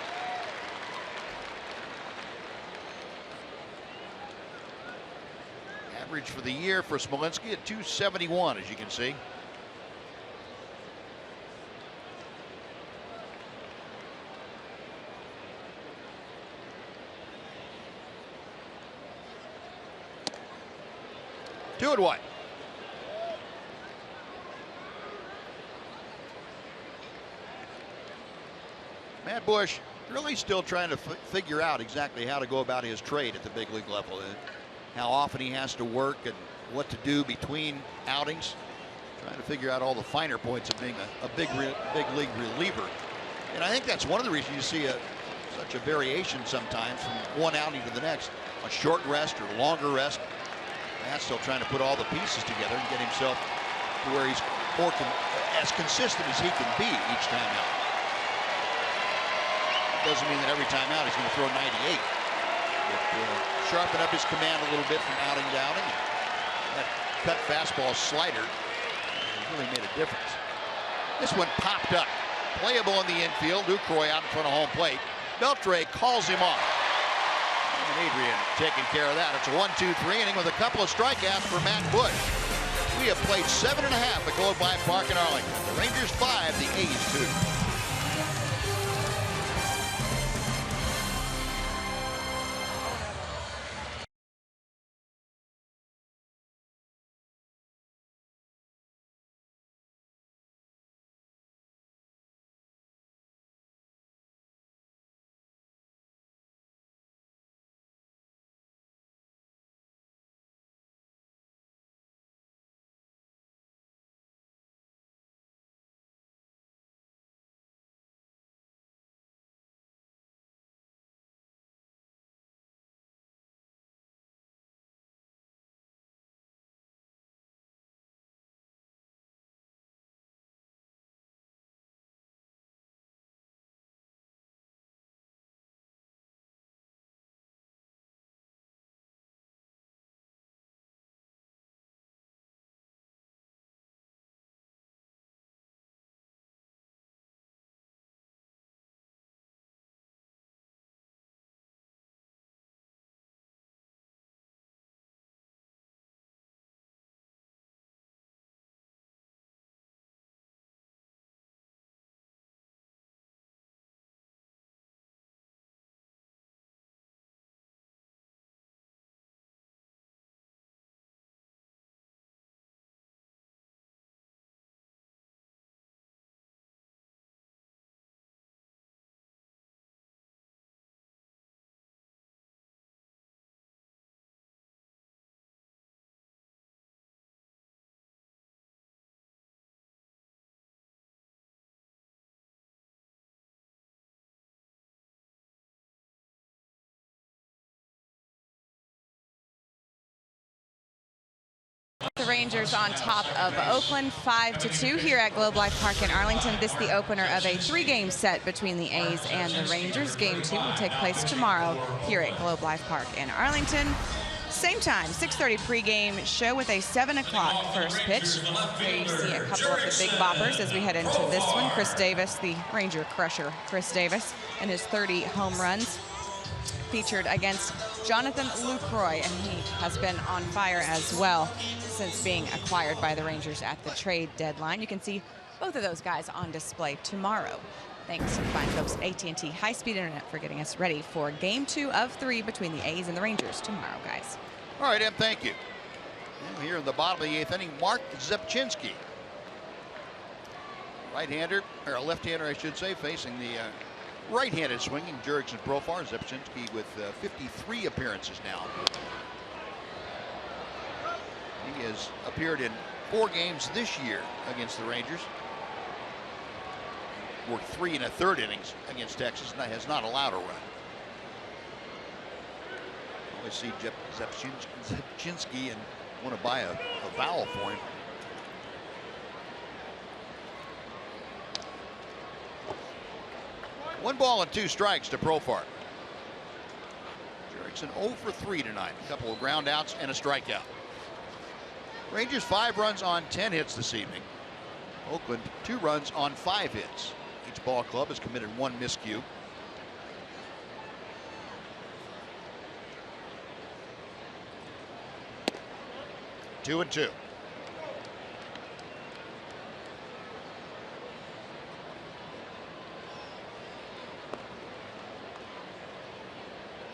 Average for the year for Smolinski at 271, as you can see. Two and 1. Matt Bush really still trying to figure out exactly how to go about his trade at the big league level, and how often he has to work and what to do between outings. Trying to figure out all the finer points of being a big league reliever. And I think that's one of the reasons you see such a variation sometimes from one outing to the next. A short rest or longer rest. Matt's still trying to put all the pieces together and get himself to where he's more as consistent as he can be each time out. Doesn't mean that every time out he's going to throw 98. But sharpen up his command a little bit from outing to outing. That cut fastball slider has really made a difference. This one popped up. Playable in the infield. Lucroy out in front of home plate. Beltre calls him off. And Adrian taking care of that. It's a 1-2-3 inning with a couple of strikeouts for Matt Bush. We have played 7.5 at Globe Life Park in Arlington. The Rangers 5, the A's 2. The Rangers on top of Oakland 5-2 here at Globe Life Park in Arlington. This is the opener of a 3-game set between the A's and the Rangers. Game 2 will take place tomorrow here at Globe Life Park in Arlington. Same time, 6:30 pregame show with a 7 o'clock first pitch. Here you see a couple of the big boppers as we head into this one. Chris Davis, the Ranger crusher, Chris Davis, and his 30 home runs, featured against Jonathan Lucroy, and he has been on fire as well since being acquired by the Rangers at the trade deadline. You can see both of those guys on display tomorrow. Thanks to the fine folks at AT high-speed internet for getting us ready for game 2 of 3 between the A's and the Rangers tomorrow, guys. All right, Em, thank you. And here in the bottom of the 8th inning, Mark Zepchinski. Right-hander, or left-hander, I should say, facing the right-handed swinging Jurickson Profar. Zepchinski with 53 appearances now. He has appeared in 4 games this year against the Rangers. Worked 3 1/3 innings against Texas, and that has not allowed a run. I always see Zepchinski and want to buy a vowel for him. One ball and 2 strikes to Profar. Jurickson 0 for 3 tonight. A couple of ground outs and a strikeout. Rangers 5 runs on 10 hits this evening. Oakland 2 runs on 5 hits. Each ball club has committed 1 miscue. Two and 2.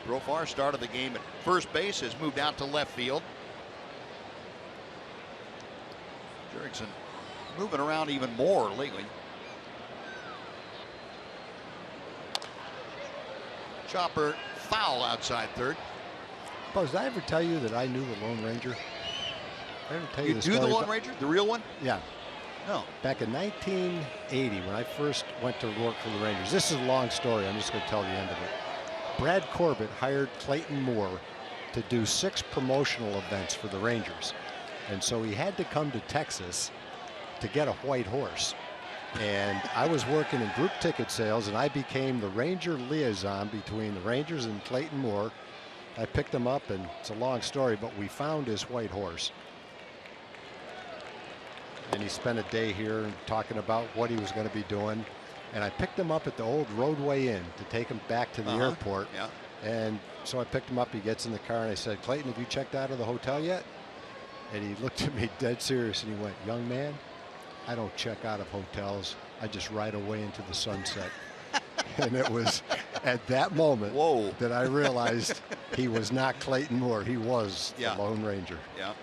Profar started the game at first base, has moved out to left field. Jurickson moving around even more lately. Chopper foul outside third. Buzz, did I ever tell you that I knew the Lone Ranger? I ever tell you You the do story the Lone about- Ranger? The real one? Yeah. No. Back in 1980, when I first went to work for the Rangers, this is a long story. I'm just going to tell the end of it. Brad Corbett hired Clayton Moore to do 6 promotional events for the Rangers. And so he had to come to Texas to get a white horse. And I was working in group ticket sales, and I became the Ranger liaison between the Rangers and Clayton Moore. I picked him up, and it's a long story, but we found his white horse. And he spent a day here talking about what he was going to be doing. And I picked him up at the old Roadway Inn to take him back to the airport. Yeah. And so I picked him up. He gets in the car, and I said, "Clayton, have you checked out of the hotel yet?" And he looked at me dead serious, and he went, "Young man, I don't check out of hotels. I just ride away into the sunset." And it was at that moment that I realized he was not Clayton Moore. He was the Lone Ranger. Yeah.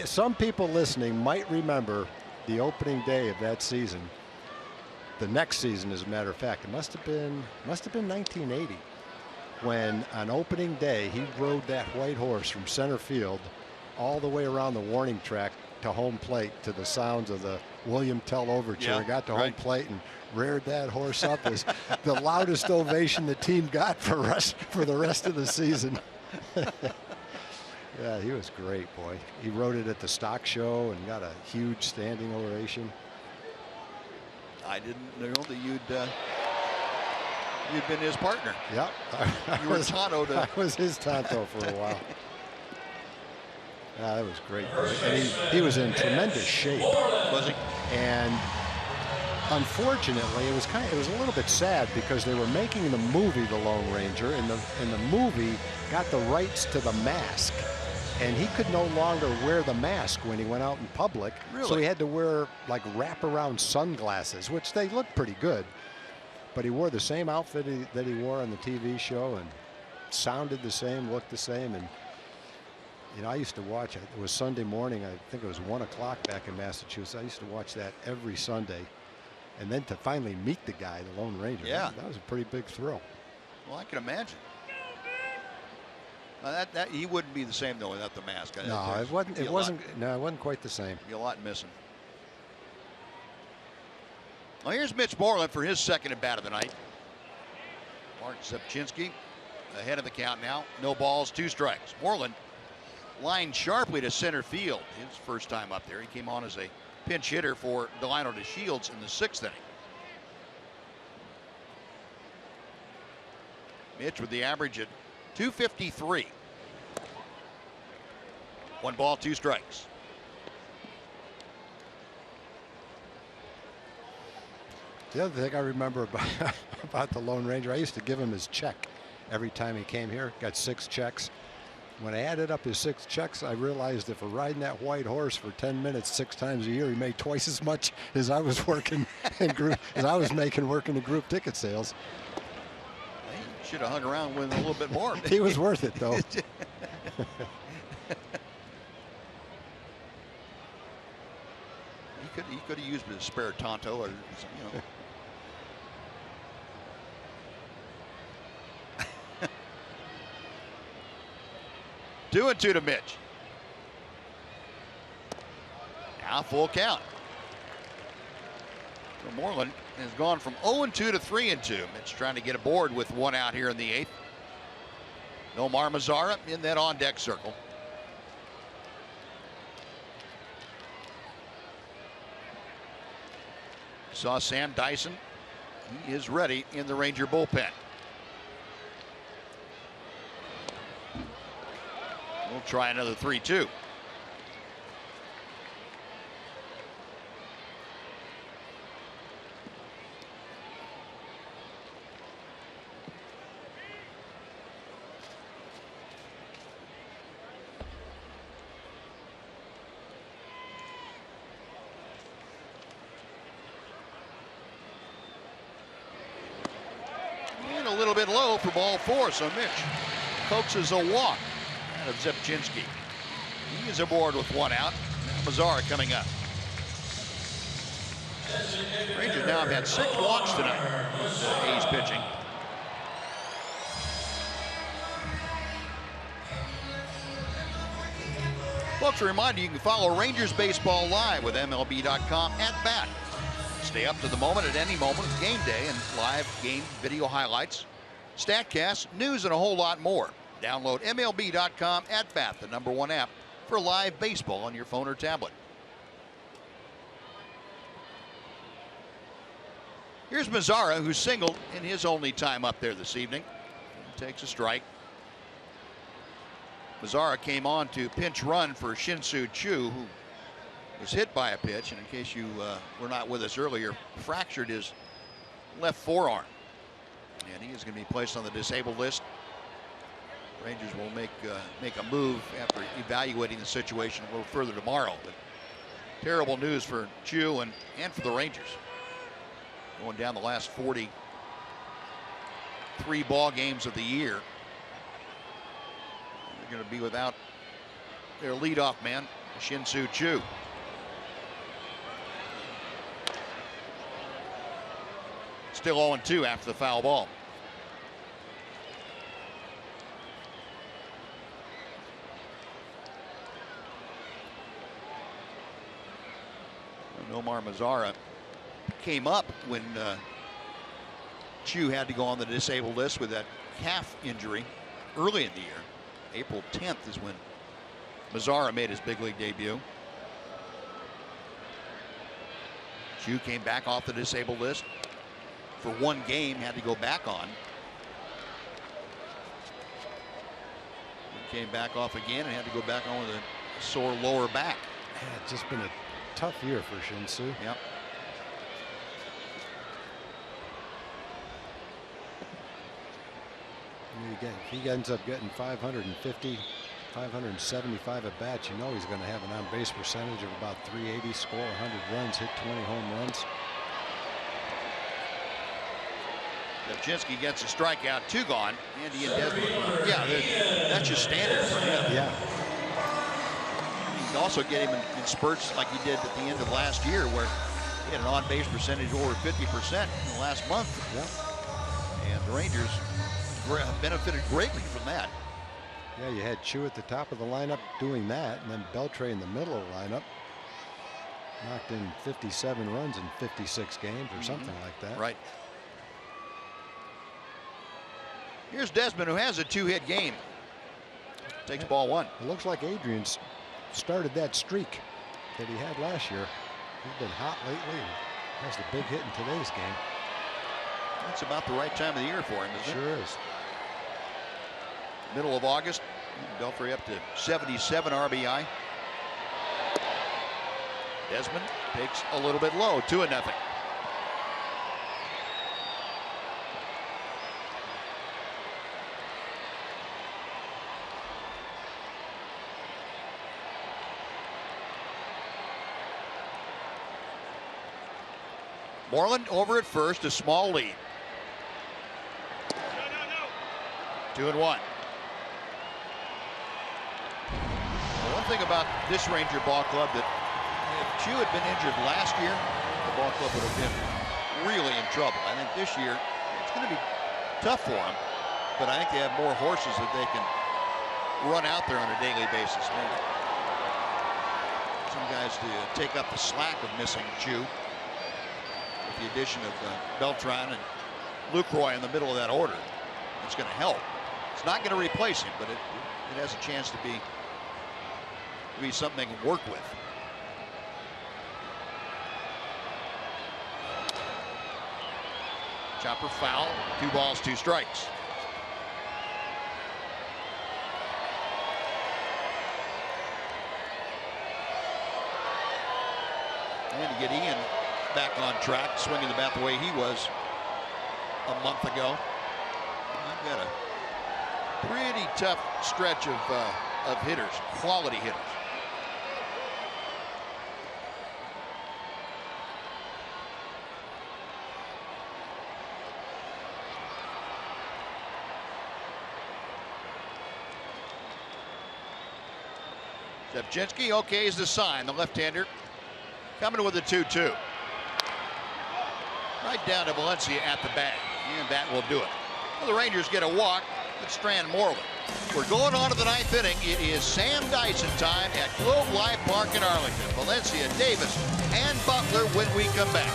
Some people listening might remember the opening day of that season. The next season, as a matter of fact, it must have been 1980, when on opening day he rode that white horse from center field all the way around the warning track to home plate to the sounds of the William Tell Overture. Yeah, He got to home plate and reared that horse up as the loudest ovation the team got for the rest of the season. Yeah, he was great, boy. He rode it at the stock show and got a huge standing ovation. I didn't know that you'd been his partner. Yep. You were Tonto to. I was his Tonto for a while. That was great. And he was in tremendous shape. Was he? And unfortunately, it was a little bit sad because they were making the movie The Lone Ranger, and the movie got the rights to the mask. And he could no longer wear the mask when he went out in public. Really? So he had to wear like wraparound sunglasses, which they looked pretty good. But he wore the same outfit that he wore on the TV show and sounded the same, looked the same. And, you know, I used to watch it. It was Sunday morning. I think it was 1 o'clock back in Massachusetts. I used to watch that every Sunday. And then to finally meet the guy, the Lone Ranger, yeah, that was a pretty big thrill. Well, I can imagine. That he wouldn't be the same though without the mask. No, it wasn't. It wasn't quite the same. Be a lot missing. Well, here's Mitch Moreland for his second at bat of the night. Mark Zepchinski ahead of the count now. No balls, 2 strikes. Moreland lined sharply to center field. His first time up there. He came on as a pinch hitter for Delino DeShields in the 6th inning. Mitch with the average at 253. 1 ball, 2 strikes. The other thing I remember about the Lone Ranger, I used to give him his check every time he came here. Got 6 checks. When I added up his 6 checks, I realized if we're riding that white horse for 10 minutes 6 times a year, he made twice as much as I was working in group, as I was making working the group ticket sales. He should have hung around with a little bit more. He was worth it, though. He could have used a spare Tonto, or you know. 2-2 to Mitch. Now full count. So Moreland has gone from 0-2 to 3-2. Mitch trying to get aboard with 1 out here in the 8th. Nomar Mazara in that on deck circle. Saw Sam Dyson. He is ready in the Ranger bullpen. We'll try another 3-2. And a little bit low for ball 4, so Mitch coaxes a walk of Zepchinski. He is aboard with 1 out. Mazara coming up. Rangers now have had 6 walks tonight. A's pitching. Folks, a reminder, you can follow Rangers baseball live with MLB.com at bat. Stay up to the moment at any moment of game day and live game video highlights, StatCast, news, and a whole lot more. Download MLB.com at bat, the #1 app for live baseball on your phone or tablet. Here's Mazara, who singled in his only time up there this evening. He takes a strike. Mazara came on to pinch run for Shin-Soo Choo, who was hit by a pitch, and in case you were not with us earlier, fractured his left forearm. And he is going to be placed on the disabled list. Rangers will make a move after evaluating the situation a little further tomorrow. But terrible news for Chu and for the Rangers. Going down the last 43 ball games of the year. They're going to be without their leadoff man, Shin-Soo Choo. Still 0-2 after the foul ball. Nomar Mazara came up when Chu had to go on the disabled list with that calf injury early in the year. April 10th is when Mazara made his big league debut. Chu came back off the disabled list for 1 game, had to go back on. Came back off again and had to go back on with a sore lower back. Yeah, it's just been a tough year for Shin-Soo. Yep. If he ends up getting 550, 575 at bats, you know he's going to have an on-base percentage of about 380, score 100 runs, hit 20 home runs. Zepchinski gets a strikeout, 2 gone. Andy and Desmond. Yeah, that's just standard for him. Yeah. You can also get him in spurts like he did at the end of last year, where he had an on-base percentage over 50% in the last month. Yeah. And the Rangers benefited greatly from that. Yeah, you had Chu at the top of the lineup doing that, and then Beltre in the middle of the lineup. Knocked in 57 runs in 56 games or something like that. Right. Here's Desmond, who has a 2-hit game. Takes ball one. It looks like Adrian's started that streak that he had last year. He's been hot lately. Has the big hit in today's game. That's about the right time of the year for him, isn't it? Sure is. Middle of August. Beltre up to 77 RBI. Desmond takes a little bit low, 2-0. Moreland over at first, a small lead. 2-1. One thing about this Ranger ball club, that if Chu had been injured last year, the ball club would have been really in trouble. I think this year it's going to be tough for them, but I think they have more horses that they can run out there on a daily basis. Maybe some guys to take up the slack of missing Chu. With the addition of Beltran and Lucroy in the middle of that order, it's going to help. It's not going to replace him, but it has a chance to be something they can work with. Chopper foul, 2 balls, 2 strikes. And to get Ian back on track, swinging the bat the way he was a month ago. We've got a pretty tough stretch of hitters, quality hitters. Shevchenski, okay, is the sign. The left-hander coming with a 2-2. Right down to Valencia at the bag, and that will do it. Well, the Rangers get a walk with Strand Moreland. We're going on to the 9th inning. It is Sam Dyson time at Globe Life Park in Arlington. Valencia, Davis, and Butler when we come back.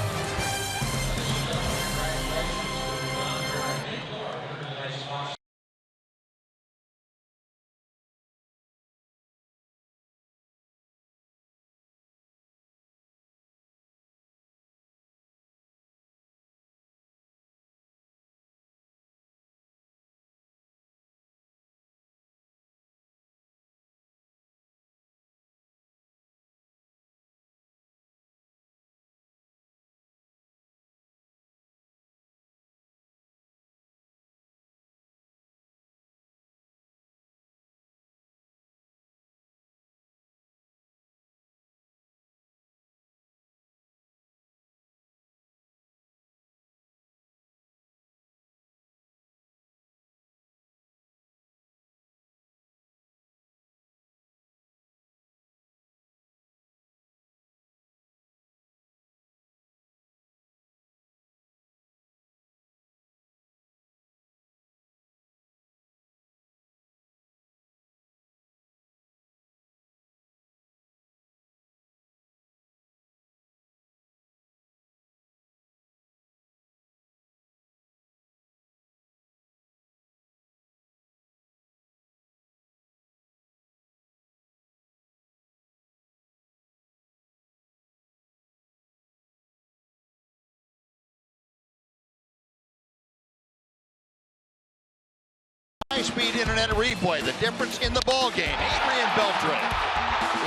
High-speed internet replay. The difference in the ball game. Adrian Beltre,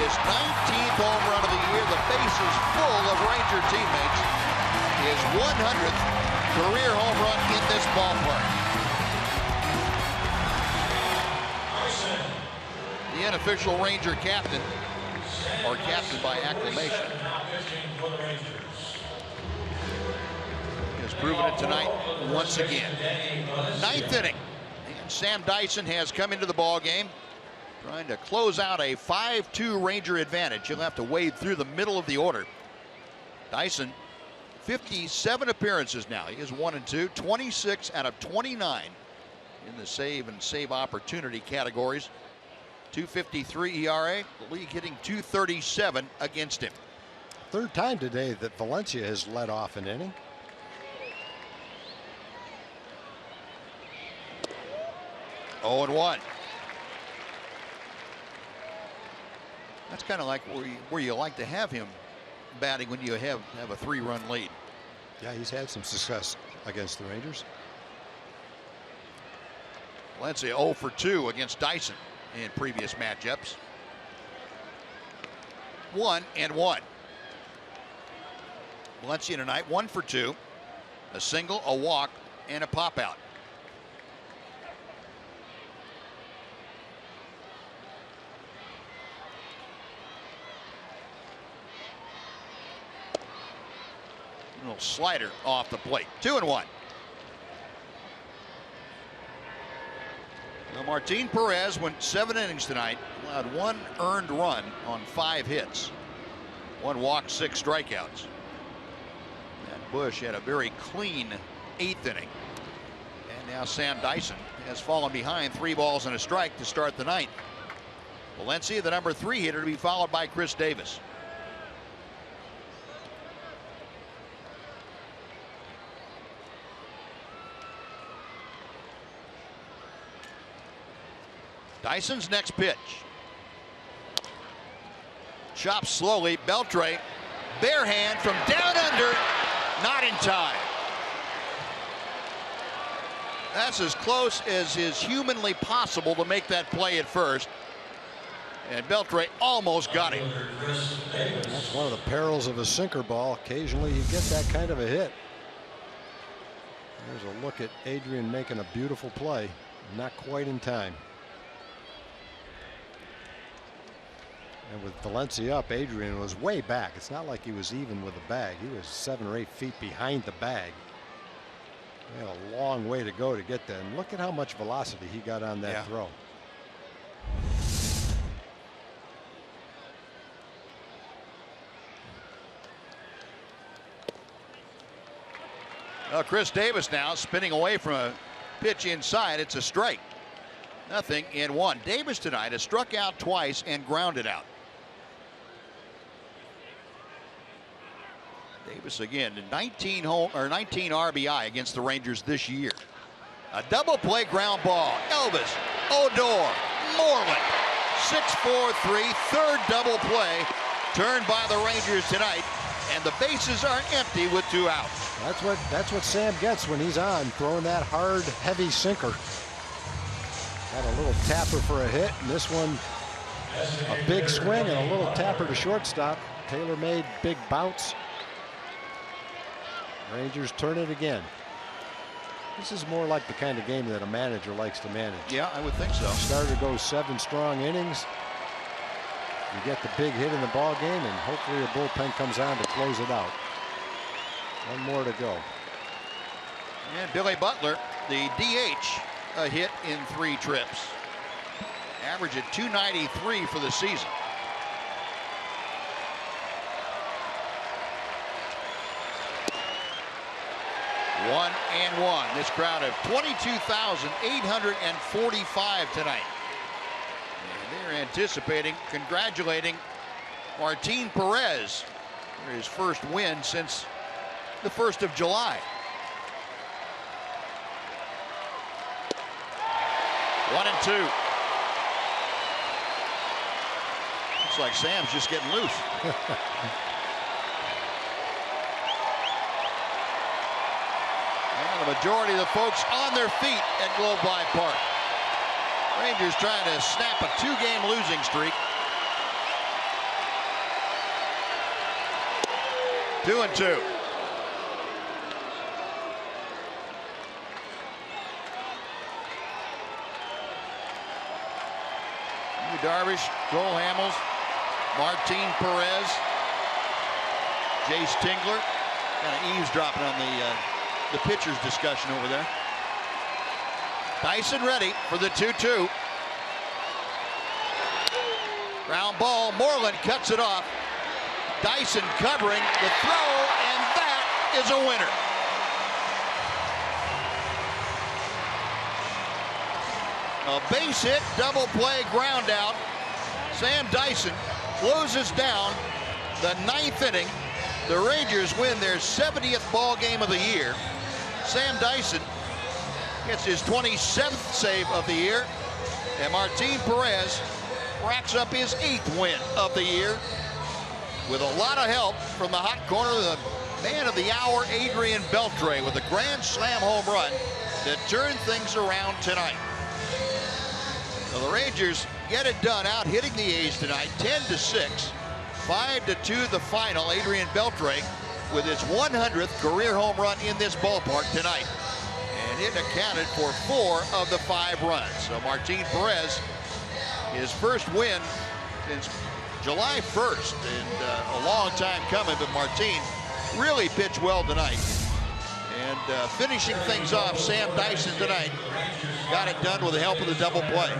his 19th home run of the year. The bases full of Ranger teammates. His 100th career home run in this ballpark. The unofficial Ranger captain, or captain by acclamation, has proven it tonight once again. 9th inning. Sam Dyson has come into the ball game trying to close out a 5-2 Ranger advantage. He'll have to wade through the middle of the order. Dyson, 57 appearances now. He is 1-2, 26 out of 29 in the save and save opportunity categories. 2.53 ERA, the league hitting 237 against him. Third time today that Valencia has led off an inning. 0-1. That's kind of like where you like to have him batting when you have a 3-run lead. Yeah, he's had some success against the Rangers. Valencia 0 for 2 against Dyson in previous matchups. 1-1. Valencia tonight 1 for 2. A single, a walk, and a pop out. A little slider off the plate. 2-1. Now Martin Perez went 7 innings tonight, allowed 1 earned run on 5 hits, 1 walk, 6 strikeouts. And Bush had a very clean 8th inning. And now Sam Dyson has fallen behind 3 balls and a strike to start the 9th. Valencia, the number 3 hitter, to be followed by Chris Davis. Dyson's next pitch. Chops slowly. Beltre, bare hand from down under, not in time. That's as close as is humanly possible to make that play at first. And Beltre almost got him. That's one of the perils of a sinker ball. Occasionally you get that kind of a hit. There's a look at Adrian making a beautiful play. Not quite in time. And with Valencia up, Adrian was way back. It's not like he was even with the bag. He was 7 or 8 feet behind the bag. He had a long way to go to get there. And look at how much velocity he got on that throw. Well, Chris Davis now spinning away from a pitch inside. It's a strike. 0-1. Davis tonight has struck out twice and grounded out. Davis again 19 RBI against the Rangers this year. A double play ground ball. Elvis, Odor, Moreland. 6-4-3, third double play turned by the Rangers tonight, and the bases are empty with 2 outs. That's what Sam gets when he's on, throwing that hard, heavy sinker. Had a little tapper for a hit, and this one a big swing and a little tapper to shortstop. Taylor-made big bounce. Rangers turn it again. This is more like the kind of game that a manager likes to manage. Yeah, I would think so. Starter goes 7 strong innings. You get the big hit in the ball game, and hopefully the bullpen comes on to close it out. 1 more to go. And Billy Butler, the DH, a hit in 3 trips. Average at .293 for the season. One and one. This crowd of 22,845 tonight. And they're anticipating, congratulating Martin Perez for his first win since the 1st of July. 1-2. Looks like Sam's just getting loose. And the majority of the folks on their feet at Globe Life Park. Rangers trying to snap a 2-game losing streak. 2-2. Darvish, Joel Hamels, Martin Perez, Jace Tingler, kind of eavesdropping on the pitchers discussion over there. Dyson ready for the 2-2. Ground ball. Moreland cuts it off. Dyson covering the throw, and that is a winner. A base hit, double play, ground out. Sam Dyson closes down the 9th inning. The Rangers win their 70th ball game of the year. Sam Dyson gets his 27th save of the year. And Martin Perez racks up his 8th win of the year with a lot of help from the hot corner, the man of the hour, Adrian Beltre, with a grand slam home run to turn things around tonight. So the Rangers get it done out hitting the A's tonight, 10-6, 5-2 the final. Adrian Beltre with his 100th career home run in this ballpark tonight. And it accounted for 4 of the 5 runs. So Martin Perez, his first win since July 1st, and a long time coming, but Martin really pitched well tonight. And finishing things off, Sam Dyson tonight got it done with the help of the double play.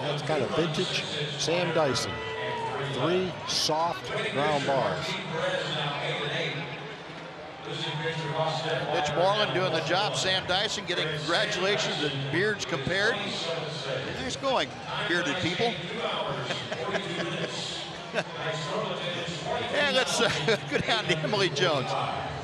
That's kind of vintage Sam Dyson. 3 soft ground balls. Mitch Moreland doing the job. Sam Dyson getting congratulations and beards compared. Nice going, bearded people. And let's go down to Emily Jones.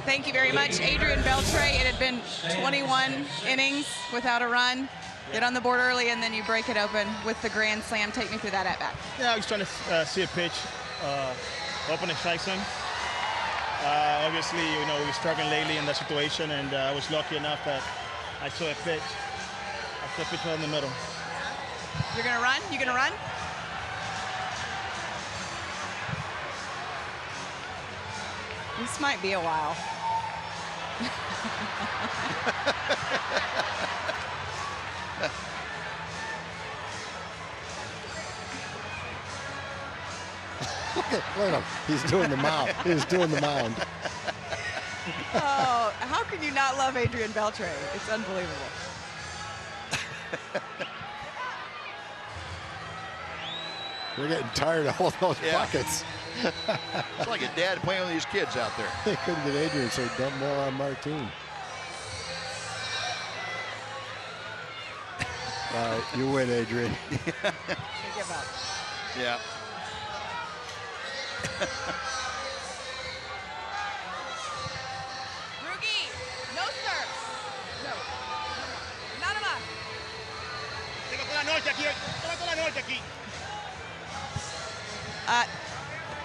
Thank you very much, Adrian Beltre. It had been 21 innings without a run. Get on the board early, and then you break it open with the grand slam. Take me through that at bat. Yeah, I was trying to see a pitch, opening strike zone. Obviously, you know, we're struggling lately in that situation, and I was lucky enough that I saw a pitch. I saw a pitch right in the middle. You're gonna run? You gonna run? This might be a while. Look at him. He's doing the mound. He's doing the mound. Oh, how can you not love Adrian Beltre? It's unbelievable. We're getting tired of all those buckets. It's like a dad playing with these kids out there. They couldn't get Adrian, so he dumped more on Martin. All right, you win, Adrian. Give up. Yeah. Rookie, no sir. No. Nada más.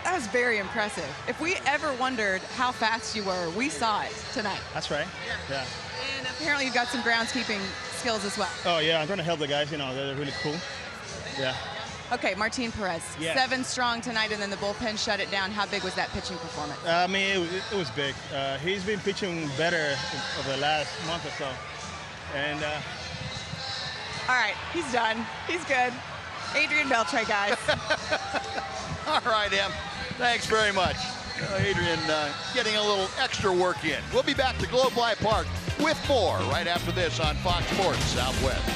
That was very impressive. If we ever wondered how fast you were, we saw it tonight. That's right. Yeah. And apparently you've got some groundskeeping skills as well. Oh, yeah, I'm trying to help the guys. You know, they're really cool. Yeah. Okay, Martin Perez, Yeah. 7 strong tonight, and then the bullpen shut it down. How big was that pitching performance? I mean, it was big. He's been pitching better over the last month or so. And All right, he's done. He's good. Adrian Beltre, guys. All right, Em. Thanks very much. Adrian getting a little extra work in. We'll be back to Globe Life Park with more right after this on Fox Sports Southwest.